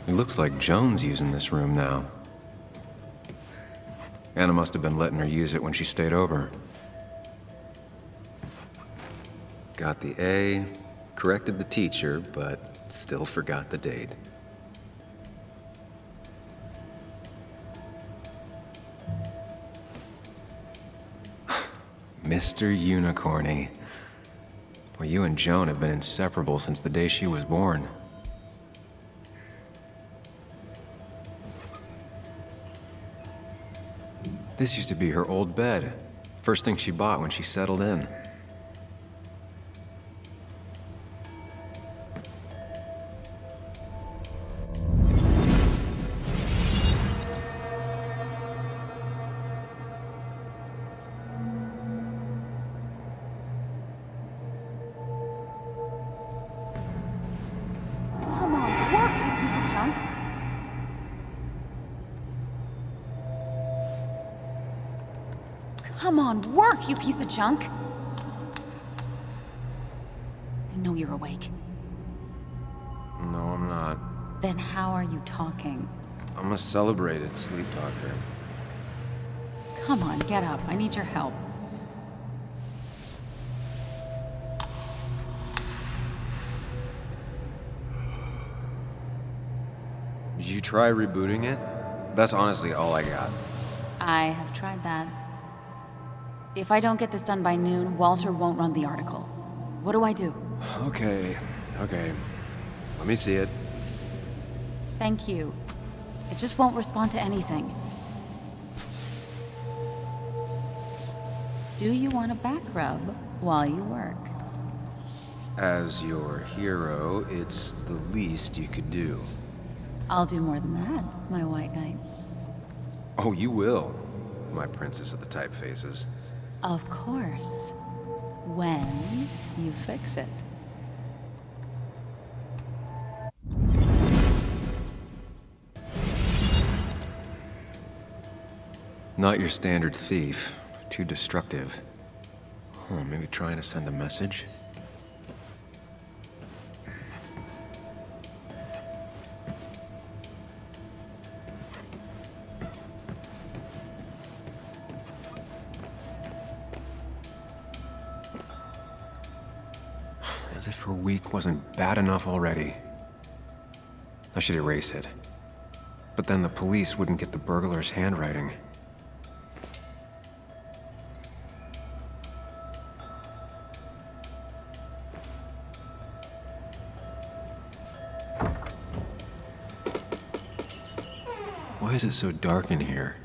It looks like Joan's using this room now. Anna must have been letting her use it when she stayed over. Got the A, corrected the teacher, but still forgot the date. Mr. Unicorny. Well, you and Joan have been inseparable since the day she was born. This used to be her old bed. First thing she bought when she settled in. Come on, work, you piece of junk. Come on, work, you piece of junk! I know you're awake. No, I'm not. Then how are you talking? I'm a celebrated sleep talker. Come on, get up. I need your help. Did you try rebooting it? That's honestly all I got. I have tried that. If I don't get this done by noon, Walter won't run the article. What do I do? Okay. Let me see it. Thank you. It just won't respond to anything. Do you want a back rub while you work? As your hero, it's the least you could do. I'll do more than that, my white knight. Oh, you will, my princess of the typefaces. Of course. When you fix it. Not your standard thief. Too destructive. Oh, maybe trying to send a message? As if her week wasn't bad enough already. I should erase it. But then the police wouldn't get the burglar's handwriting. Why is it so dark in here?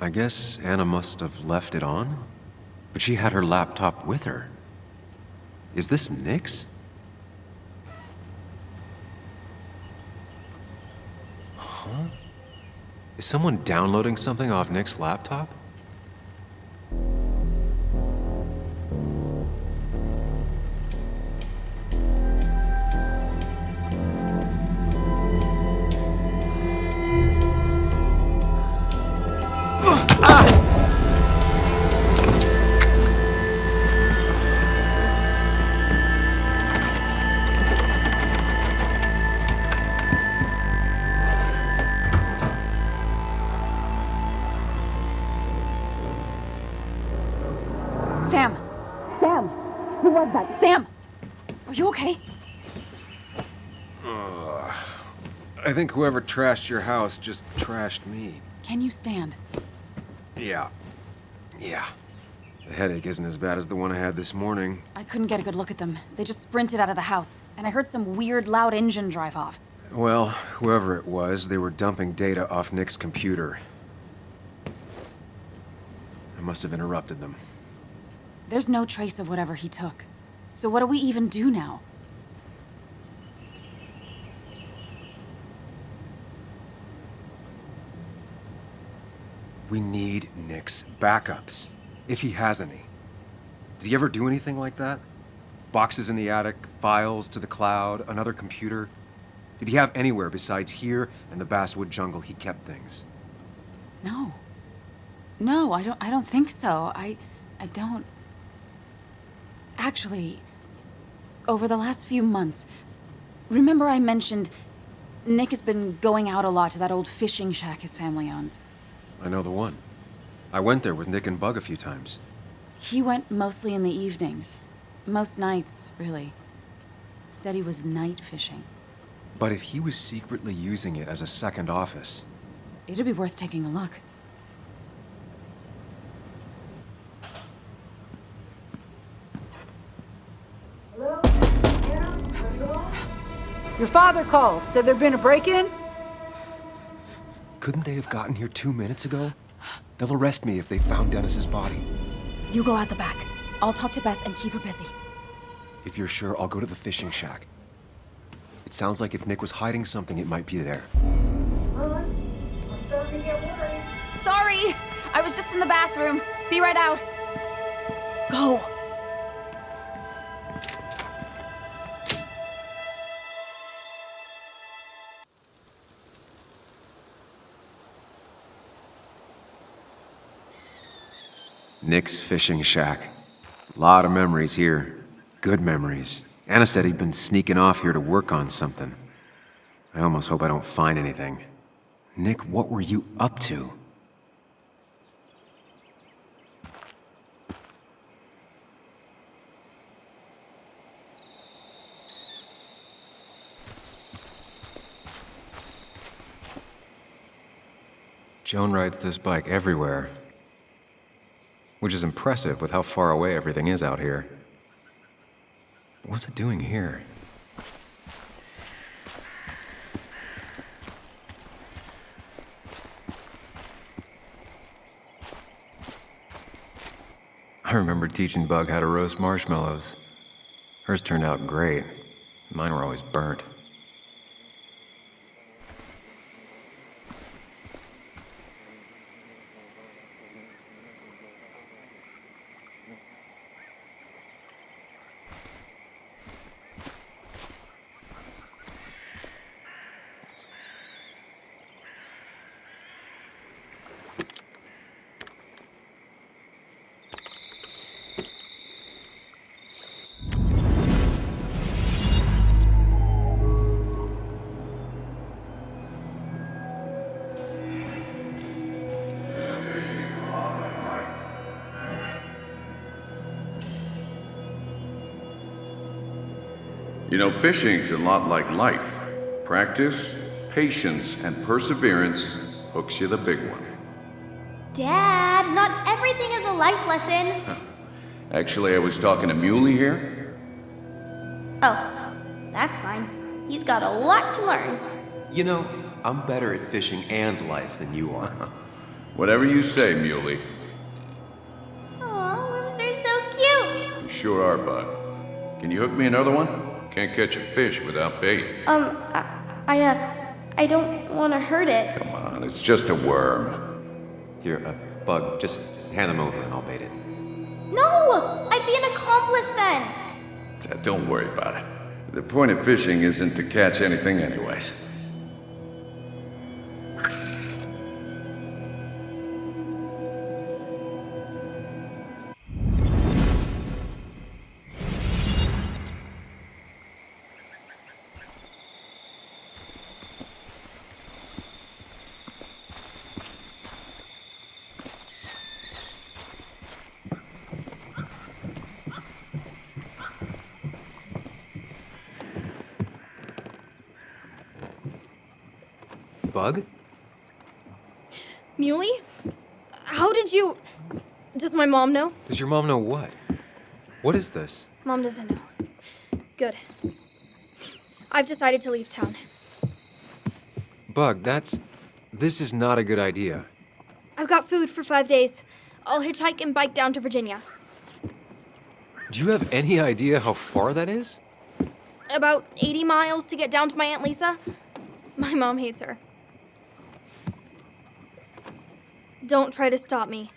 I guess Anna must have left it on, but she had her laptop with her. Is this Nick's? Huh? Is someone downloading something off Nick's laptop? Sam! Sam! Who was that? Sam! Are you okay? I think whoever trashed your house just trashed me. Can you stand? Yeah. The headache isn't as bad as the one I had this morning. I couldn't get a good look at them. They just sprinted out of the house, and I heard some weird, loud engine drive off. Well, whoever it was, they were dumping data off Nick's computer. I must have interrupted them. There's no trace of whatever he took. So what do we even do now? We need Nick's backups, if he has any. Did he ever do anything like that? Boxes in the attic, files to the cloud, another computer? Did he have anywhere besides here and the Basswood jungle he kept things? No. No, I don't think so. I don't... Actually, over the last few months, remember I mentioned Nick has been going out a lot to that old fishing shack his family owns. I know the one. I went there with Nick and Bug a few times. He went mostly in the evenings. Most nights, really. Said he was night fishing. But if he was secretly using it as a second office... It'd be worth taking a look. Your father called. Said there'd been a break-in? Couldn't they have gotten here 2 minutes ago? They'll arrest me if they found Dennis's body. You go out the back. I'll talk to Bess and keep her busy. If you're sure, I'll go to the fishing shack. It sounds like if Nick was hiding something, it might be there. I'm starting to get worried. Sorry! I was just in the bathroom. Be right out. Go. Nick's fishing shack. A lot of memories here. Good memories. Anna said he'd been sneaking off here to work on something. I almost hope I don't find anything. Nick, what were you up to? Joan rides this bike everywhere. which is impressive with how far away everything is out here. But what's it doing here? I remember teaching Bug how to roast marshmallows. Hers turned out great. Mine were always burnt. You know, fishing's a lot like life. Practice, patience, and perseverance hooks you the big one. Dad, not everything is a life lesson. Actually, I was talking to Muley here. Oh, that's fine. He's got a lot to learn. You know, I'm better at fishing and life than you are. Whatever you say, Muley. Aw, worms are so cute. You sure are, Bud. Can you hook me another one? Can't catch a fish without bait. I don't want to hurt it. Come on, it's just a worm. Here, Bug, just hand them over and I'll bait it. No! I'd be an accomplice then. Don't worry about it. The point of fishing isn't to catch anything anyways. Bug? Muley? How did you... Does my mom know? Does your mom know what? What is this? Mom doesn't know. Good. I've decided to leave town. Bug, this is not a good idea. I've got food for 5 days. I'll hitchhike and bike down to Virginia. Do you have any idea how far that is? About 80 miles to get down to my Aunt Lisa. My mom hates her. Don't try to stop me.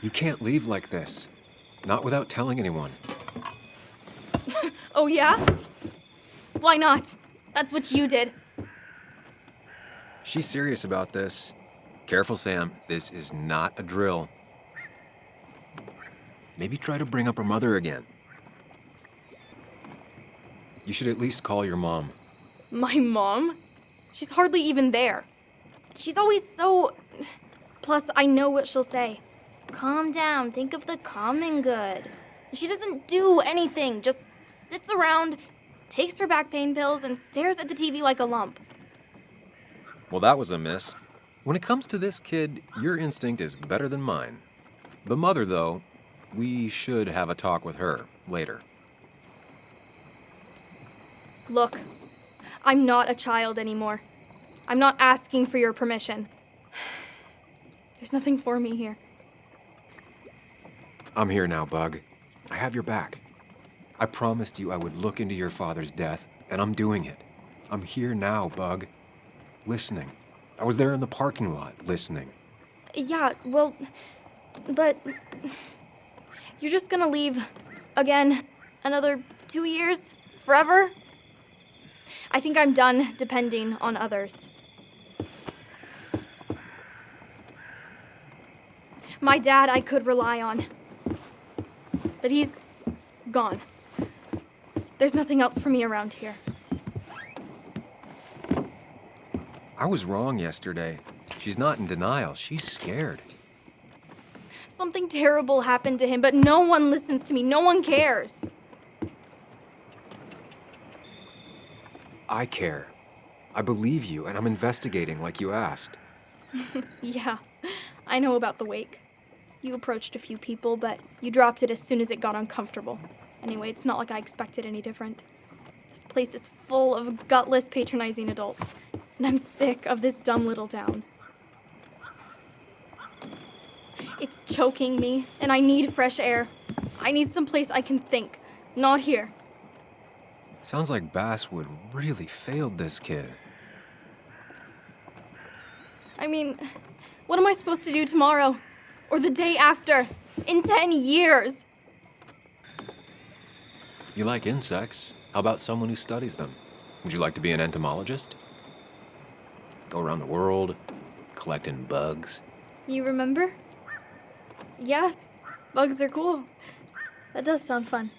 You can't leave like this. Not without telling anyone. Oh, yeah? Why not? That's what you did. She's serious about this. Careful, Sam. This is not a drill. Maybe try to bring up her mother again. You should at least call your mom. My mom? She's hardly even there. She's always so... Plus, I know what she'll say. Calm down. Think of the common good. She doesn't do anything. Just sits around, takes her back pain pills, and stares at the TV like a lump. Well, that was a miss. When it comes to this kid, your instinct is better than mine. The mother, though, we should have a talk with her later. Look, I'm not a child anymore. I'm not asking for your permission. There's nothing for me here. I'm here now, Bug. I have your back. I promised you I would look into your father's death, and I'm doing it. I'm here now, Bug. Listening. I was there in the parking lot, listening. Yeah, well, but you're just gonna leave again another 2 years? Forever? I think I'm done depending on others. My dad I could rely on, but he's gone. There's nothing else for me around here. I was wrong yesterday. She's not in denial. She's scared. Something terrible happened to him, but no one listens to me. No one cares. I care. I believe you, and I'm investigating like you asked. Yeah, I know about the wake. You approached a few people, but you dropped it as soon as it got uncomfortable. Anyway, it's not like I expected any different. This place is full of gutless, patronizing adults, and I'm sick of this dumb little town. It's choking me, and I need fresh air. I need some place I can think, not here. Sounds like Basswood really failed this kid. I mean, what am I supposed to do tomorrow? Or the day after? In 10 years? You like insects? How about someone who studies them? Would you like to be an entomologist? Go around the world, collecting bugs? You remember? Yeah, bugs are cool. That does sound fun.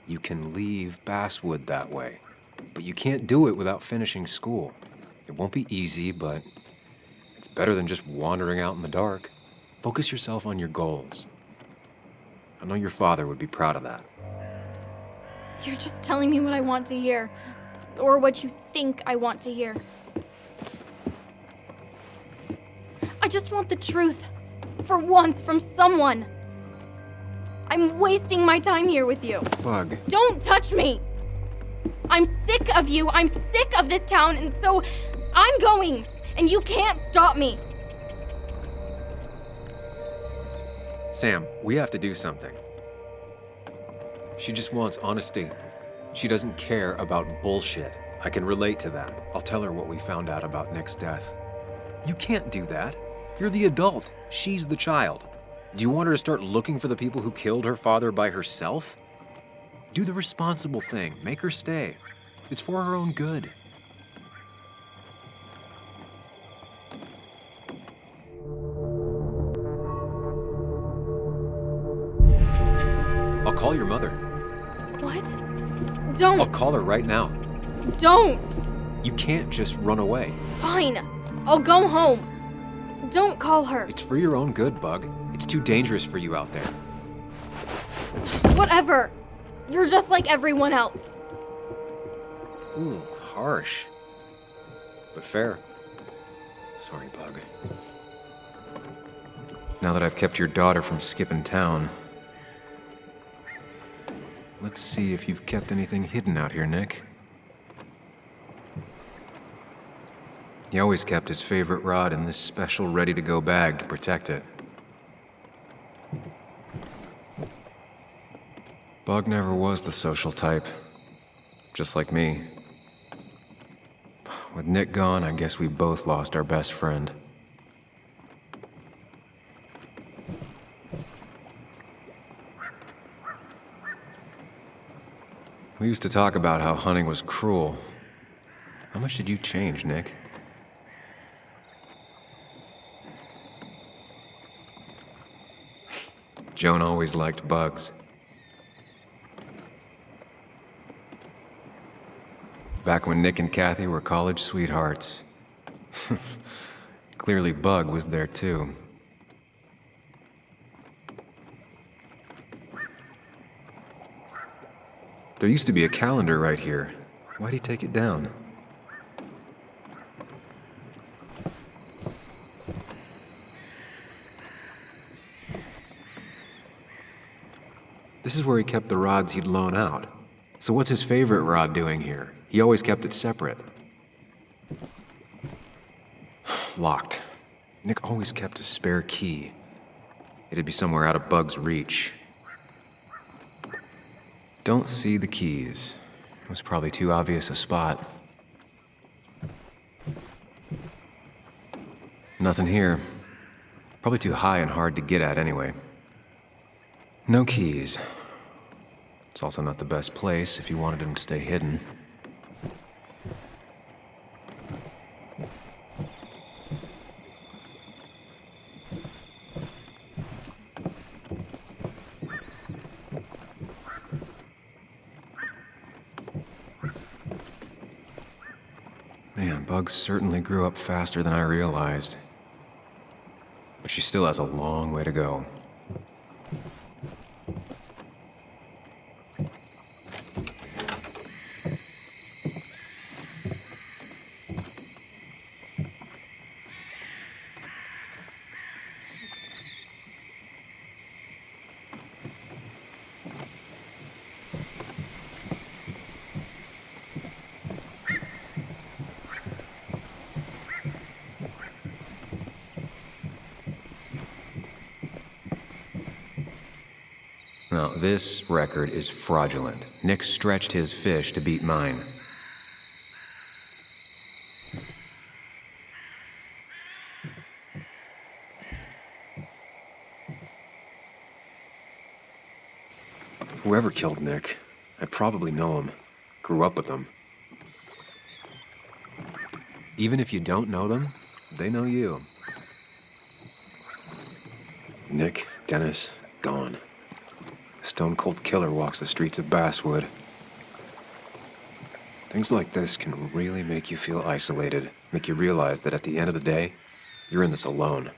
You can leave Basswood that way, but you can't do it without finishing school. It won't be easy, but it's better than just wandering out in the dark. Focus yourself on your goals. I know your father would be proud of that. You're just telling me what I want to hear. Or what you think I want to hear. I just want the truth. For once, from someone. I'm wasting my time here with you. Bug. Don't touch me! I'm sick of you, I'm sick of this town, and so I'm going, and you can't stop me. Sam, we have to do something. She just wants honesty. She doesn't care about bullshit. I can relate to that. I'll tell her what we found out about Nick's death. You can't do that. You're the adult. She's the child. Do you want her to start looking for the people who killed her father by herself? Do the responsible thing. Make her stay. It's for her own good. I'll call your mother. What? Don't! I'll call her right now. Don't! You can't just run away. Fine. I'll go home. Don't call her. It's for your own good, Bug. It's too dangerous for you out there. Whatever. You're just like everyone else. Ooh, harsh. But fair. Sorry, Bug. Now that I've kept your daughter from skipping town, let's see if you've kept anything hidden out here, Nick. He always kept his favorite rod in this special ready-to-go bag to protect it. Bug never was the social type, just like me. With Nick gone, I guess we both lost our best friend. We used to talk about how hunting was cruel. How much did you change, Nick? Joan always liked bugs. Back when Nick and Kathy were college sweethearts. Clearly Bug was there too. There used to be a calendar right here. Why'd he take it down? This is where he kept the rods he'd loan out. So what's his favorite rod doing here? He always kept it separate. Locked. Nick always kept a spare key. It'd be somewhere out of Bug's reach. Don't see the keys. It was probably too obvious a spot. Nothing here. Probably too high and hard to get at anyway. No keys. It's also not the best place if you wanted him to stay hidden. Man, Bug certainly grew up faster than I realized. But she still has a long way to go. Now, this record is fraudulent. Nick stretched his fish to beat mine. Whoever killed Nick, I probably know him. Grew up with him. Even if you don't know them, they know you. Nick, Dennis, gone. A stone-cold killer walks the streets of Basswood. Things like this can really make you feel isolated, make you realize that at the end of the day, you're in this alone.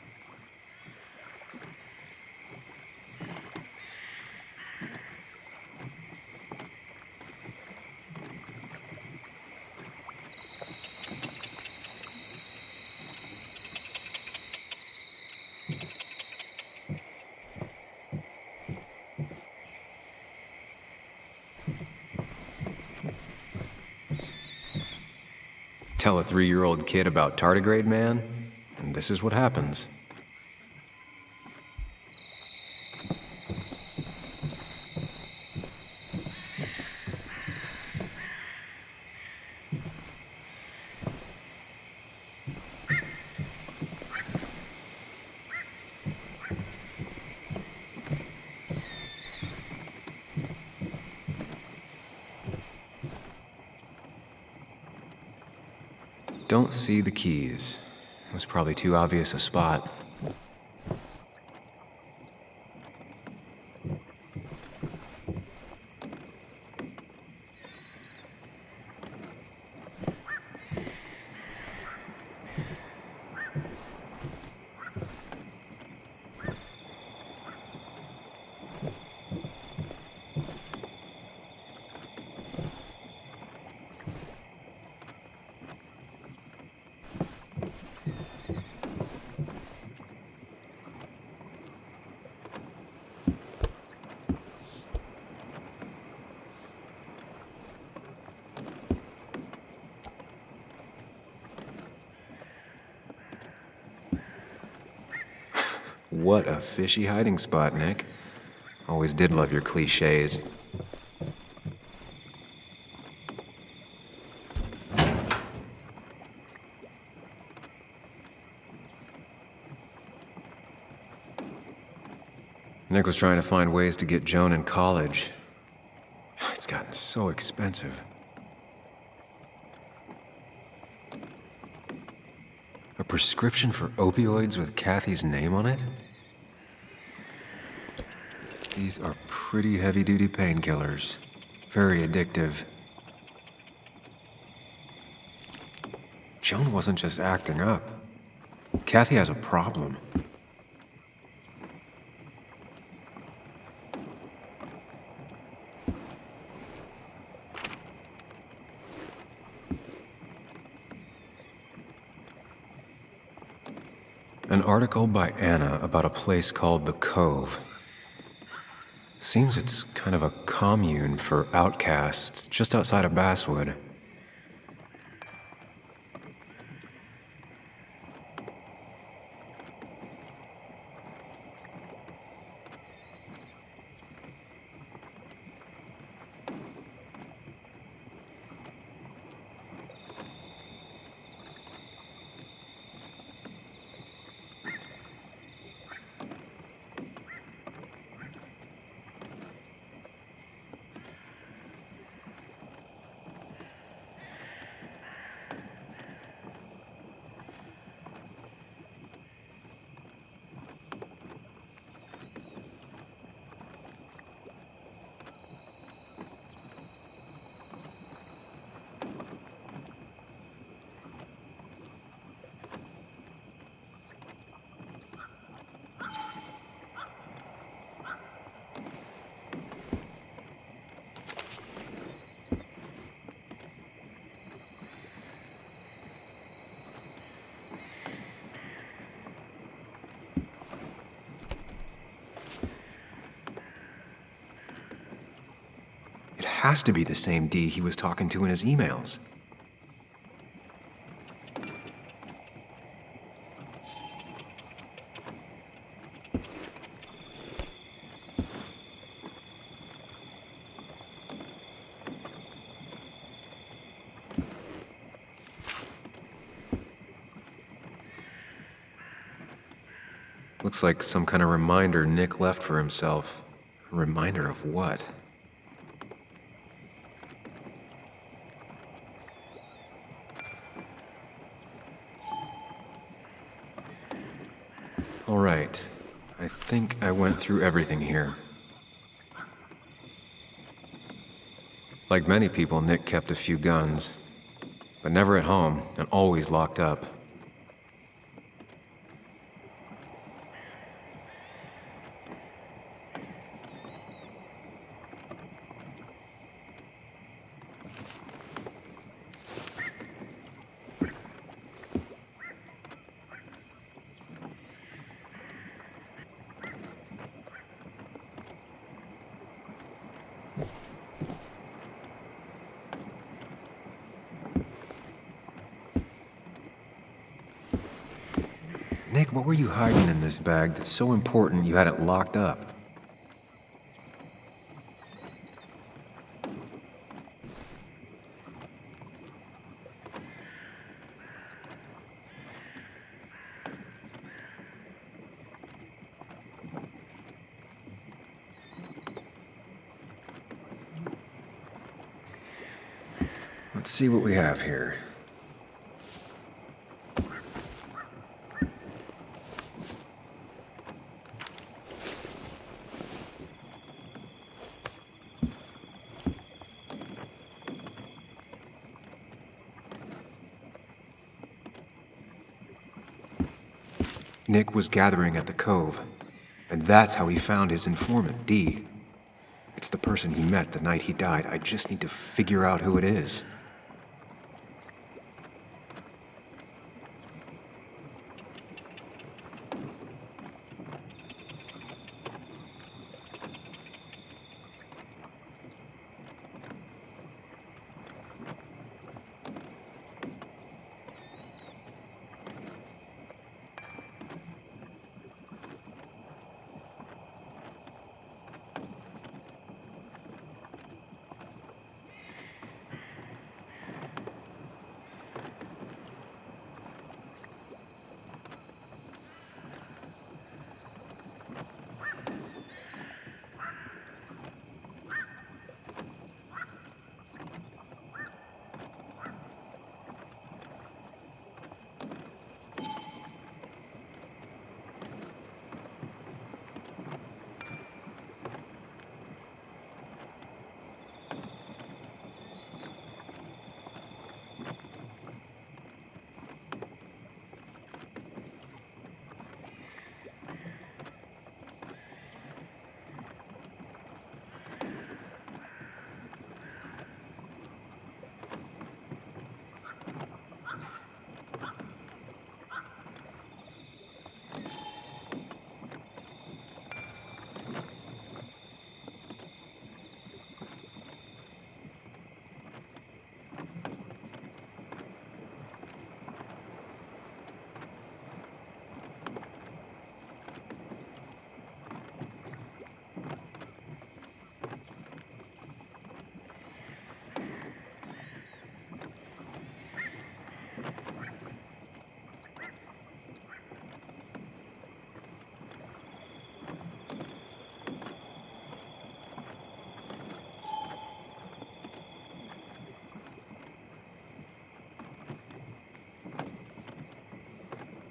Tell a 3-year-old kid about tardigrade man, and this is what happens. Don't see the keys. It was probably too obvious a spot. What a fishy hiding spot, Nick. Always did love your cliches. Nick was trying to find ways to get Joan in college. It's gotten so expensive. A prescription for opioids with Kathy's name on it? These are pretty heavy-duty painkillers. Very addictive. Joan wasn't just acting up. Kathy has a problem. An article by Anna about a place called The Cove. Seems it's kind of a commune for outcasts just outside of Basswood. It has to be the same D he was talking to in his emails. Looks like some kind of reminder Nick left for himself. A reminder of what? All right. I think I went through everything here. Like many people, Nick kept a few guns, but never at home and always locked up. Nick, what were you hiding in this bag that's so important you had it locked up? Let's see what we have here. Nick was gathering at the cove, and that's how he found his informant, Dee. It's the person he met the night he died. I just need to figure out who it is.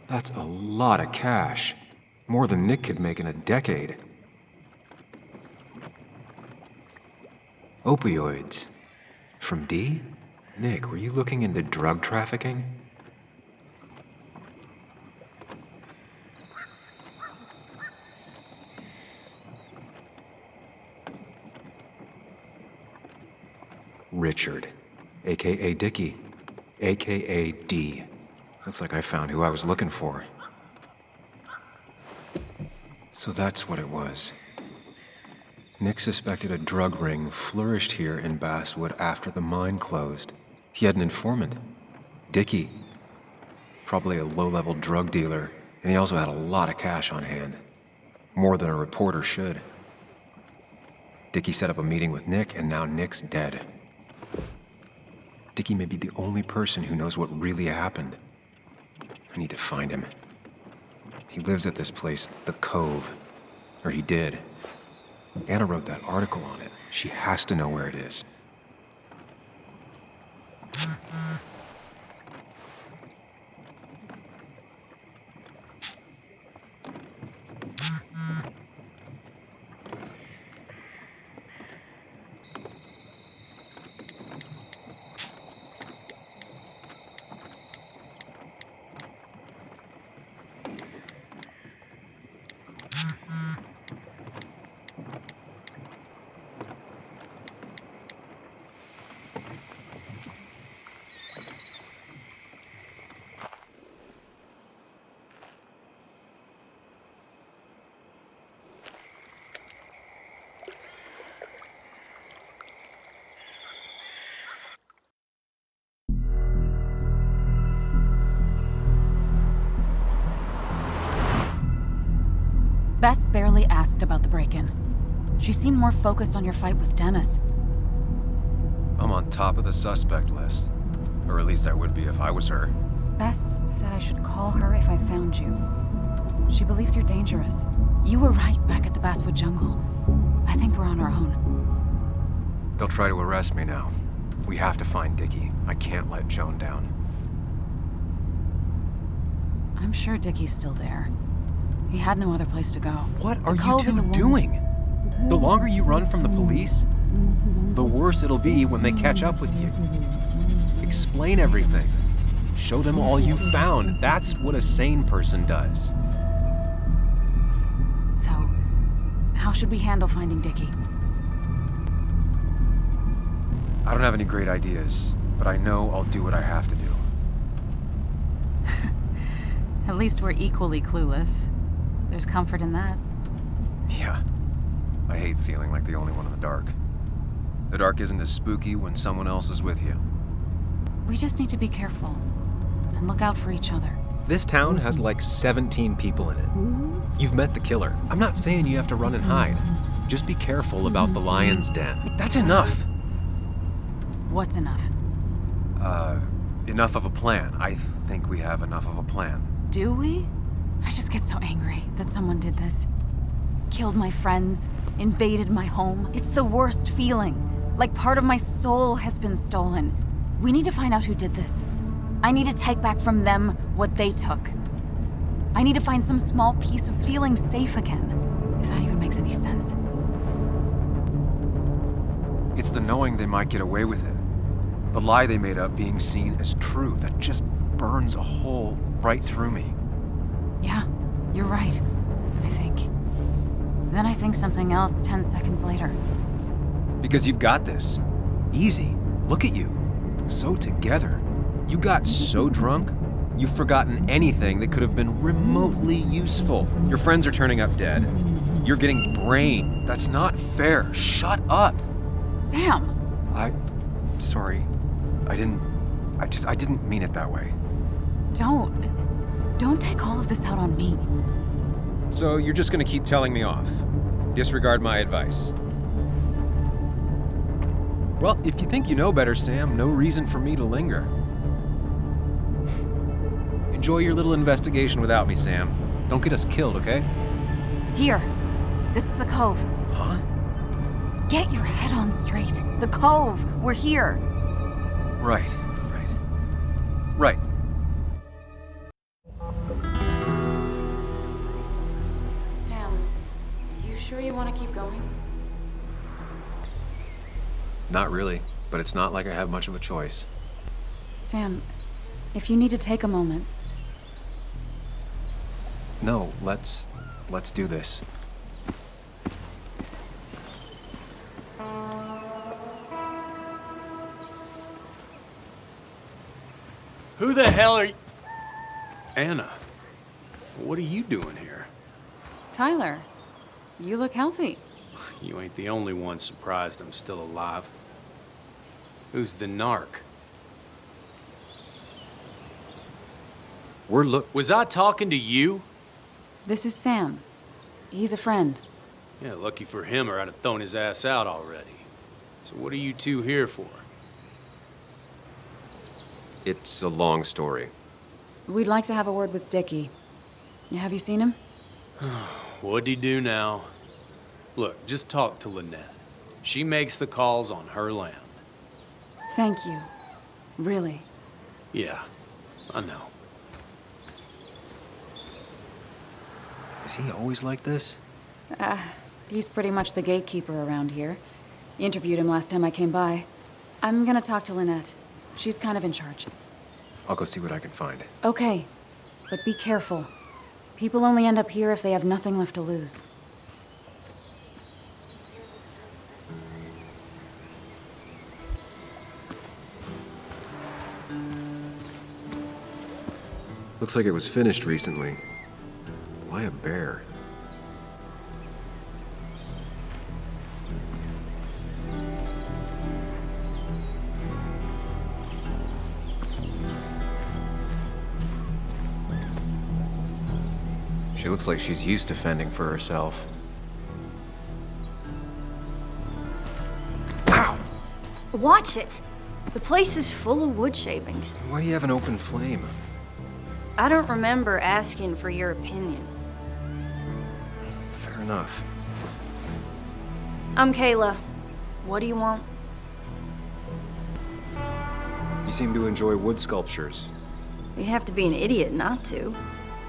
That's a lot of cash. More than Nick could make in a decade. Opioids. From Dee? Nick, were you looking into drug trafficking? Richard, aka Dickie, aka D. Looks like I found who I was looking for. So that's what it was. Nick suspected a drug ring flourished here in Basswood after the mine closed. He had an informant, Dickie. Probably a low-level drug dealer, and he also had a lot of cash on hand. More than a reporter should. Dickie set up a meeting with Nick, and now Nick's dead. Dickie may be the only person who knows what really happened. I need to find him. He lives at this place, The Cove. Or he did. Anna wrote that article on it. She has to know where it is. Bess barely asked about the break-in. She seemed more focused on your fight with Dennis. I'm on top of the suspect list. Or at least I would be if I was her. Bess said I should call her if I found you. She believes you're dangerous. You were right back at the Basswood Jungle. I think we're on our own. They'll try to arrest me now. We have to find Dickie. I can't let Joan down. I'm sure Dickie's still there. He had no other place to go. What are you two doing? The longer you run from the police, the worse it'll be when they catch up with you. Explain everything. Show them all you found. That's what a sane person does. So, how should we handle finding Dickie? I don't have any great ideas, but I know I'll do what I have to do. At least we're equally clueless. There's comfort in that. Yeah. I hate feeling like the only one in the dark. The dark isn't as spooky when someone else is with you. We just need to be careful and look out for each other. This town has like 17 people in it. You've met the killer. I'm not saying you have to run and hide. Just be careful about the lion's den. That's enough! What's enough? Enough of a plan. I think we have enough of a plan. Do we? I just get so angry that someone did this. Killed my friends, invaded my home. It's the worst feeling. Like part of my soul has been stolen. We need to find out who did this. I need to take back from them what they took. I need to find some small piece of feeling safe again, if that even makes any sense. It's the knowing they might get away with it. The lie they made up being seen as true that just burns a hole right through me. Yeah, you're right, I think. Then I think something else 10 seconds later. Because you've got this. Easy. Look at you. So together. You got so drunk, you've forgotten anything that could have been remotely useful. Your friends are turning up dead. You're getting brain. That's not fair. Shut up. Sam! Sorry. I didn't mean it that way. Don't take all of this out on me. So you're just gonna keep telling me off? Disregard my advice? Well, if you think you know better, Sam, no reason for me to linger. Enjoy your little investigation without me, Sam. Don't get us killed, okay? Here. This is the Cove. Huh? Get your head on straight. The Cove. We're here. Right. Right. Sam, you sure you want to keep going? Not really, but it's not like I have much of a choice. Sam, if you need to take a moment. No, let's do this. Who the hell are you? Anna, what are you doing here? Tyler, you look healthy. You ain't the only one surprised I'm still alive. Who's the narc? Was I talking to you? This is Sam. He's a friend. Yeah, lucky for him or I'd have thrown his ass out already. So what are you two here for? It's a long story. We'd like to have a word with Dickie. Have you seen him? What'd he do now? Look, just talk to Lynette. She makes the calls on her land. Thank you. Really. Yeah, I know. Is he always like this? He's pretty much the gatekeeper around here. Interviewed him last time I came by. I'm gonna talk to Lynette. She's kind of in charge. I'll go see what I can find. Okay, but be careful. People only end up here if they have nothing left to lose. Looks like it was finished recently. Why a bear? She looks like she's used to fending for herself. Ow! Watch it! The place is full of wood shavings. Why do you have an open flame? I don't remember asking for your opinion. Fair enough. I'm Kayla. What do you want? You seem to enjoy wood sculptures. You'd have to be an idiot not to.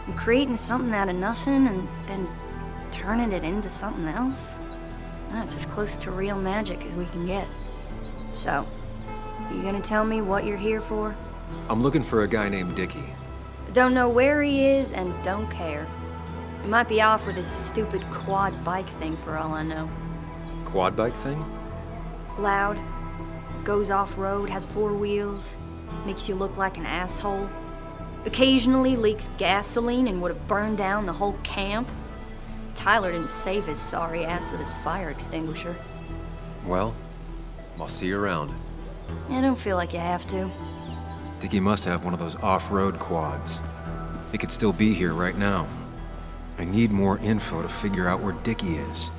And creating something out of nothing and then turning it into something else? That's as close to real magic as we can get. So, you gonna tell me what you're here for? I'm looking for a guy named Dickie. Don't know where he is and don't care. He might be off with his stupid quad bike thing for all I know. Quad bike thing? Loud, goes off-road, has 4 wheels, makes you look like an asshole. Occasionally leaks gasoline and would have burned down the whole camp. Tyler didn't save his sorry ass with his fire extinguisher. Well, I'll see you around. I don't feel like you have to. Dickie must have one of those off-road quads. He could still be here right now. I need more info to figure out where Dickie is.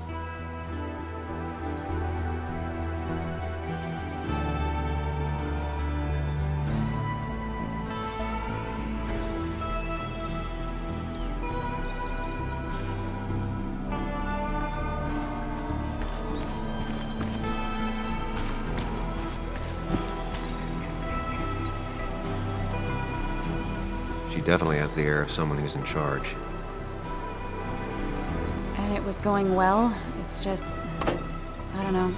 She definitely has the air of someone who's in charge. And it was going well. It's just, I don't know,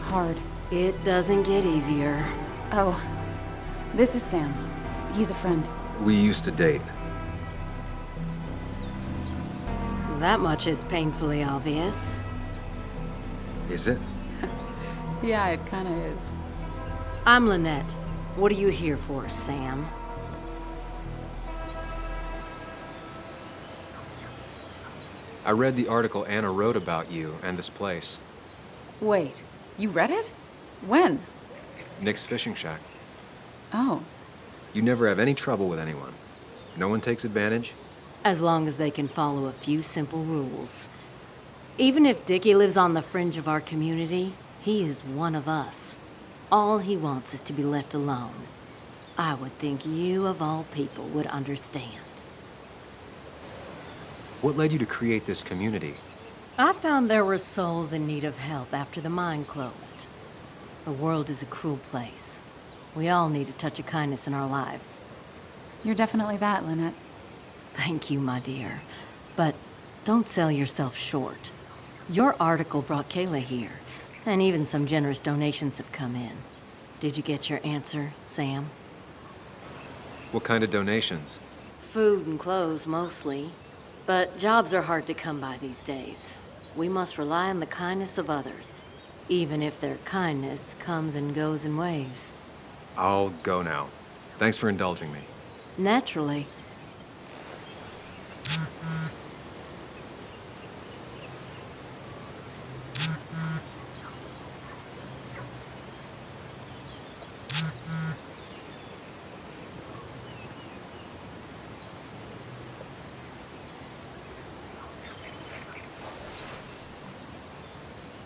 hard. It doesn't get easier. Oh, this is Sam. He's a friend. We used to date. That much is painfully obvious. Is it? Yeah, it kind of is. I'm Lynette. What are you here for, Sam? I read the article Anna wrote about you and this place. Wait, you read it? When? Nick's fishing shack. Oh. You never have any trouble with anyone. No one takes advantage. As long as they can follow a few simple rules. Even if Dickie lives on the fringe of our community, he is one of us. All he wants is to be left alone. I would think you, of all people, would understand. What led you to create this community? I found there were souls in need of help after the mine closed. The world is a cruel place. We all need a touch of kindness in our lives. You're definitely that, Lynette. Thank you, my dear. But don't sell yourself short. Your article brought Kayla here, and even some generous donations have come in. Did you get your answer, Sam? What kind of donations? Food and clothes, mostly. But jobs are hard to come by these days. We must rely on the kindness of others, even if their kindness comes and goes in waves. I'll go now. Thanks for indulging me. Naturally.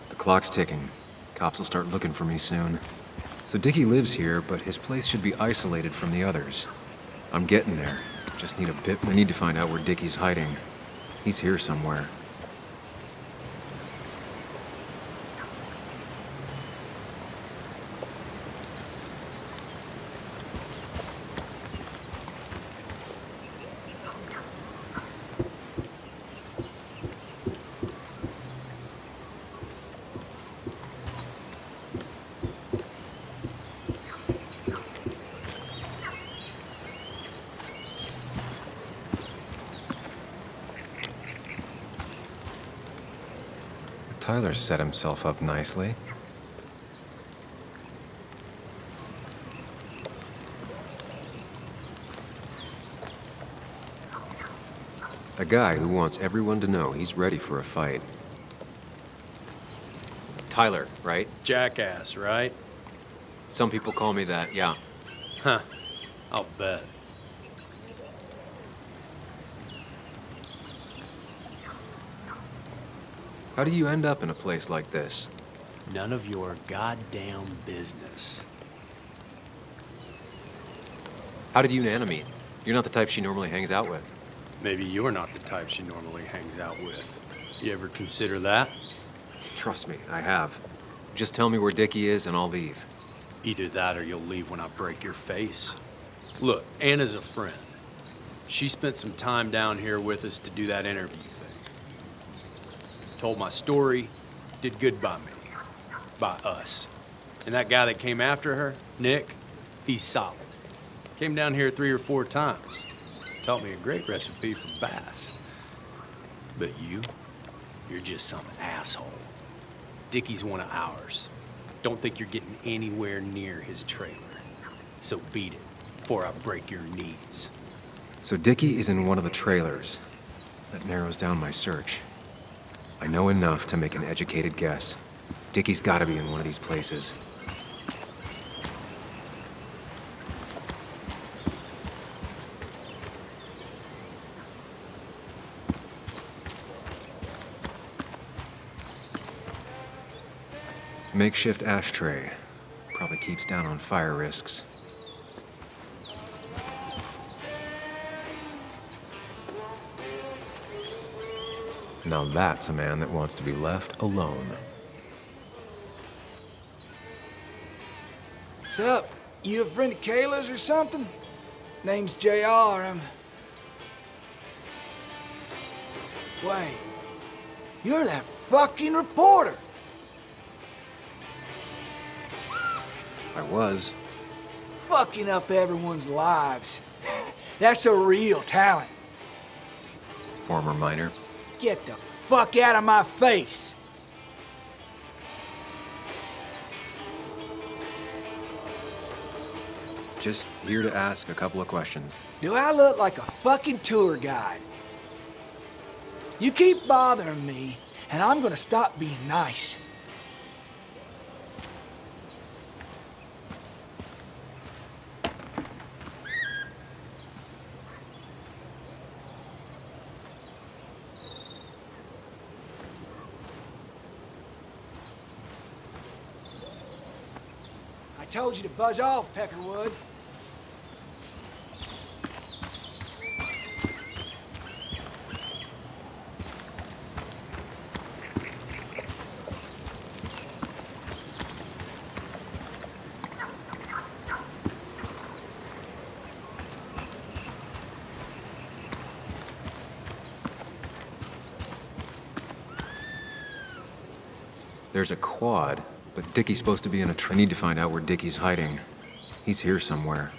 The clock's ticking. Cops will start looking for me soon. So Dickie lives here, but his place should be isolated from the others. I'm getting there. Just need a bit. We need to find out where Dickie's hiding. He's here somewhere. Tyler set himself up nicely. A guy who wants everyone to know he's ready for a fight. Tyler, right? Jackass, right? Some people call me that, yeah. Huh. I'll bet. How do you end up in a place like this? None of your goddamn business. How did you and Anna meet? You're not the type she normally hangs out with. Maybe you're not the type she normally hangs out with. You ever consider that? Trust me, I have. Just tell me where Dickie is and I'll leave. Either that or you'll leave when I break your face. Look, Anna's a friend. She spent some time down here with us to do that interview thing. Told my story, did good by me. By us. And that guy that came after her, Nick, he's solid. Came down here 3 or 4 times. Taught me a great recipe for bass. But you're just some asshole. Dickie's one of ours. Don't think you're getting anywhere near his trailer. So beat it before I break your knees. So Dickie is in one of the trailers. That narrows down my search. I know enough to make an educated guess. Dickie's gotta be in one of these places. Makeshift ashtray. Probably keeps down on fire risks. Now that's a man that wants to be left alone. What's up? You a friend of Kayla's or something? Name's JR. Wait. You're that fucking reporter. I was. Fucking up everyone's lives. That's a real talent. Former miner. Get the fuck out of my face. Just here to ask a couple of questions. Do I look like a fucking tour guide? You keep bothering me, and I'm gonna stop being nice. I told you to buzz off, Peckerwood. There's a quad, but Dickie's supposed to be in a tree. I need to find out where Dickie's hiding. He's here somewhere.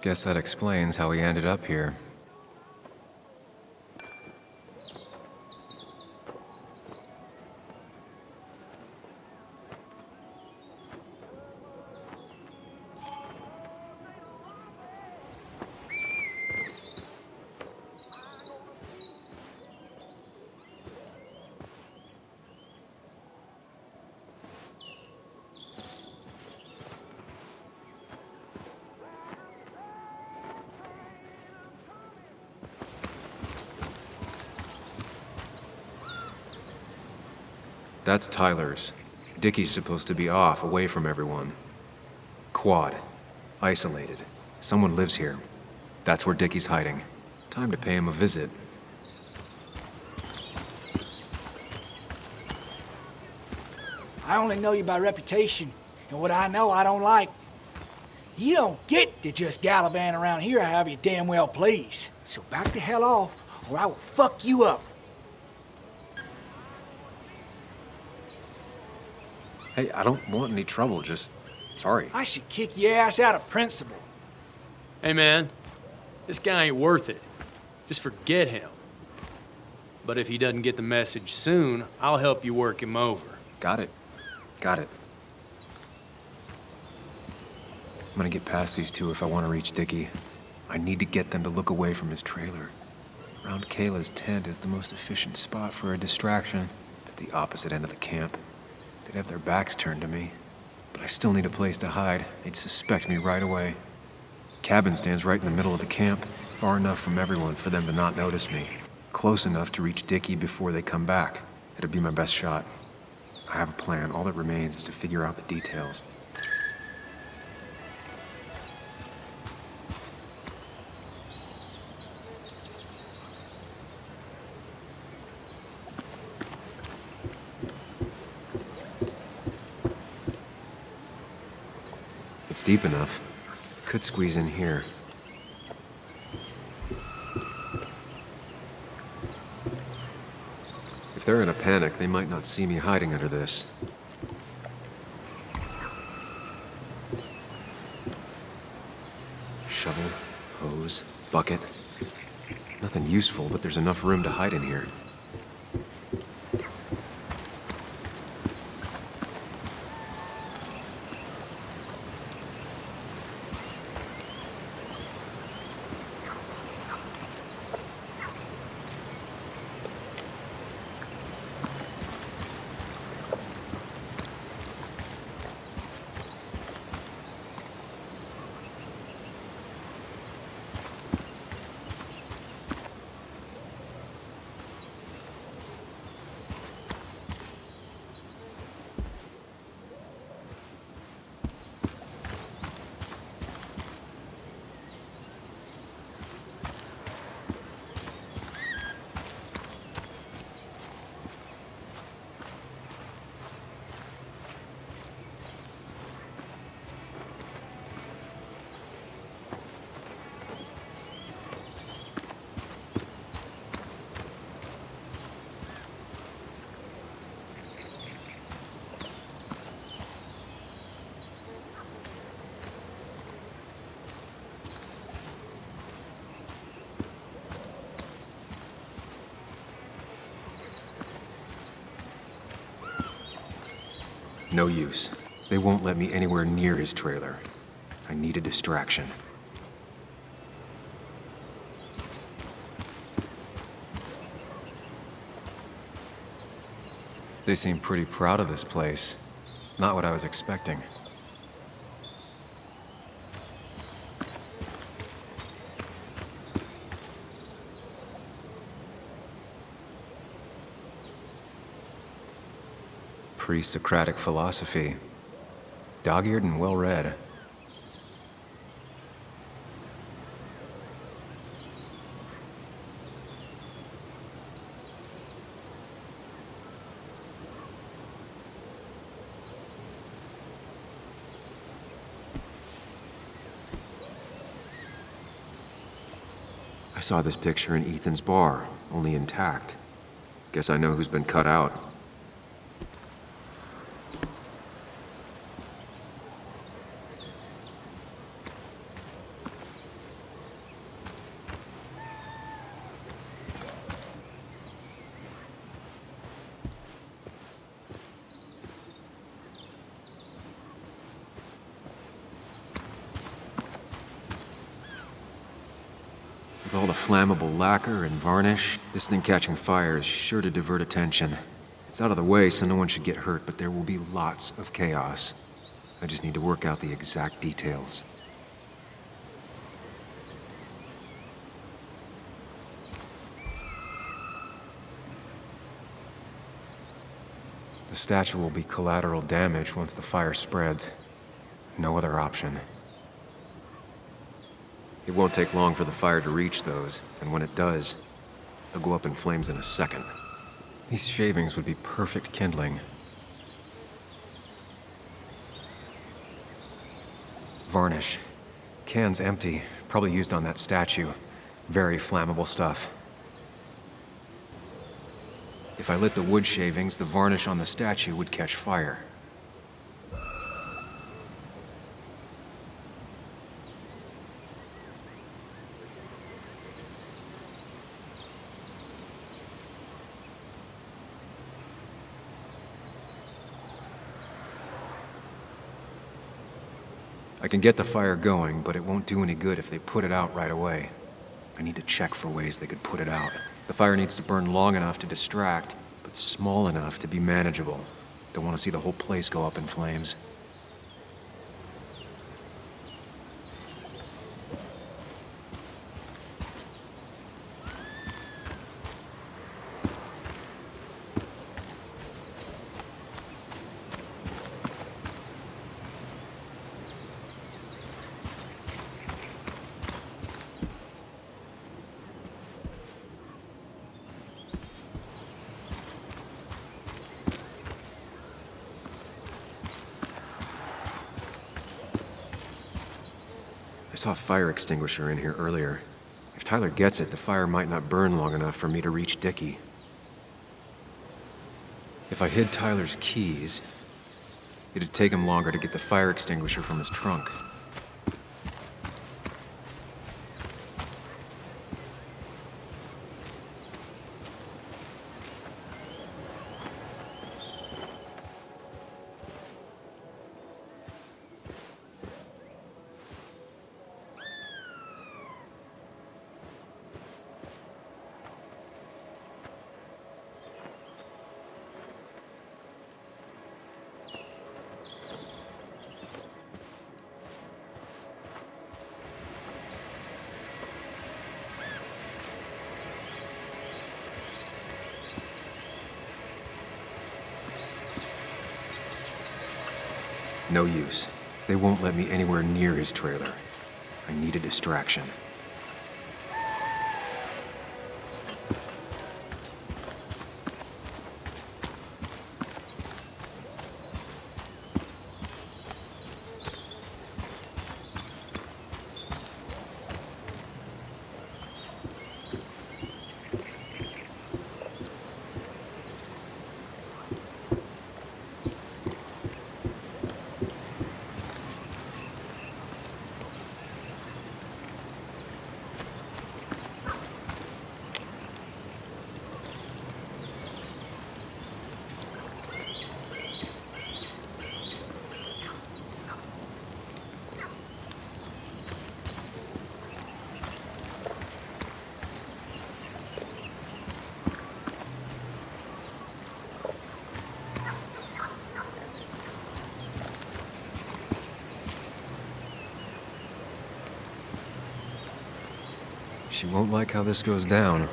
Guess that explains how he ended up here. That's Tyler's. Dickie's supposed to be off, away from everyone. Quad. Isolated. Someone lives here. That's where Dickie's hiding. Time to pay him a visit. I only know you by reputation, and what I know I don't like. You don't get to just gallivant around here however you damn well please. So back the hell off, or I will fuck you up. Hey, I don't want any trouble, just... sorry. I should kick your ass out of principle. Hey, man. This guy ain't worth it. Just forget him. But if he doesn't get the message soon, I'll help you work him over. Got it. Got it. I'm gonna get past these two if I want to reach Dickie. I need to get them to look away from his trailer. Around Kayla's tent is the most efficient spot for a distraction. It's at the opposite end of the camp. They'd have their backs turned to me. But I still need a place to hide. They'd suspect me right away. Cabin stands right in the middle of the camp, far enough from everyone for them to not notice me. Close enough to reach Dickie before they come back. It'd be my best shot. I have a plan. All that remains is to figure out the details. It's deep enough. Could squeeze in here. If they're in a panic, they might not see me hiding under this. Shovel, hose, bucket. Nothing useful, but there's enough room to hide in here. No use. They won't let me anywhere near his trailer. I need a distraction. They seem pretty proud of this place. Not what I was expecting. Pre-Socratic philosophy. Dog-eared and well-read. I saw this picture in Ethan's bar, only intact. Guess I know who's been cut out. With all the flammable lacquer and varnish, this thing catching fire is sure to divert attention. It's out of the way, so no one should get hurt, but there will be lots of chaos. I just need to work out the exact details. The statue will be collateral damage once the fire spreads. No other option. It won't take long for the fire to reach those, and when it does, they'll go up in flames in a second. These shavings would be perfect kindling. Varnish. Can's empty, probably used on that statue. Very flammable stuff. If I lit the wood shavings, the varnish on the statue would catch fire. I can get the fire going, but it won't do any good if they put it out right away. I need to check for ways they could put it out. The fire needs to burn long enough to distract, but small enough to be manageable. Don't want to see the whole place go up in flames. I saw a fire extinguisher in here earlier. If Tyler gets it, the fire might not burn long enough for me to reach Dickie. If I hid Tyler's keys, it'd take him longer to get the fire extinguisher from his trunk. No use. They won't let me anywhere near his trailer. I need a distraction. She won't like how this goes down,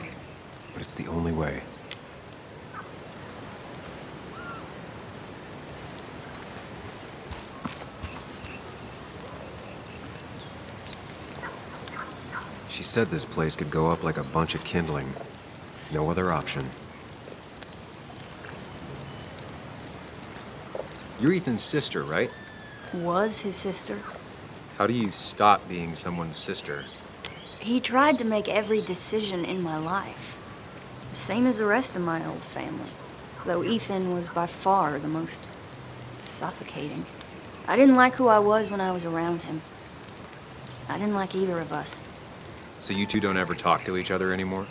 but it's the only way. She said this place could go up like a bunch of kindling. No other option. You're Ethan's sister, right? Was his sister. How do you stop being someone's sister? He tried to make every decision in my life. Same as the rest of my old family. Though Ethan was by far the most suffocating. I didn't like who I was when I was around him. I didn't like either of us. So you two don't ever talk to each other anymore?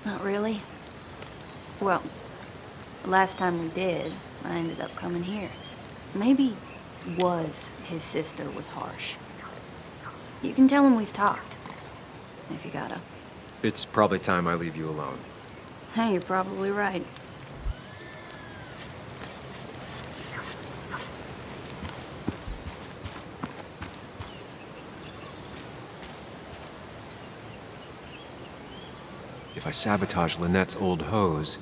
Not really. Well, the last time we did, I ended up coming here. Maybe was his sister was harsh. You can tell him we've talked. If you gotta. It's probably time I leave you alone. Hey, you're probably right. If I sabotage Lynette's old hose,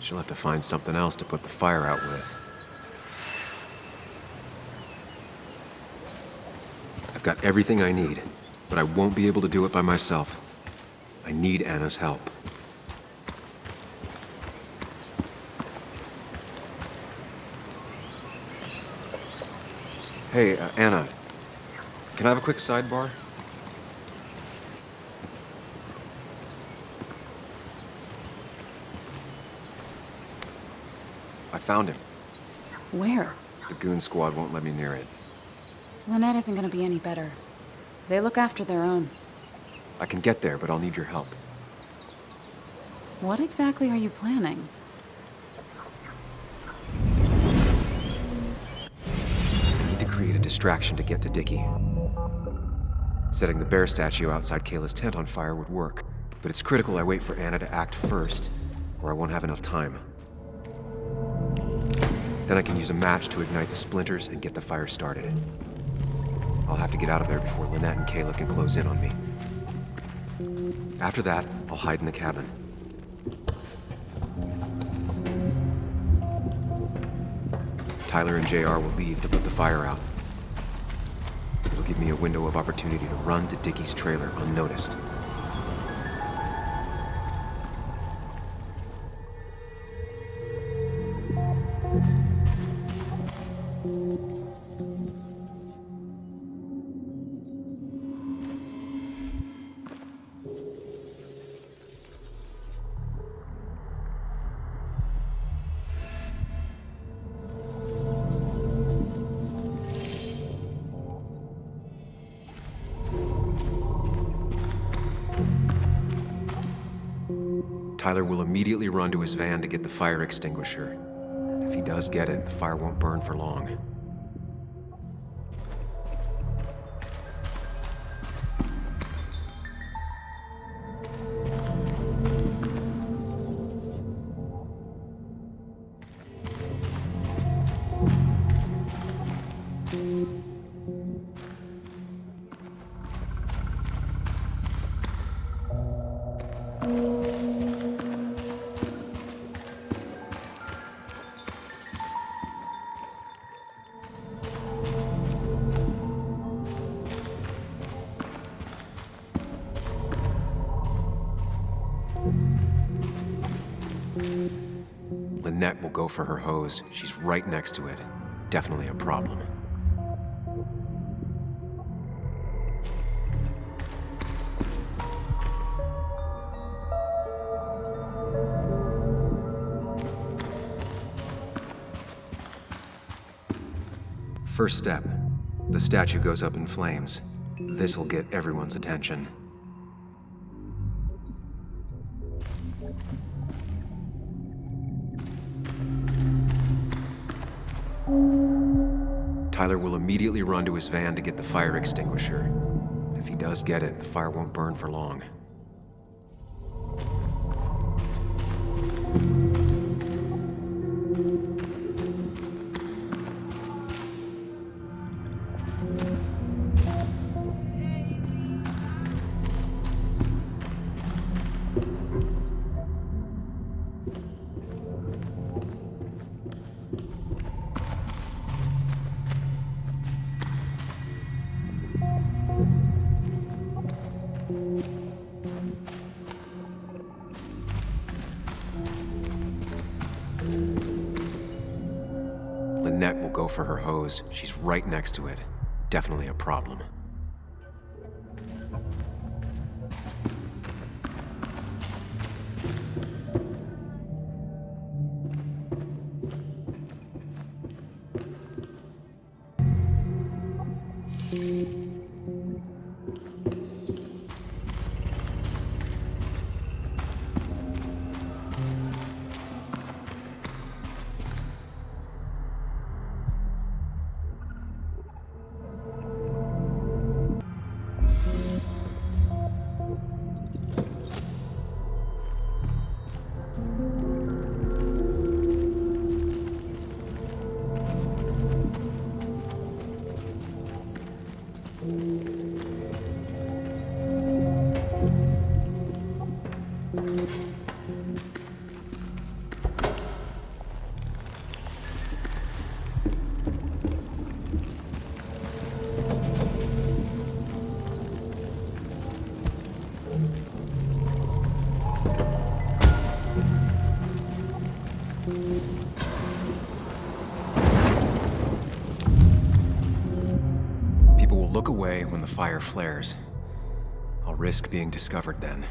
She'll have to find something else to put the fire out with. I've got everything I need, but I won't be able to do it by myself. I need Anna's help. Hey, Anna, can I have a quick sidebar? I found him. Where? The goon squad won't let me near it. Lynette isn't gonna be any better. They look after their own. I can get there, but I'll need your help. What exactly are you planning? I need to create a distraction to get to Dickie. Setting the bear statue outside Kayla's tent on fire would work, but it's critical I wait for Anna to act first, or I won't have enough time. Then I can use a match to ignite the splinters and get the fire started. I'll have to get out of there before Lynette and Kayla can close in on me. After that, I'll hide in the cabin. Tyler and JR will leave to put the fire out. It'll give me a window of opportunity to run to Dickie's trailer unnoticed. Tyler will immediately run to his van to get the fire extinguisher. If he does get it, the fire won't burn for long. Lynette will go for her hose. She's right next to it. Definitely a problem. First step. The statue goes up in flames. This'll get everyone's attention. Tyler will immediately run to his van to get the fire extinguisher. If he does get it, the fire won't burn for long. Lynette will go for her hose. She's right next to it. Definitely a problem. look away when the fire flares. I'll risk being discovered then.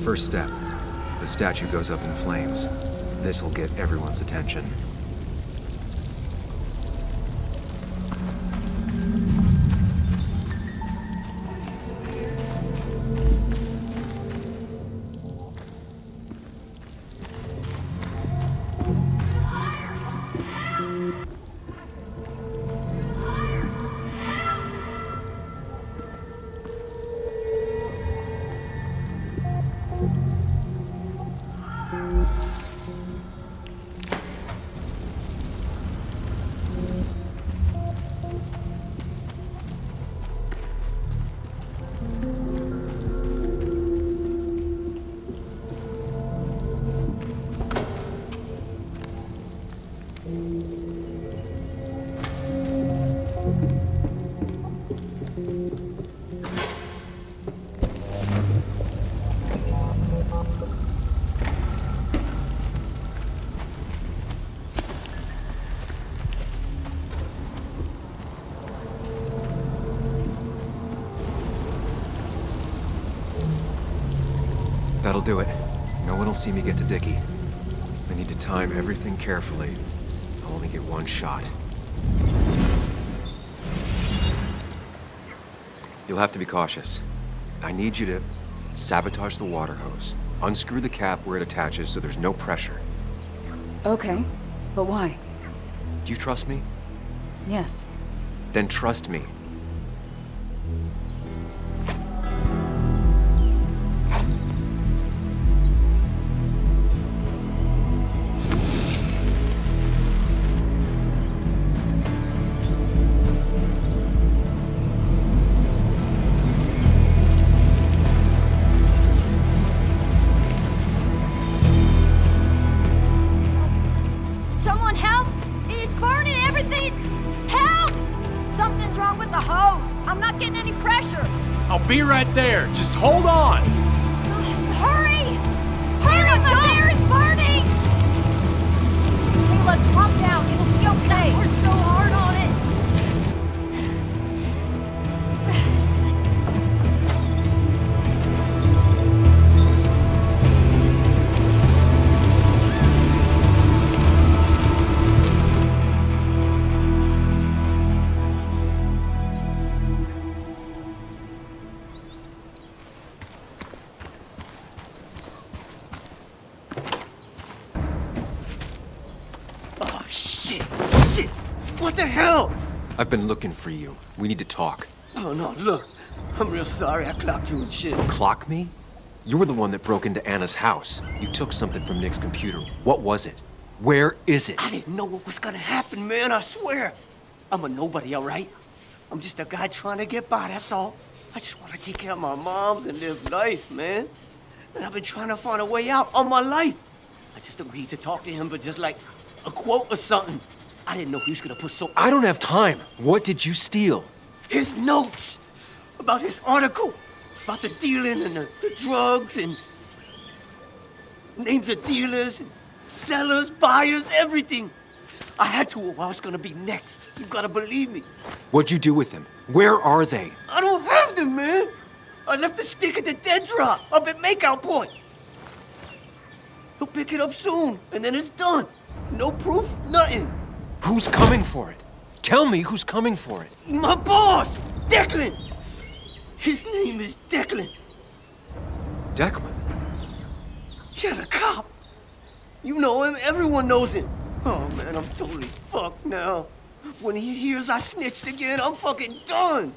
First step. The statue goes up in flames. This'll get everyone's attention. That'll do it. No one will see me get to Dickie. I need to time everything carefully. I'll only get one shot. You'll have to be cautious. I need you to sabotage the water hose. Unscrew the cap where it attaches so there's no pressure. Okay, but why? Do you trust me? Yes. Then trust me. Someone help! It's burning everything! Help! Something's wrong with the hose. I'm not getting any pressure. I'll be right there. Just hold on. Hurry! Hurry! My bear is burning! Hey, look, calm down. It'll be okay. I worked so hard on it. Shit! What the hell? I've been looking for you. We need to talk. Oh no, look. I'm real sorry I clocked you and shit. Clock me? You were the one that broke into Anna's house. You took something from Nick's computer. What was it? Where is it? I didn't know what was gonna happen, man, I swear. I'm a nobody, all right? I'm just a guy trying to get by, that's all. I just want to take care of my moms and live life, man. And I've been trying to find a way out all my life. I just agreed to talk to him for just like a quote or something. I didn't know he was gonna put so... I don't have time. What did you steal? His notes about his article, about the dealing and the drugs and names of dealers, and sellers, buyers, everything. I had to or I was gonna be next. You gotta believe me. What'd you do with them? Where are they? I don't have them, man. I left the stick at the dead drop up at Makeout Point. He'll pick it up soon, and then it's done. No proof, nothing. Who's coming for it? Tell me who's coming for it. My boss, Declan. His name is Declan. Declan? Yeah, the cop. You know him, everyone knows him. Oh man, I'm totally fucked now. When he hears I snitched again, I'm fucking done.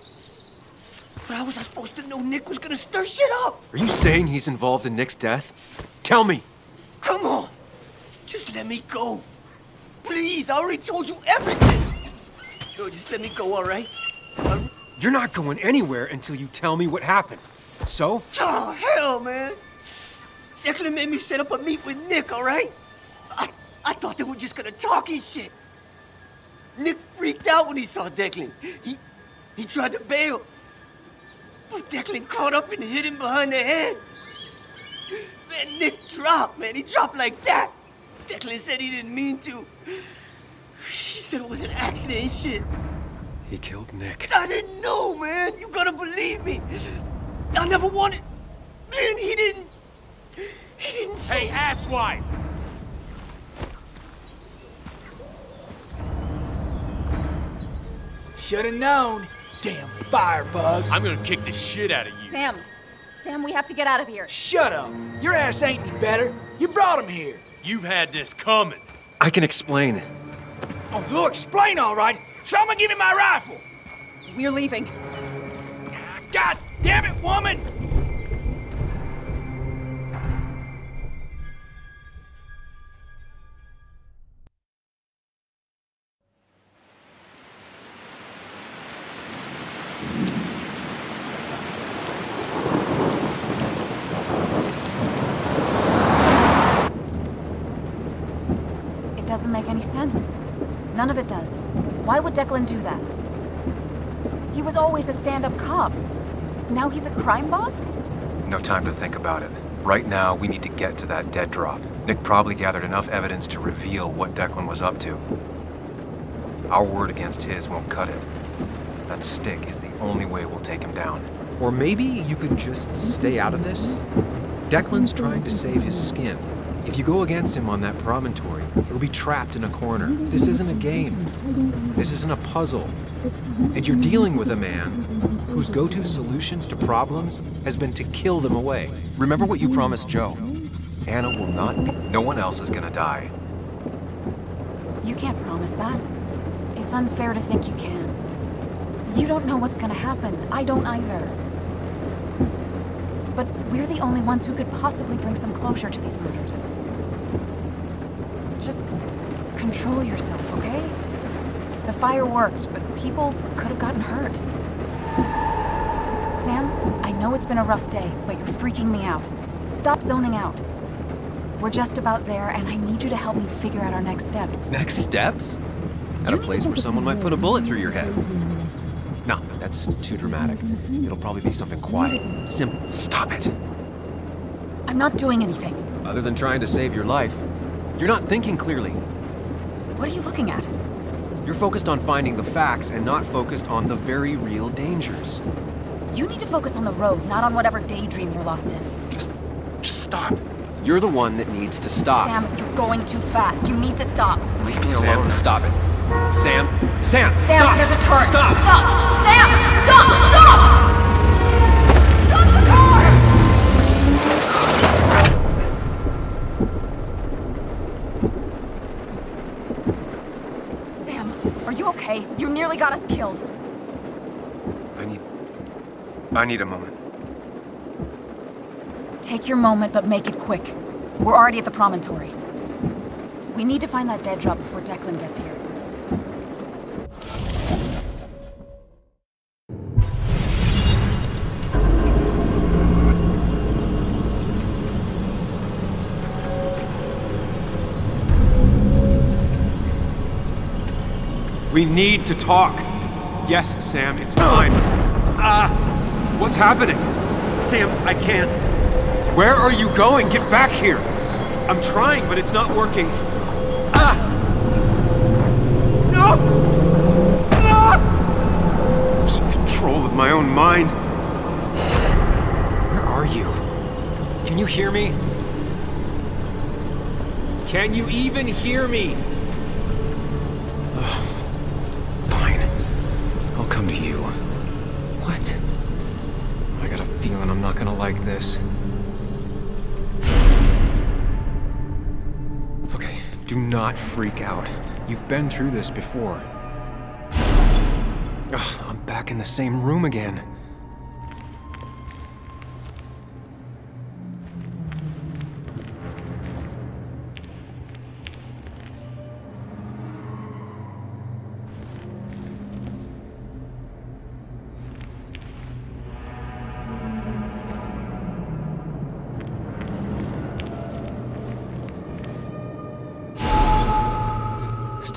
But how was I supposed to know Nick was gonna stir shit up? Are you saying he's involved in Nick's death? Tell me! Come on. Just let me go. Please, I already told you everything. Yo, just let me go, all right? You're not going anywhere until you tell me what happened. So? Oh, hell, man. Declan made me set up a meet with Nick, all right? I thought they were just gonna talk and shit. Nick freaked out when he saw Declan. He tried to bail. But Declan caught up and hit him behind the head. Man, Nick dropped, man. He dropped like that. Declan said he didn't mean to. He said it was an accident and shit. He killed Nick. I didn't know, man. You gotta believe me. I never wanted... Man, he didn't say... Hey, asswipe! Should've known. Damn firebug. I'm gonna kick the shit out of you. Sam, we have to get out of here. Shut up. Your ass ain't any better. You brought him here. You've had this coming. I can explain. Oh, you'll explain all right. Someone give me my rifle. We're leaving. God damn it, woman! It doesn't make any sense. None of it does. Why would Declan do that? He was always a stand-up cop. Now he's a crime boss? No time to think about it. Right now, we need to get to that dead drop. Nick probably gathered enough evidence to reveal what Declan was up to. Our word against his won't cut it. That stick is the only way we'll take him down. Or maybe you could just stay out of this? Declan's trying to save his skin. If you go against him on that promontory, he'll be trapped in a corner. This isn't a game. This isn't a puzzle. And you're dealing with a man whose go-to solutions to problems has been to kill them away. Remember what you promised Joe. Anna will not be... No one else is gonna die. You can't promise that. It's unfair to think you can. You don't know what's gonna happen. I don't either. But we're the only ones who could possibly bring some closure to these murders. Just control yourself, okay? The fire worked, but people could have gotten hurt. Sam, I know it's been a rough day, but you're freaking me out. Stop zoning out. We're just about there, and I need you to help me figure out our next steps. Next steps? At a place where someone might put a bullet through your head. No, that's too dramatic. It'll probably be something quiet. Simple. Stop it! I'm not doing anything. Other than trying to save your life, you're not thinking clearly. What are you looking at? You're focused on finding the facts and not focused on the very real dangers. You need to focus on the road, not on whatever daydream you're lost in. Just stop. You're the one that needs to stop. Sam, you're going too fast. You need to stop. Leave me alone. Stop it. Sam, Sam, stop! There's a turret. Stop! Stop! Sam, stop! Stop! Stop the car! Sam, are you okay? You nearly got us killed. I need a moment. Take your moment, but make it quick. We're already at the promontory. We need to find that dead drop before Declan gets here. We need to talk. Yes, Sam, it's time. What's happening? Sam, I can't. Where are you going? Get back here. I'm trying, but it's not working. No! Losing control of my own mind. Where are you? Can you hear me? Can you even hear me? Fine. I'll come to you. What? I got a feeling I'm not gonna like this. Okay, do not freak out. You've been through this before. Ugh, I'm back in the same room again.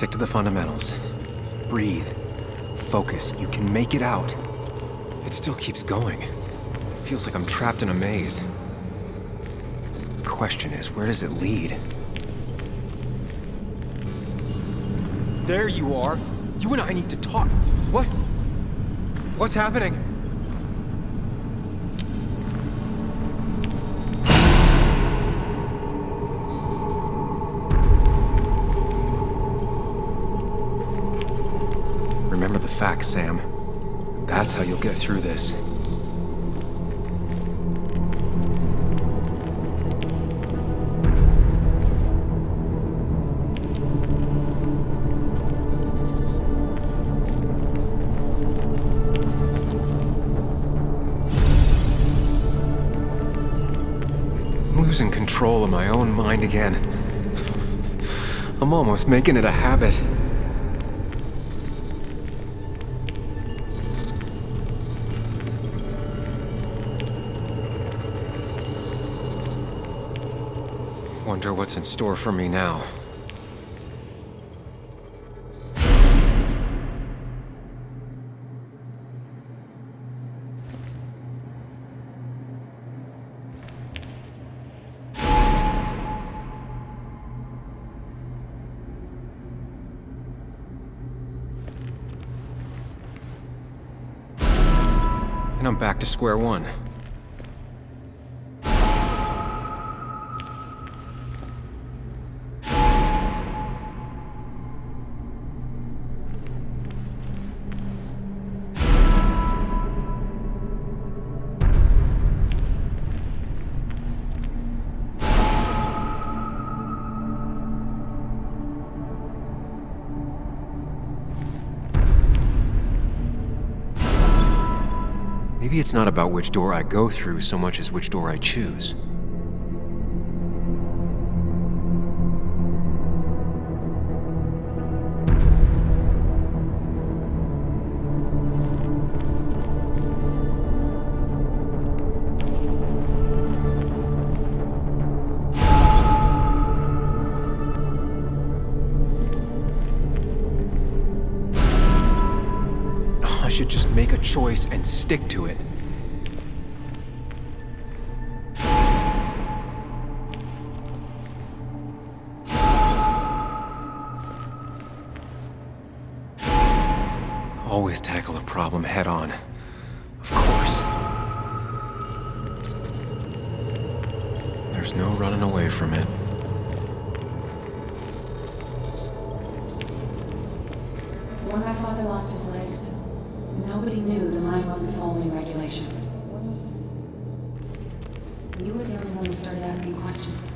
Stick to the fundamentals. Breathe. Focus. You can make it out. It still keeps going. It feels like I'm trapped in a maze. Question is, where does it lead? There you are. You and I need to talk. What? What's happening? Remember the facts, Sam. That's how you'll get through this. I'm losing control of my own mind again. I'm almost making it a habit. Wonder what's in store for me now. And I'm back to square one. Maybe it's not about which door I go through so much as which door I choose. I should just make a choice and stick to it. Always tackle a problem head on. Of course. There's no running away from it. When my father lost his legs, nobody knew the mine wasn't following regulations. You were the only one who started asking questions.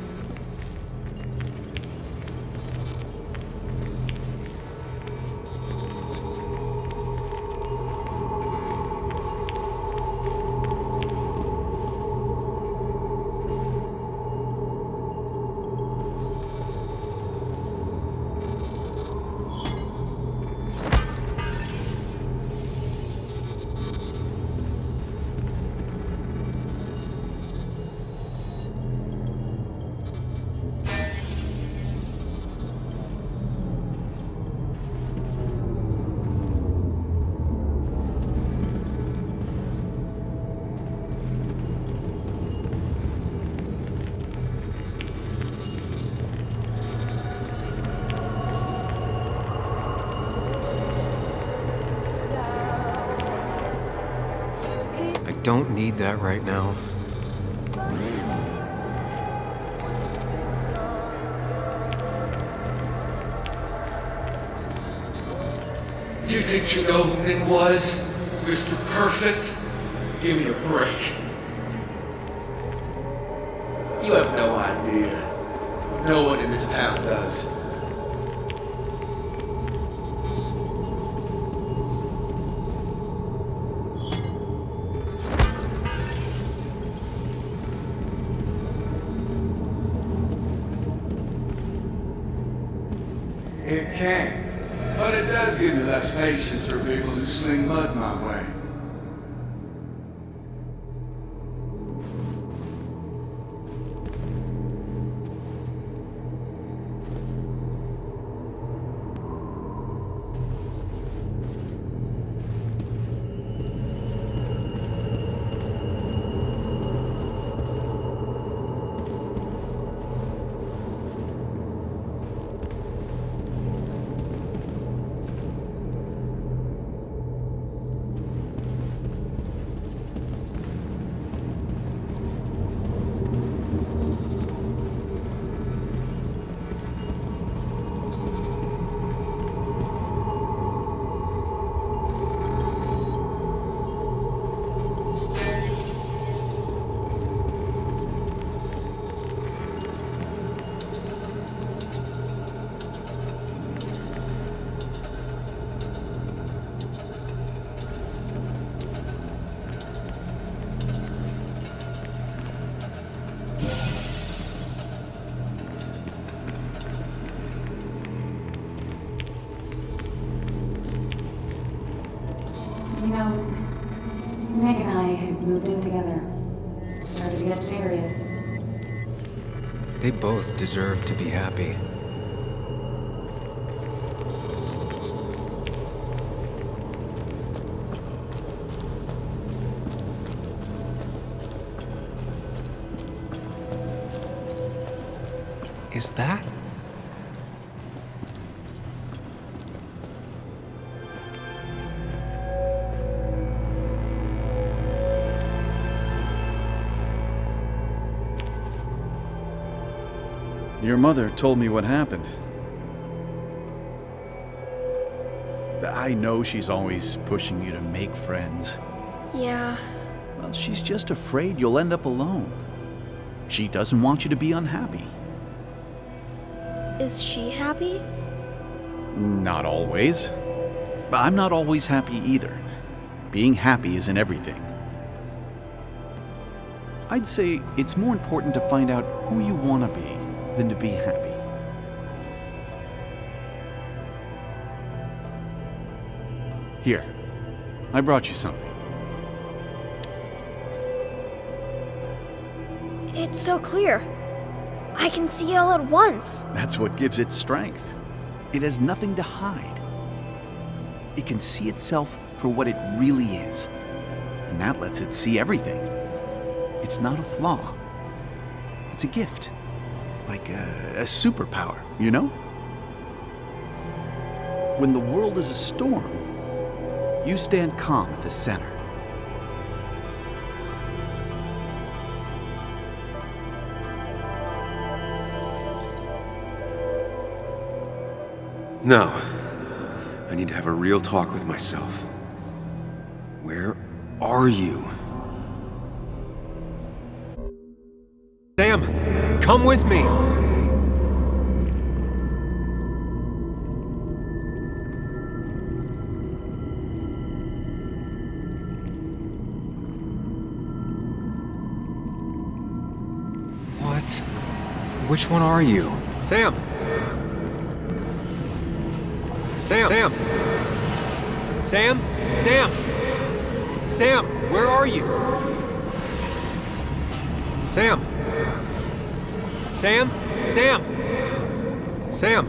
Don't need that right now. You think you know who Nick was? Mr. Perfect? Give me a break. You have no idea. No one in this town does. It can, but it does give me less patience for people who sling mud my way. They both deserve to be happy. Is that? Your mother told me what happened. I know she's always pushing you to make friends. Yeah. Well, she's just afraid you'll end up alone. She doesn't want you to be unhappy. Is she happy? Not always. I'm not always happy either. Being happy isn't everything. I'd say it's more important to find out who you want to be than to be happy. Here, I brought you something. It's so clear. I can see it all at once. That's what gives it strength. It has nothing to hide. It can see itself for what it really is, and that lets it see everything. It's not a flaw. It's a gift. Like a superpower, you know? When the world is a storm, you stand calm at the center. No. I need to have a real talk with myself. Where are you? Sam, come with me! What? Which one are you? Sam! Sam! Sam! Sam! Sam! Sam, where are you? Sam! Sam! Sam! Sam!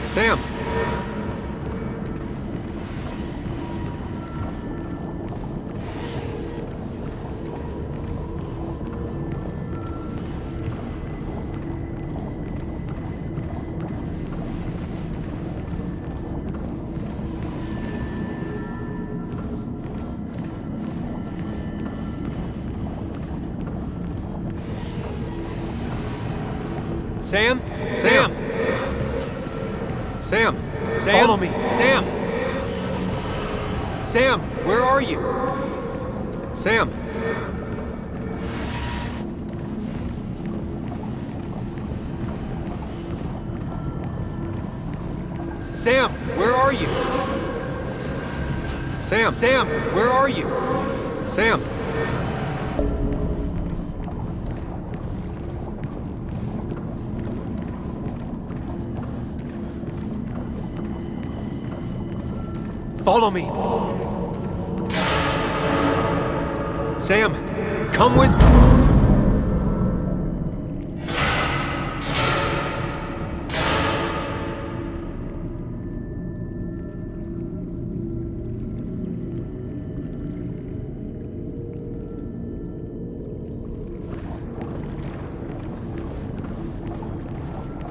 Sam! Sam? Sam! Sam! Sam! Follow me! Sam! Sam, where are you? Sam! Sam, where are you? Sam! Sam, where are you? Sam! Follow me! Sam, come with me!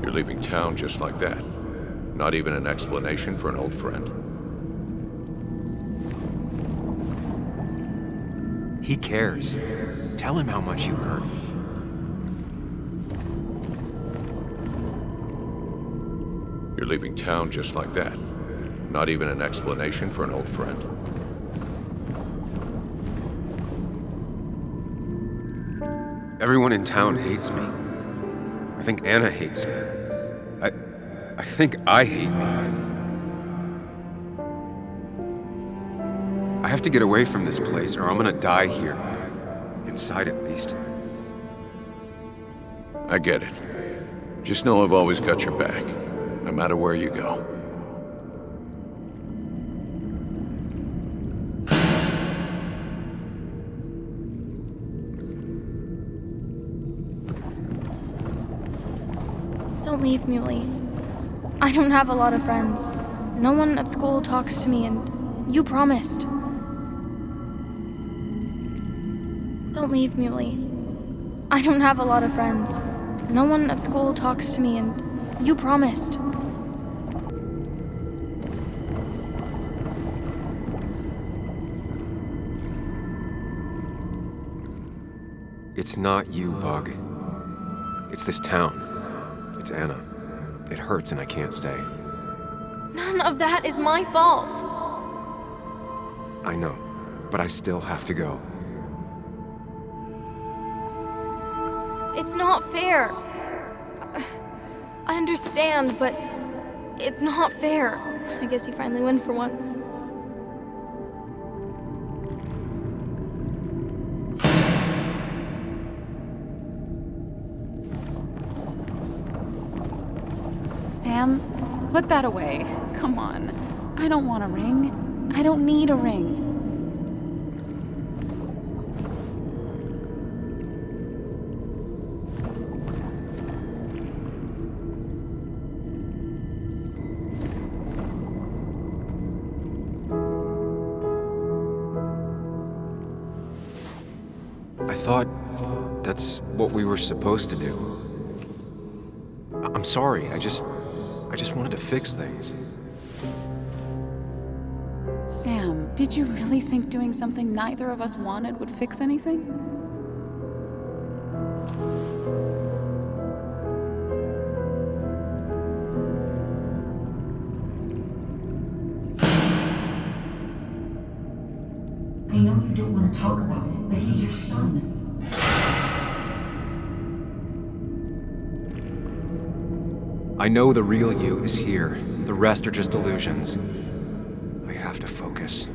You're leaving town just like that. Not even an explanation for an old friend. He cares. Tell him how much you hurt. You're leaving town just like that. Not even an explanation for an old friend. Everyone in town hates me. I think Anna hates me. I think I hate me. I have to get away from this place or I'm gonna die here. Inside at least. I get it. Just know I've always got your back, no matter where you go. Don't leave, Muley. I don't have a lot of friends. No one at school talks to me, and you promised. Don't leave, Muley. I don't have a lot of friends. No one at school talks to me, and you promised. It's not you, Bug. It's this town. It's Anna. It hurts and I can't stay. None of that is my fault. I know, but I still have to go. It's not fair. I understand, but it's not fair. I guess you finally win for once. Sam, put that away. Come on. I don't want a ring. I don't need a ring. I thought that's what we were supposed to do. I'm sorry, I just wanted to fix things. Sam, did you really think doing something neither of us wanted would fix anything? I know you don't want to talk about it, but he's your son. I know the real you is here. The rest are just illusions. I have to focus.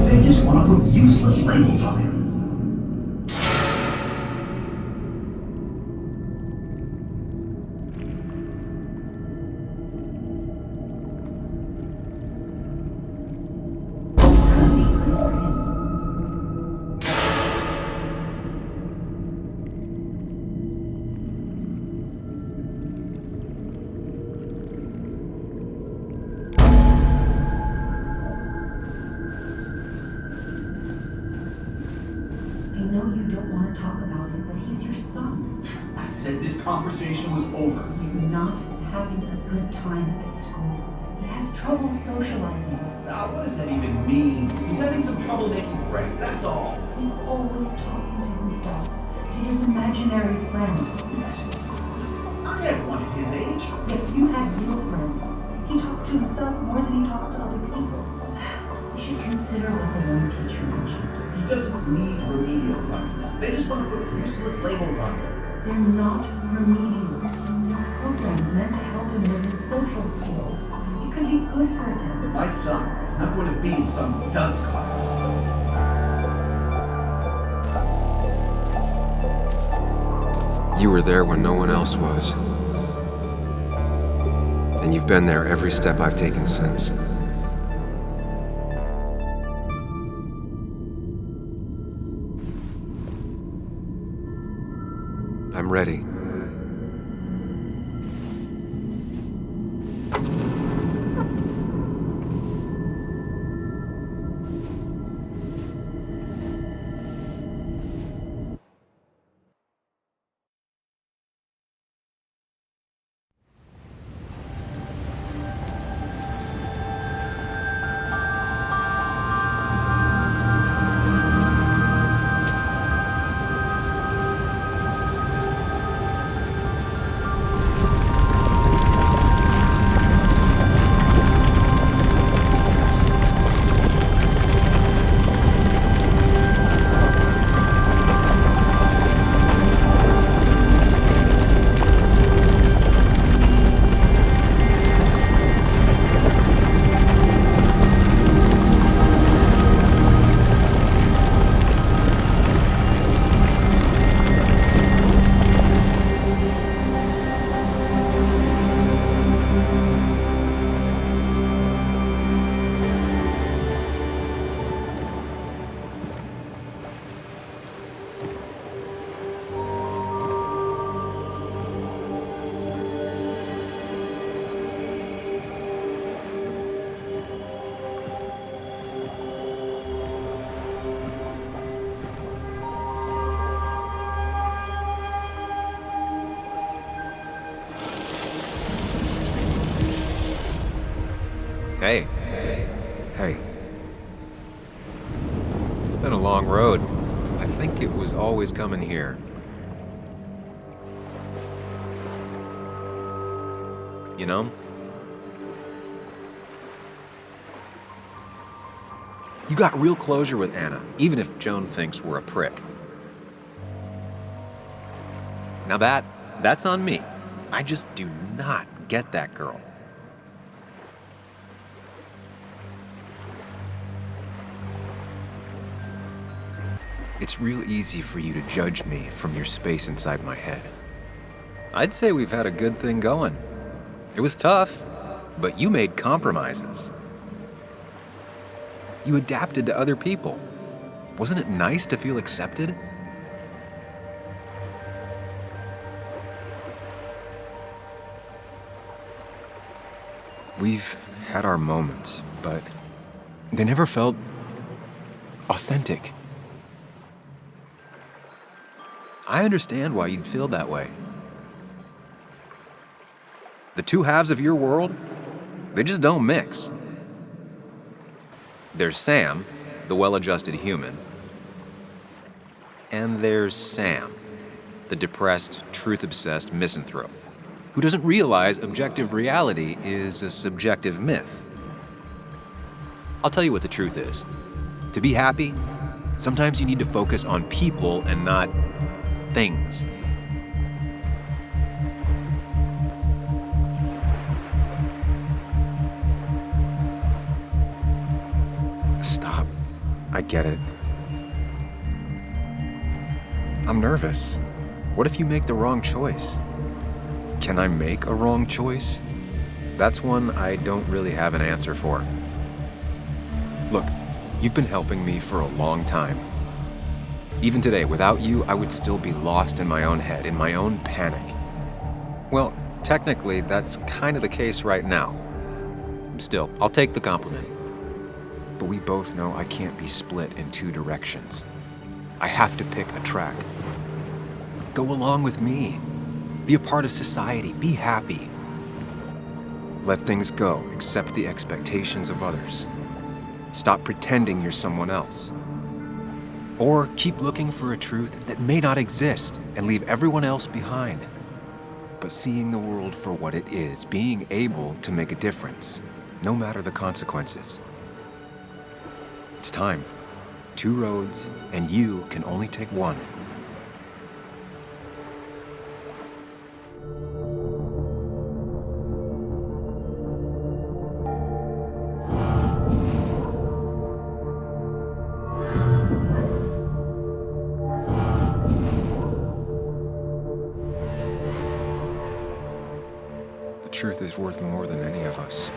They just want to put useless labels on him. Talk about it, but he's your son. I said this conversation was over. He's not having a good time at school. He has trouble socializing. Now, what does that even mean? He's having some trouble making friends, that's all. He's always talking to himself, to his imaginary friend. I had one at his age. If you had real friends, he talks to himself more than he talks to other people. You should consider what the one teacher mentioned. He doesn't need remedial classes. They just want to put useless labels on him. They're not remedial. They're programs meant to help him with his social skills. It could be good for him. But my son is not going to be in some dunce class. You were there when no one else was. And you've been there every step I've taken since. I'm ready. Hey. Hey. It's been a long road. I think it was always coming here. You know? You got real closure with Anna, even if Joan thinks we're a prick. Now that's on me. I just do not get that girl. It's real easy for you to judge me from your space inside my head. I'd say we've had a good thing going. It was tough, but you made compromises. You adapted to other people. Wasn't it nice to feel accepted? We've had our moments, but they never felt authentic. I understand why you'd feel that way. The two halves of your world, they just don't mix. There's Sam, the well-adjusted human, and there's Sam, the depressed, truth-obsessed misanthrope, who doesn't realize objective reality is a subjective myth. I'll tell you what the truth is. To be happy, sometimes you need to focus on people and not things. Stop. I get it. I'm nervous. What if you make the wrong choice? Can I make a wrong choice? That's one I don't really have an answer for. Look, you've been helping me for a long time. Even today, without you, I would still be lost in my own head, in my own panic. Well, technically, that's kind of the case right now. Still, I'll take the compliment. But we both know I can't be split in two directions. I have to pick a track. Go along with me. Be a part of society. Be happy. Let things go. Accept the expectations of others. Stop pretending you're someone else. Or keep looking for a truth that may not exist and leave everyone else behind. But seeing the world for what it is, being able to make a difference, no matter the consequences. It's time. Two roads, and you can only take one. The truth is worth more than any of us.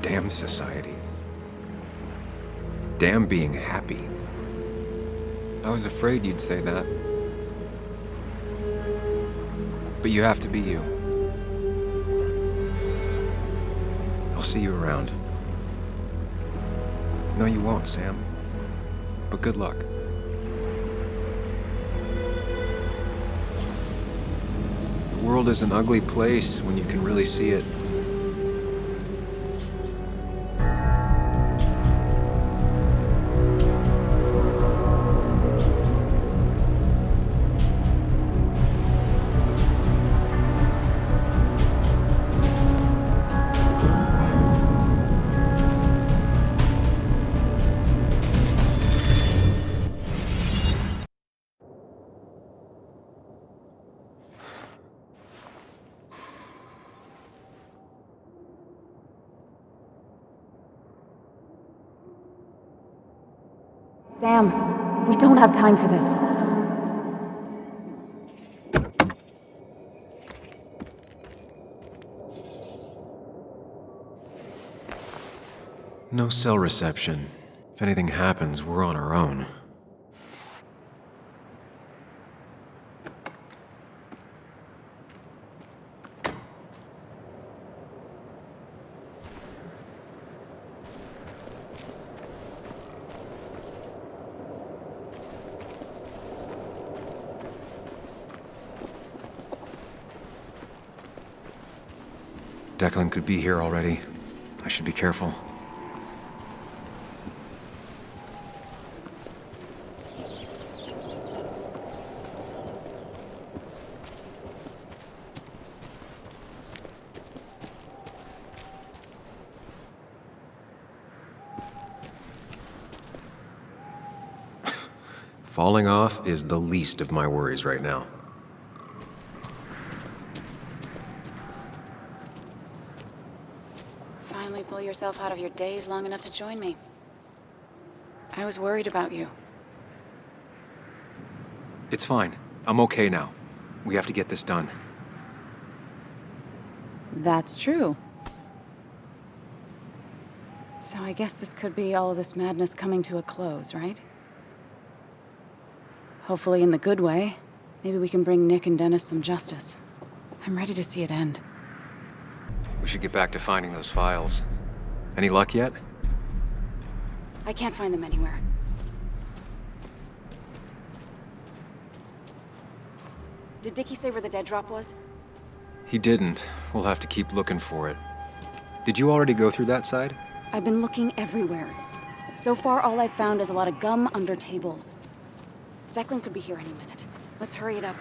Damn society. Damn being happy. I was afraid you'd say that. But you have to be you. I'll see you around. No, you won't, Sam. But good luck. The world is an ugly place when you can really see it. Sam, we don't have time for this. No cell reception. If anything happens, we're on our own. Declan could be here already. I should be careful. Falling off is the least of my worries right now. Finally pull yourself out of your daze long enough to join me. I was worried about you. It's fine. I'm okay now. We have to get this done. That's true. So I guess this could be all of this madness coming to a close, right? Hopefully in the good way. Maybe we can bring Nick and Dennis some justice. I'm ready to see it end. We should get back to finding those files. Any luck yet? I can't find them anywhere. Did Dickie say where the dead drop was? He didn't. We'll have to keep looking for it. Did you already go through that side? I've been looking everywhere. So far, all I've found is a lot of gum under tables. Declan could be here any minute. Let's hurry it up.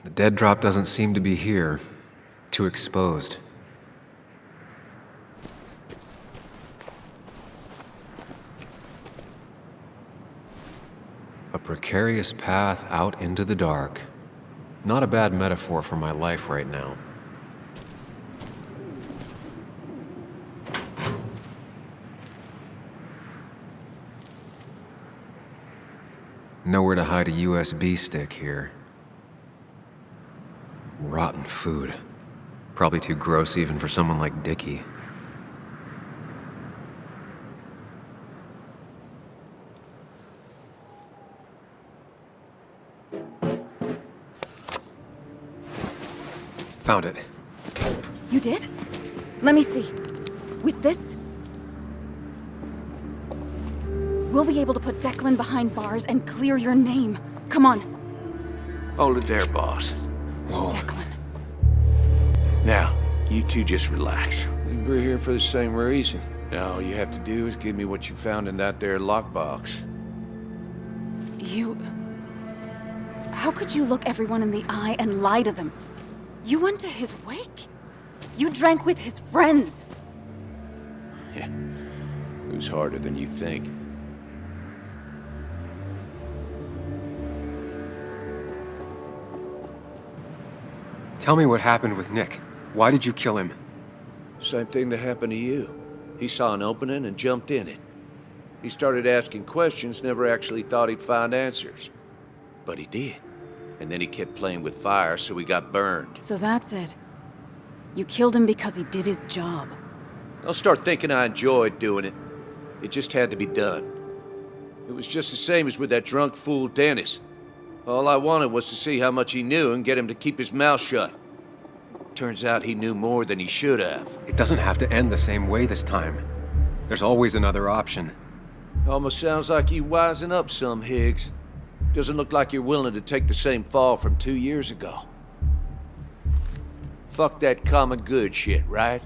The dead drop doesn't seem to be here. Too exposed. A precarious path out into the dark. Not a bad metaphor for my life right now. Nowhere to hide a USB stick here. Rotten food. Probably too gross even for someone like Dickie. Found it. You did? Let me see. With this, we'll be able to put Declan behind bars and clear your name. Come on. Hold it there, boss. Whoa. Declan. Now, you two just relax. We're here for the same reason. Now, all you have to do is give me what you found in that there lockbox. You... How could you look everyone in the eye and lie to them? You went to his wake? You drank with his friends. Yeah. It was harder than you think. Tell me what happened with Nick. Why did you kill him? Same thing that happened to you. He saw an opening and jumped in it. He started asking questions, never actually thought he'd find answers. But he did. And then he kept playing with fire, so he got burned. So that's it. You killed him because he did his job. Don't start thinking I enjoyed doing it. It just had to be done. It was just the same as with that drunk fool Dennis. All I wanted was to see how much he knew and get him to keep his mouth shut. Turns out he knew more than he should have. It doesn't have to end the same way this time. There's always another option. Almost sounds like you wising up some, Higgs. Doesn't look like you're willing to take the same fall from 2 years ago. Fuck that common good shit, right?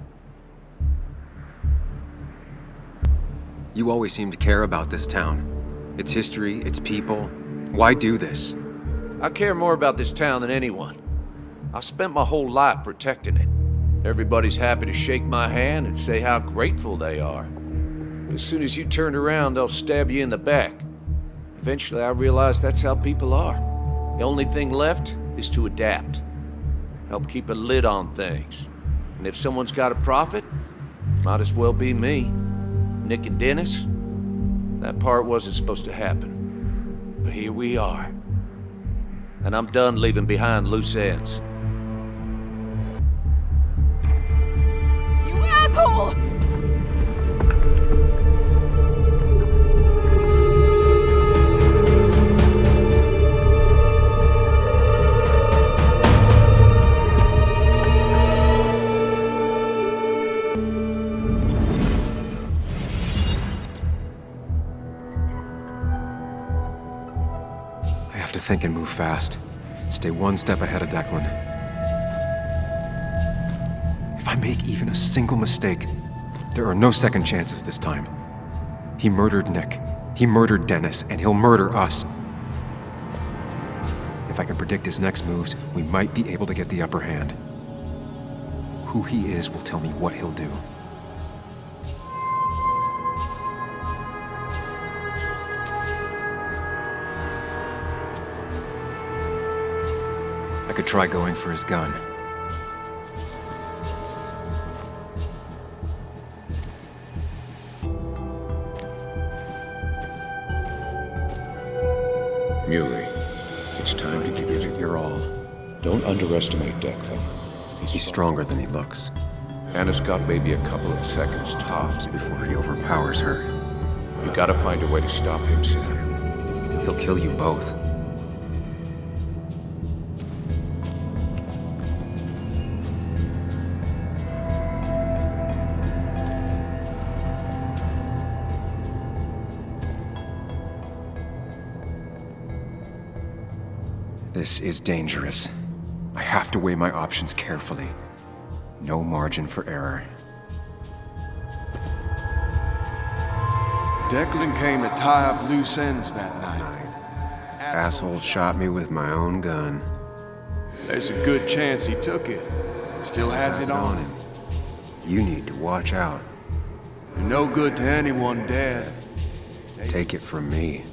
You always seem to care about this town. Its history, its people. Why do this? I care more about this town than anyone. I've spent my whole life protecting it. Everybody's happy to shake my hand and say how grateful they are. As soon as you turn around, they'll stab you in the back. Eventually, I realized that's how people are. The only thing left is to adapt. Help keep a lid on things. And if someone's got a profit, might as well be me. Nick and Dennis, that part wasn't supposed to happen. But here we are. And I'm done leaving behind loose ends. You asshole! think and move fast. Stay one step ahead of Declan. If I make even a single mistake, there are no second chances this time. He murdered Nick, he murdered Dennis, and he'll murder us. If I can predict his next moves, we might be able to get the upper hand. Who he is will tell me what he'll do. I could try going for his gun. Muley, it's time to give it your all. Don't underestimate Declan. He's stronger than he looks. Anna's got maybe a couple of seconds tops before he overpowers her. You gotta find a way to stop him, Sam. He'll kill you both. This is dangerous. I have to weigh my options carefully. No margin for error. Declan came to tie up loose ends that night. Asshole shot me with my own gun. There's a good chance he took it. Still has it on him. You need to watch out. You're no good to anyone dead. Take it from me.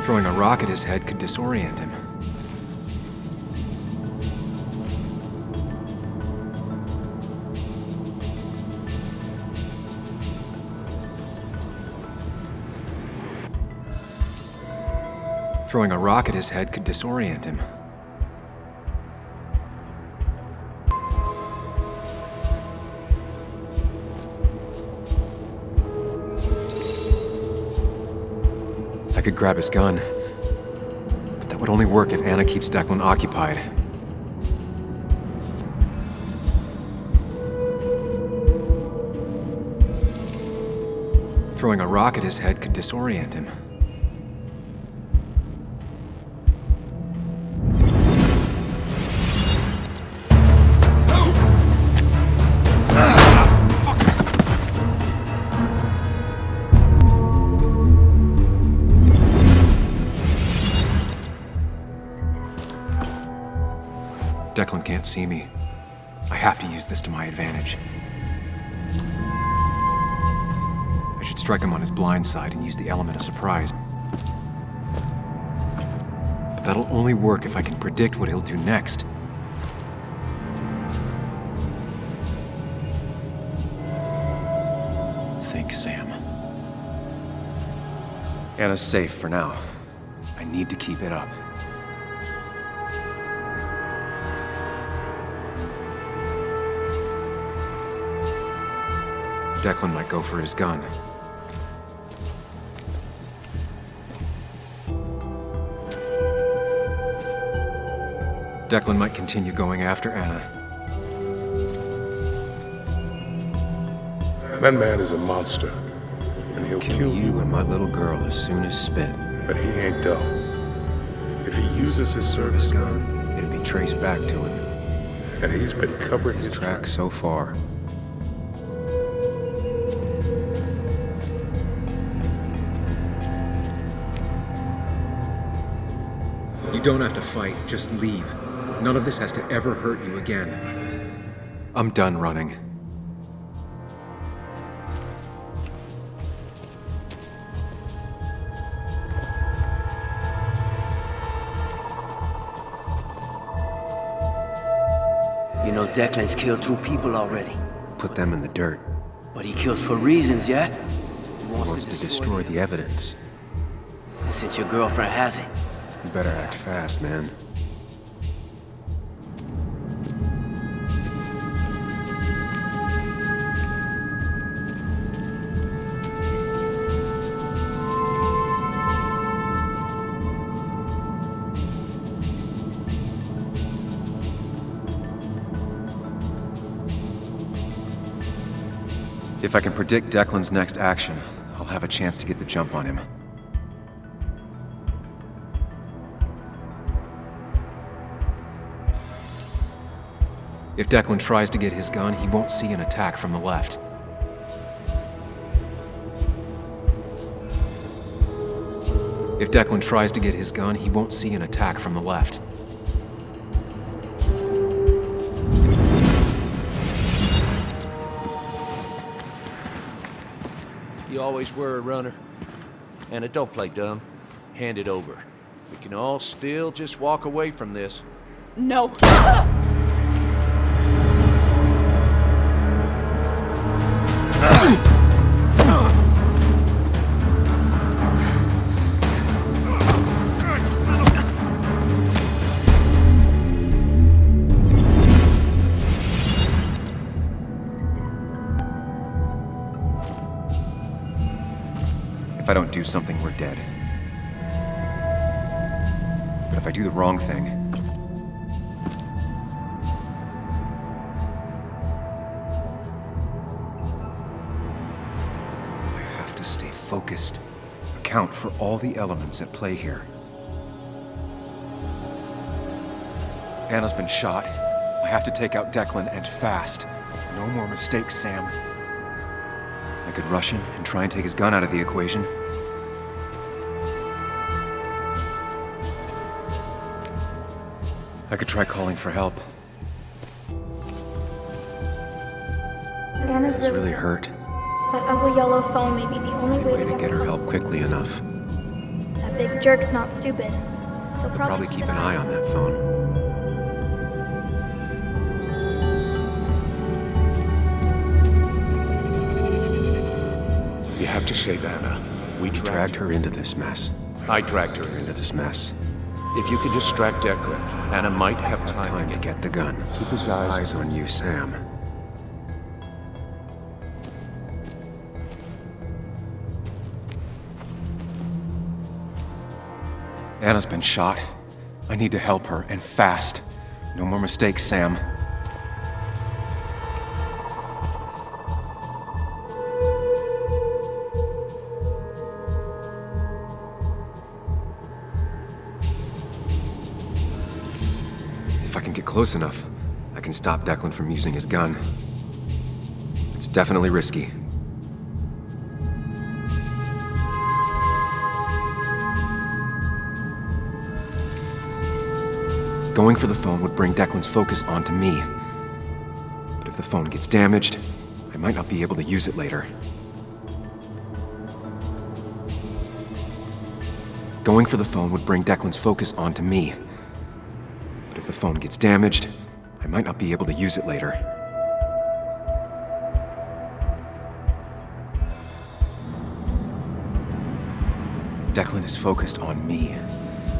Throwing a rock at his head could disorient him. Throwing a rock at his head could disorient him. I could grab his gun, but that would only work if Anna keeps Declan occupied. Throwing a rock at his head could disorient him. Declan can't see me. I have to use this to my advantage. I should strike him on his blind side and use the element of surprise. But that'll only work if I can predict what he'll do next. Think, Sam. Anna's safe for now. I need to keep it up. Declan might go for his gun. Declan might continue going after Anna. That man is a monster, and he'll kill you and my little girl as soon as spit. But he ain't dumb. If he uses his service gun, it'll be traced back to him. And he's been covering his tracks so far. You don't have to fight, just leave. None of this has to ever hurt you again. I'm done running. You know Declan's killed 2 people already. Put them in the dirt. But he kills for reasons, yeah? He wants to destroy the evidence. And since your girlfriend has it, you better act fast, man. If I can predict Declan's next action, I'll have a chance to get the jump on him. If Declan tries to get his gun, he won't see an attack from the left. If Declan tries to get his gun, he won't see an attack from the left. You always were a runner. Anna, don't play dumb. Hand it over. We can all still just walk away from this. No. If I don't do something, we're dead. But if I do the wrong thing, I have to stay focused, account for all the elements at play here. Anna's been shot. I have to take out Declan, and fast. No more mistakes, Sam. I could rush him and try and take his gun out of the equation. I could try calling for help. Anna's It's really hurt. That ugly yellow phone may be the only way Way to get her help quickly enough. That big jerk's not stupid. He'll We'll probably keep an eye on that phone. You have to save Anna. We dragged her into this mess. I dragged her into this mess. If you could distract Declan, Anna might have time to get the gun. Keep his eyes on you, Sam. Anna's been shot. I need to help her, and fast. No more mistakes, Sam. If I can get close enough, I can stop Declan from using his gun. It's definitely risky. Going for the phone would bring Declan's focus onto me. But if the phone gets damaged, I might not be able to use it later. Going for the phone would bring Declan's focus onto me. But if the phone gets damaged, I might not be able to use it later. Declan is focused on me.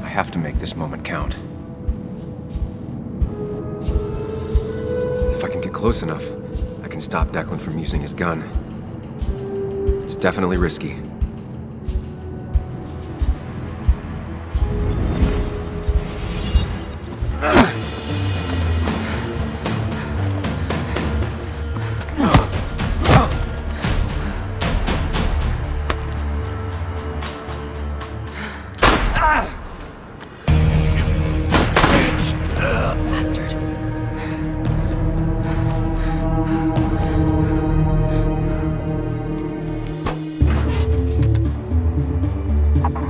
I have to make this moment count. If I can get close enough, I can stop Declan from using his gun. It's definitely risky.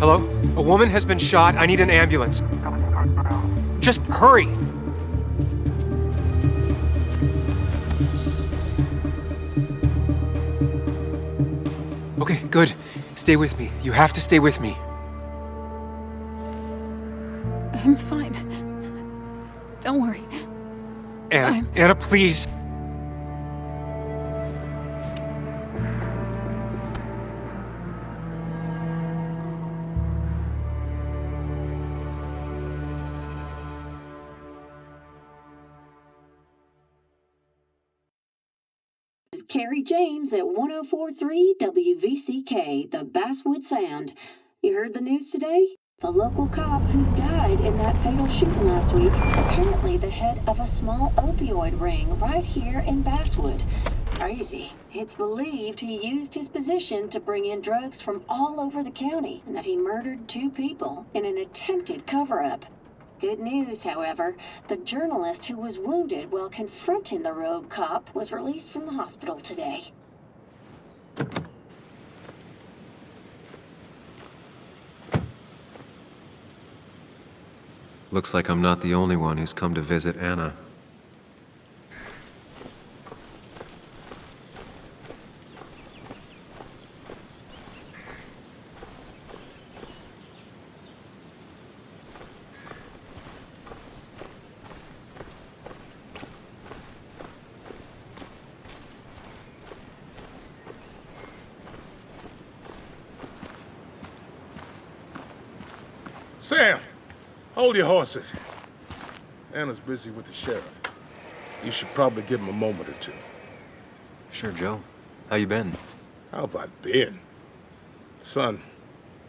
Hello? A woman has been shot. I need an ambulance. Just hurry! Okay, good. Stay with me. You have to stay with me. I'm fine. Don't worry. Anna, please. Carrie James at 1043 WVCK, the Basswood Sound. You heard the news today? The local cop who died in that fatal shooting last week is apparently the head of a small opioid ring right here in Basswood. crazy. It's believed he used his position to bring in drugs from all over the county and that he murdered 2 people in an attempted cover-up. Good news, however, the journalist who was wounded while confronting the rogue cop was released from the hospital today. Looks like I'm not the only one who's come to visit Anna. Sam, hold your horses. Anna's busy with the sheriff. You should probably give him a moment or two. Sure, Joe. How you been? How have I been? Son,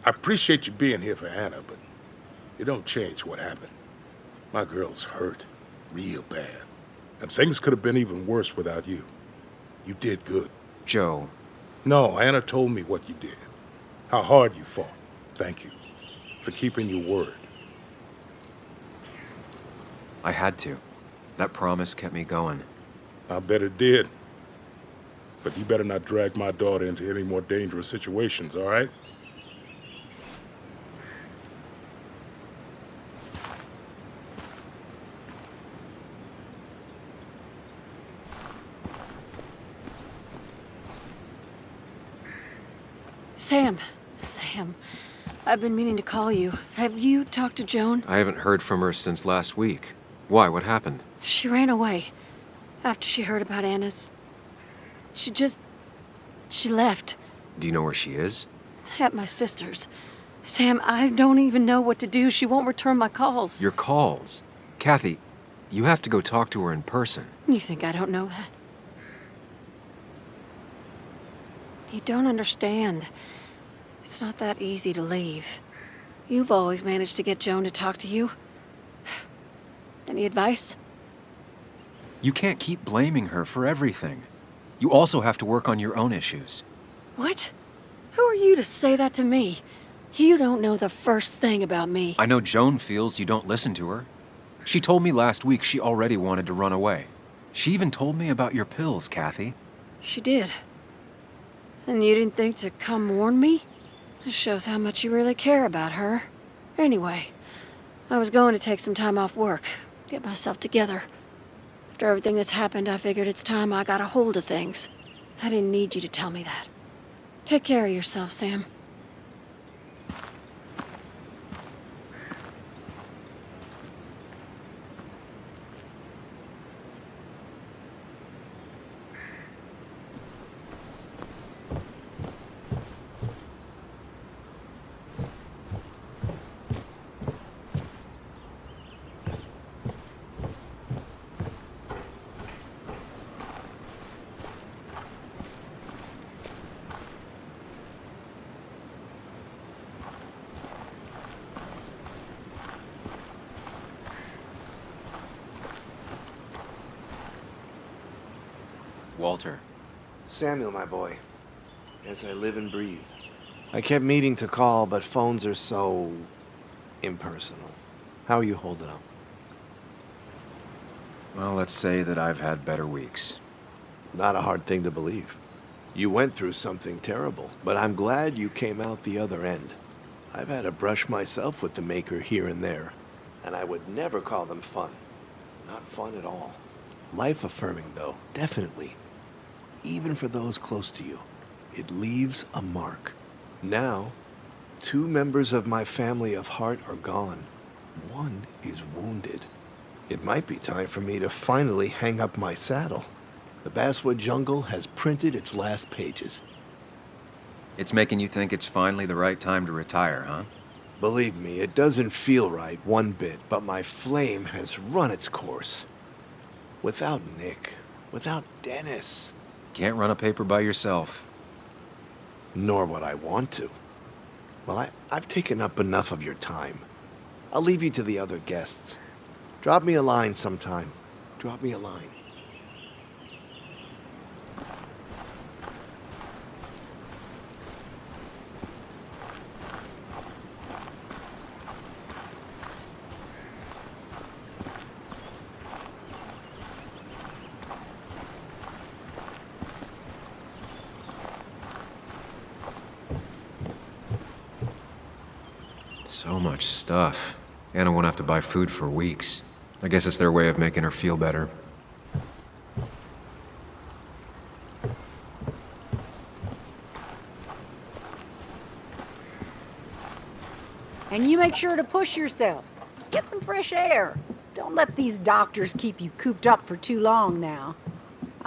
I appreciate you being here for Anna, but it don't change what happened. My girl's hurt, real bad. And things could have been even worse without you. You did good. Joe. No, Anna told me what you did. How hard you fought. Thank you for keeping your word. I had to. That promise kept me going. I bet it did. But you better not drag my daughter into any more dangerous situations, all right? Sam, I've been meaning to call you. Have you talked to Joan? I haven't heard from her since last week. Why? What happened? She ran away. After she heard about Anna's... She left. Do you know where she is? At my sister's. Sam, I don't even know what to do. She won't return my calls. Your calls? Kathy, you have to go talk to her in person. You think I don't know that? You don't understand. It's not that easy to leave. You've always managed to get Joan to talk to you. Any advice? You can't keep blaming her for everything. You also have to work on your own issues. What? Who are you to say that to me? You don't know the first thing about me. I know Joan feels you don't listen to her. She told me last week she already wanted to run away. She even told me about your pills, Kathy. She did. And you didn't think to come warn me? This shows how much you really care about her. Anyway, I was going to take some time off work, get myself together. After everything that's happened, I figured it's time I got a hold of things. I didn't need you to tell me that. Take care of yourself, Sam. Walter. Samuel, my boy. As I live and breathe. I kept meaning to call, but phones are so... impersonal. How are you holding up? Well, let's say that I've had better weeks. Not a hard thing to believe. You went through something terrible, but I'm glad you came out the other end. I've had a brush myself with the Maker here and there, and I would never call them fun. Not fun at all. Life-affirming, though, definitely. Even for those close to you, it leaves a mark. Now, 2 members of my family of heart are gone. One is wounded. It might be time for me to finally hang up my saddle. The Basswood Jungle has printed its last pages. It's making you think it's finally the right time to retire, huh? Believe me, it doesn't feel right one bit, but my flame has run its course. Without Nick, without Dennis. Can't run a paper by yourself. Nor would I want to. Well, I've taken up enough of your time. I'll leave you to the other guests. Drop me a line sometime. Drop me a line. So much stuff. Anna won't have to buy food for weeks. I guess it's their way of making her feel better. And you make sure to push yourself. Get some fresh air. Don't let these doctors keep you cooped up for too long now.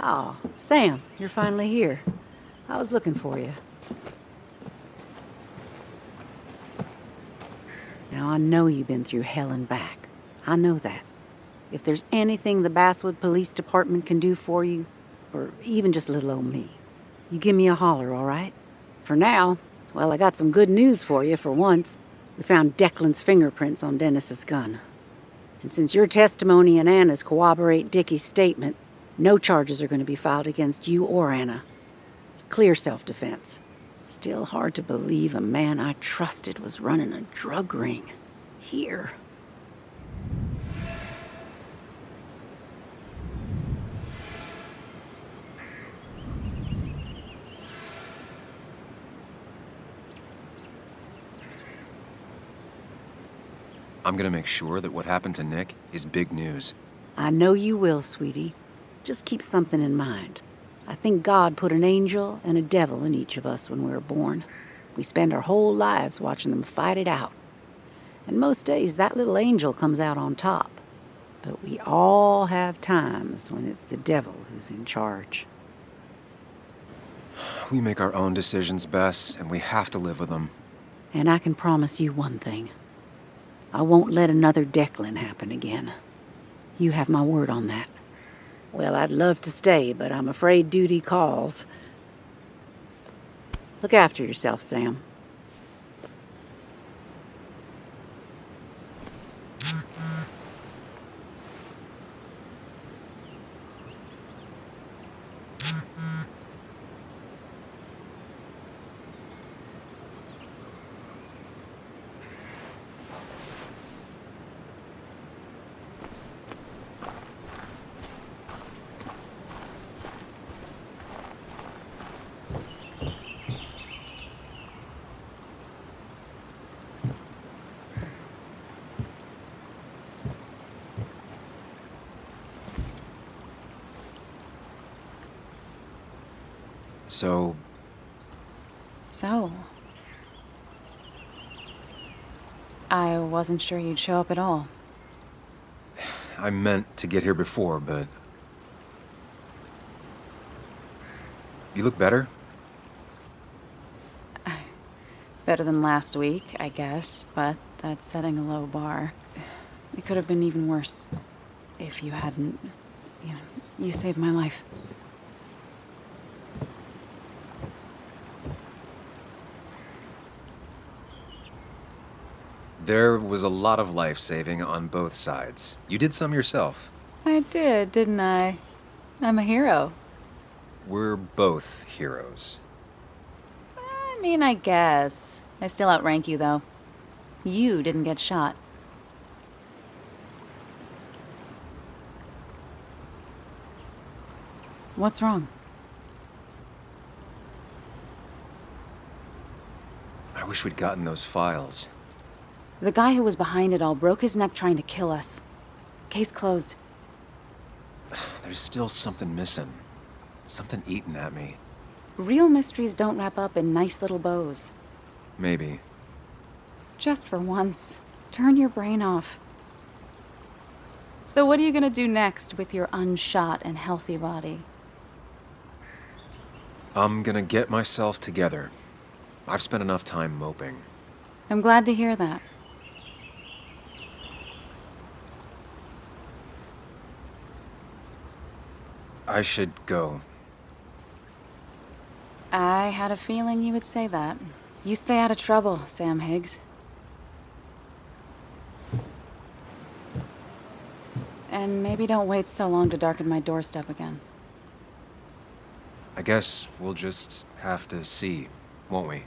Oh, Sam, you're finally here. I was looking for you. Now, I know you've been through hell and back. I know that. If there's anything the Basswood Police Department can do for you, or even just little old me, you give me a holler, all right? For now, well, I got some good news for you for once. We found Declan's fingerprints on Dennis's gun. And since your testimony and Anna's corroborate Dickie's statement, no charges are going to be filed against you or Anna. It's clear self-defense. Still hard to believe a man I trusted was running a drug ring. Here. I'm gonna make sure that what happened to Nick is big news. I know you will, sweetie. Just keep something in mind. I think God put an angel and a devil in each of us when we were born. We spend our whole lives watching them fight it out. And most days, that little angel comes out on top. But we all have times when it's the devil who's in charge. We make our own decisions, Bess, and we have to live with them. And I can promise you one thing. I won't let another Declan happen again. You have my word on that. Well, I'd love to stay, but I'm afraid duty calls. Look after yourself, Sam. So? I wasn't sure you'd show up at all. I meant to get here before, but... You look better? Better than last week, I guess, but that's setting a low bar. It could have been even worse if you hadn't... You saved my life. There was a lot of life-saving on both sides. You did some yourself. I did, didn't I? I'm a hero. We're both heroes. I mean, I guess. I still outrank you, though. You didn't get shot. What's wrong? I wish we'd gotten those files. The guy who was behind it all broke his neck trying to kill us. Case closed. There's still something missing. Something eating at me. Real mysteries don't wrap up in nice little bows. Maybe. Just for once, turn your brain off. So what are you gonna do next with your unshot and healthy body? I'm gonna get myself together. I've spent enough time moping. I'm glad to hear that. I should go. I had a feeling you would say that. You stay out of trouble, Sam Higgs. And maybe don't wait so long to darken my doorstep again. I guess we'll just have to see, won't we?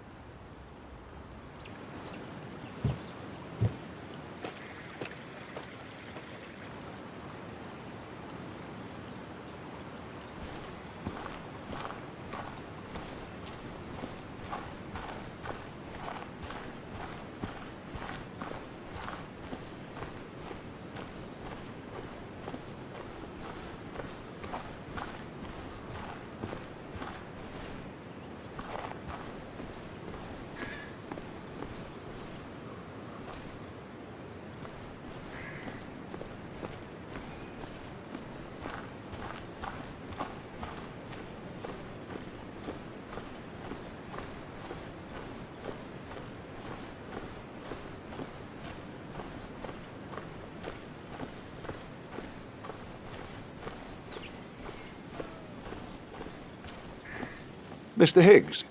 Mr. Higgs,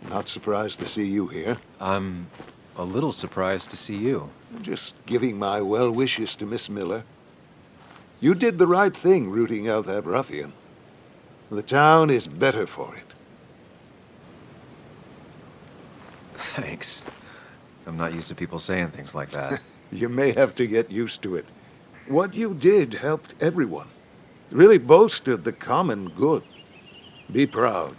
not surprised to see you here. I'm a little surprised to see you. Just giving my well wishes to Miss Miller. You did the right thing rooting out that ruffian. The town is better for it. Thanks. I'm not used to people saying things like that. You may have to get used to it. What you did helped everyone. Really bolstered the common good. Be proud.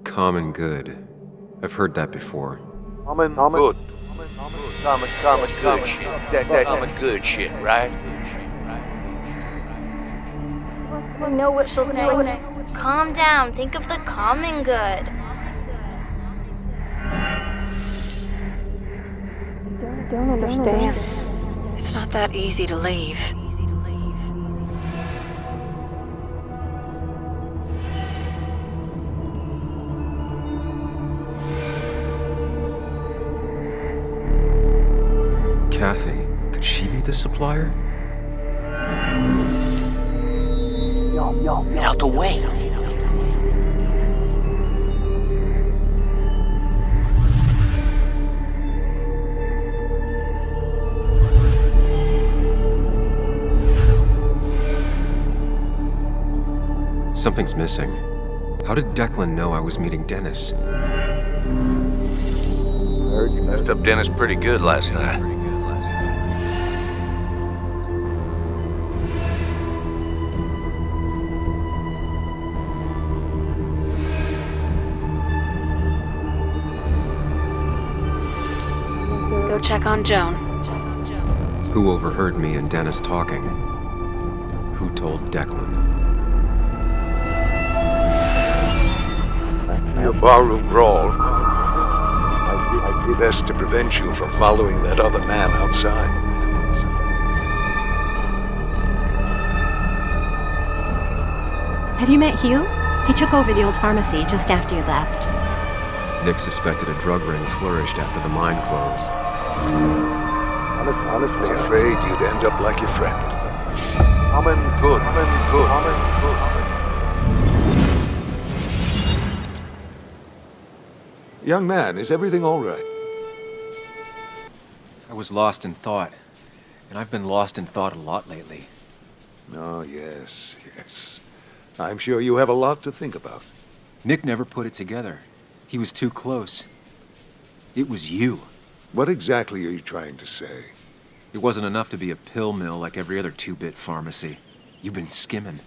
Common good. I've heard that before. Good. Common good shit. Common good shit, right? I know what she'll say. Calm down. Think of the common good. Don't understand. It's not that easy to leave. Kathy, could she be the supplier? Get out the way. Something's missing. How did Declan know I was meeting Dennis? Heard you messed up Dennis pretty good last night. Go check on Joan. Who overheard me and Dennis talking? Who told Declan? Your barroom brawl. I'd be best to prevent you from following that other man outside. Have you met Hugh? He took over the old pharmacy just after you left. Nick suspected a drug ring flourished after the mine closed. Honestly, afraid you'd end up like your friend. Good. Young man, is everything all right? I was lost in thought, and I've been lost in thought a lot lately. Oh, yes. I'm sure you have a lot to think about. Nick never put it together. He was too close. It was you. What exactly are you trying to say? It wasn't enough to be a pill mill like every other two-bit pharmacy. You've been skimming.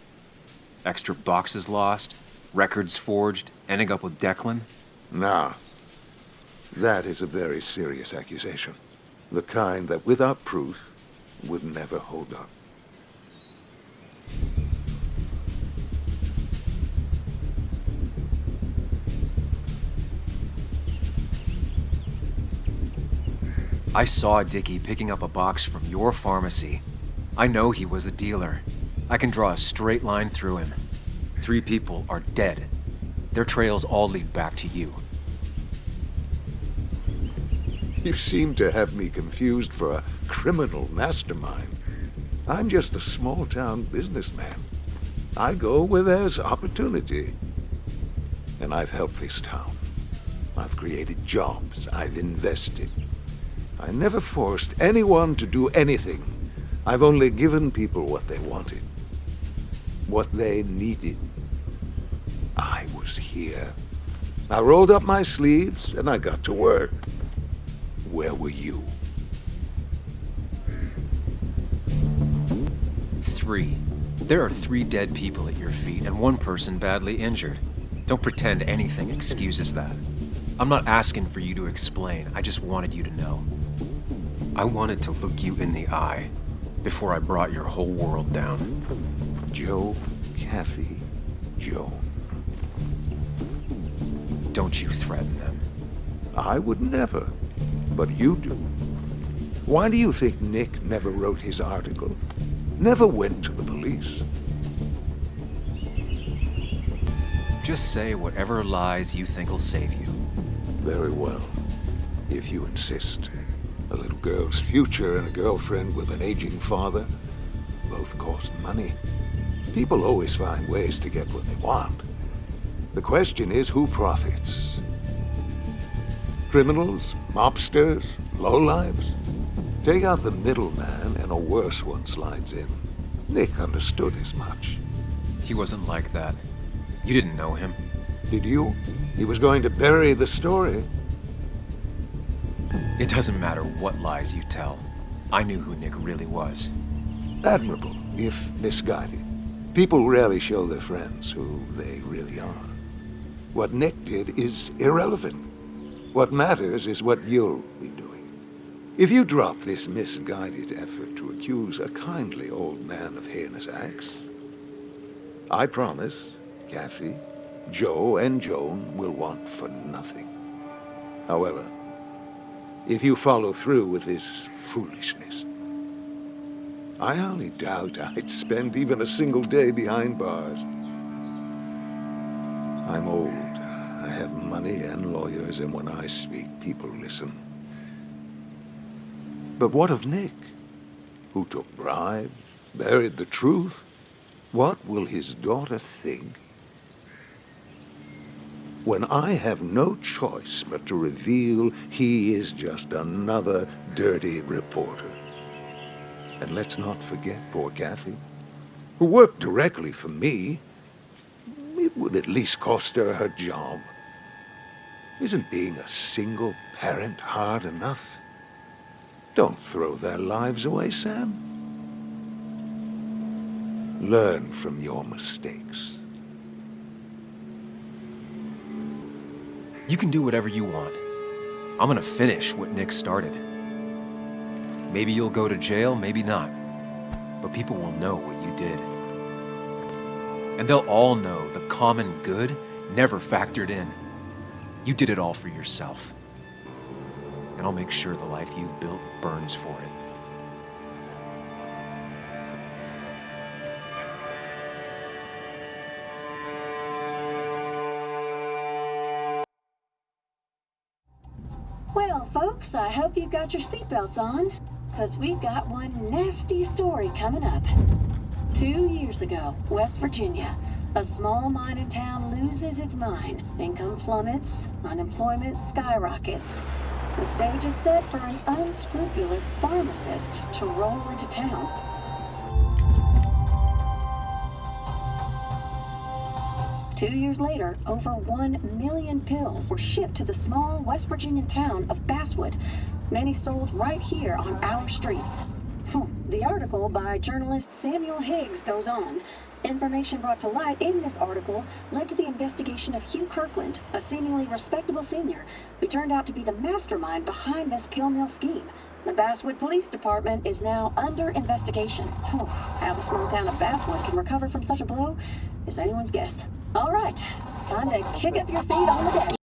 Extra boxes lost, records forged, ending up with Declan. Now, that is a very serious accusation. The kind that, without proof, would never hold up. I saw Dickie picking up a box from your pharmacy. I know he was a dealer. I can draw a straight line through him. 3 people are dead. Their trails all lead back to you. You seem to have me confused for a criminal mastermind. I'm just a small-town businessman. I go where there's opportunity. And I've helped this town. I've created jobs. I've invested. I never forced anyone to do anything. I've only given people what they wanted. What they needed. I was here. I rolled up my sleeves and I got to work. Where were you? 3. There are 3 dead people at your feet and 1 person badly injured. Don't pretend anything excuses that. I'm not asking for you to explain. I just wanted you to know. I wanted to look you in the eye before I brought your whole world down. Joe, Kathy, Joan. Don't you threaten them. I would never, but you do. Why do you think Nick never wrote his article? never went to the police. Just say whatever lies you think will save you. Very well, if you insist. A little girl's future and a girlfriend with an aging father both cost money. People always find ways to get what they want. The question is, who profits? Criminals? Mobsters? Lowlives? Take out the middleman and a worse one slides in. Nick understood as much. He wasn't like that. You didn't know him. Did you? He was going to bury the story. It doesn't matter what lies you tell. I knew who Nick really was. Admirable, if misguided. People rarely show their friends who they really are. What Nick did is irrelevant. What matters is what you'll be doing. If you drop this misguided effort to accuse a kindly old man of heinous acts, I promise Kathy, Joe, and Joan will want for nothing. However, if you follow through with this foolishness, I hardly doubt I'd spend even a single day behind bars. I'm old. I have money and lawyers, and when I speak, people listen. But what of Nick, who took bribes, buried the truth? What will his daughter think when I have no choice but to reveal he is just another dirty reporter? And let's not forget poor Kathy, who worked directly for me. It would at least cost her her job. Isn't being a single parent hard enough? Don't throw their lives away, Sam. Learn from your mistakes. You can do whatever you want. I'm gonna finish what Nick started. Maybe you'll go to jail, maybe not. But people will know what you did. And they'll all know the common good never factored in. You did it all for yourself. And I'll make sure the life you've built burns for it. Well, folks, I hope you've got your seatbelts on, because we've got one nasty story coming up. 2 years ago, West Virginia, a small mining town loses its mine. Income plummets, unemployment skyrockets. The stage is set for an unscrupulous pharmacist to roll into town. Two years later, over 1 million pills were shipped to the small West Virginian town of Basswood, many sold right here on our streets. The article by journalist Samuel Higgs goes on. Information brought to light in this article led to the investigation of Hugh Kirkland, a seemingly respectable senior who turned out to be the mastermind behind this pill mill scheme. The Basswood Police Department is now under investigation. How the small town of Basswood can recover from such a blow is anyone's guess. All right, time to kick up your feet on the deck.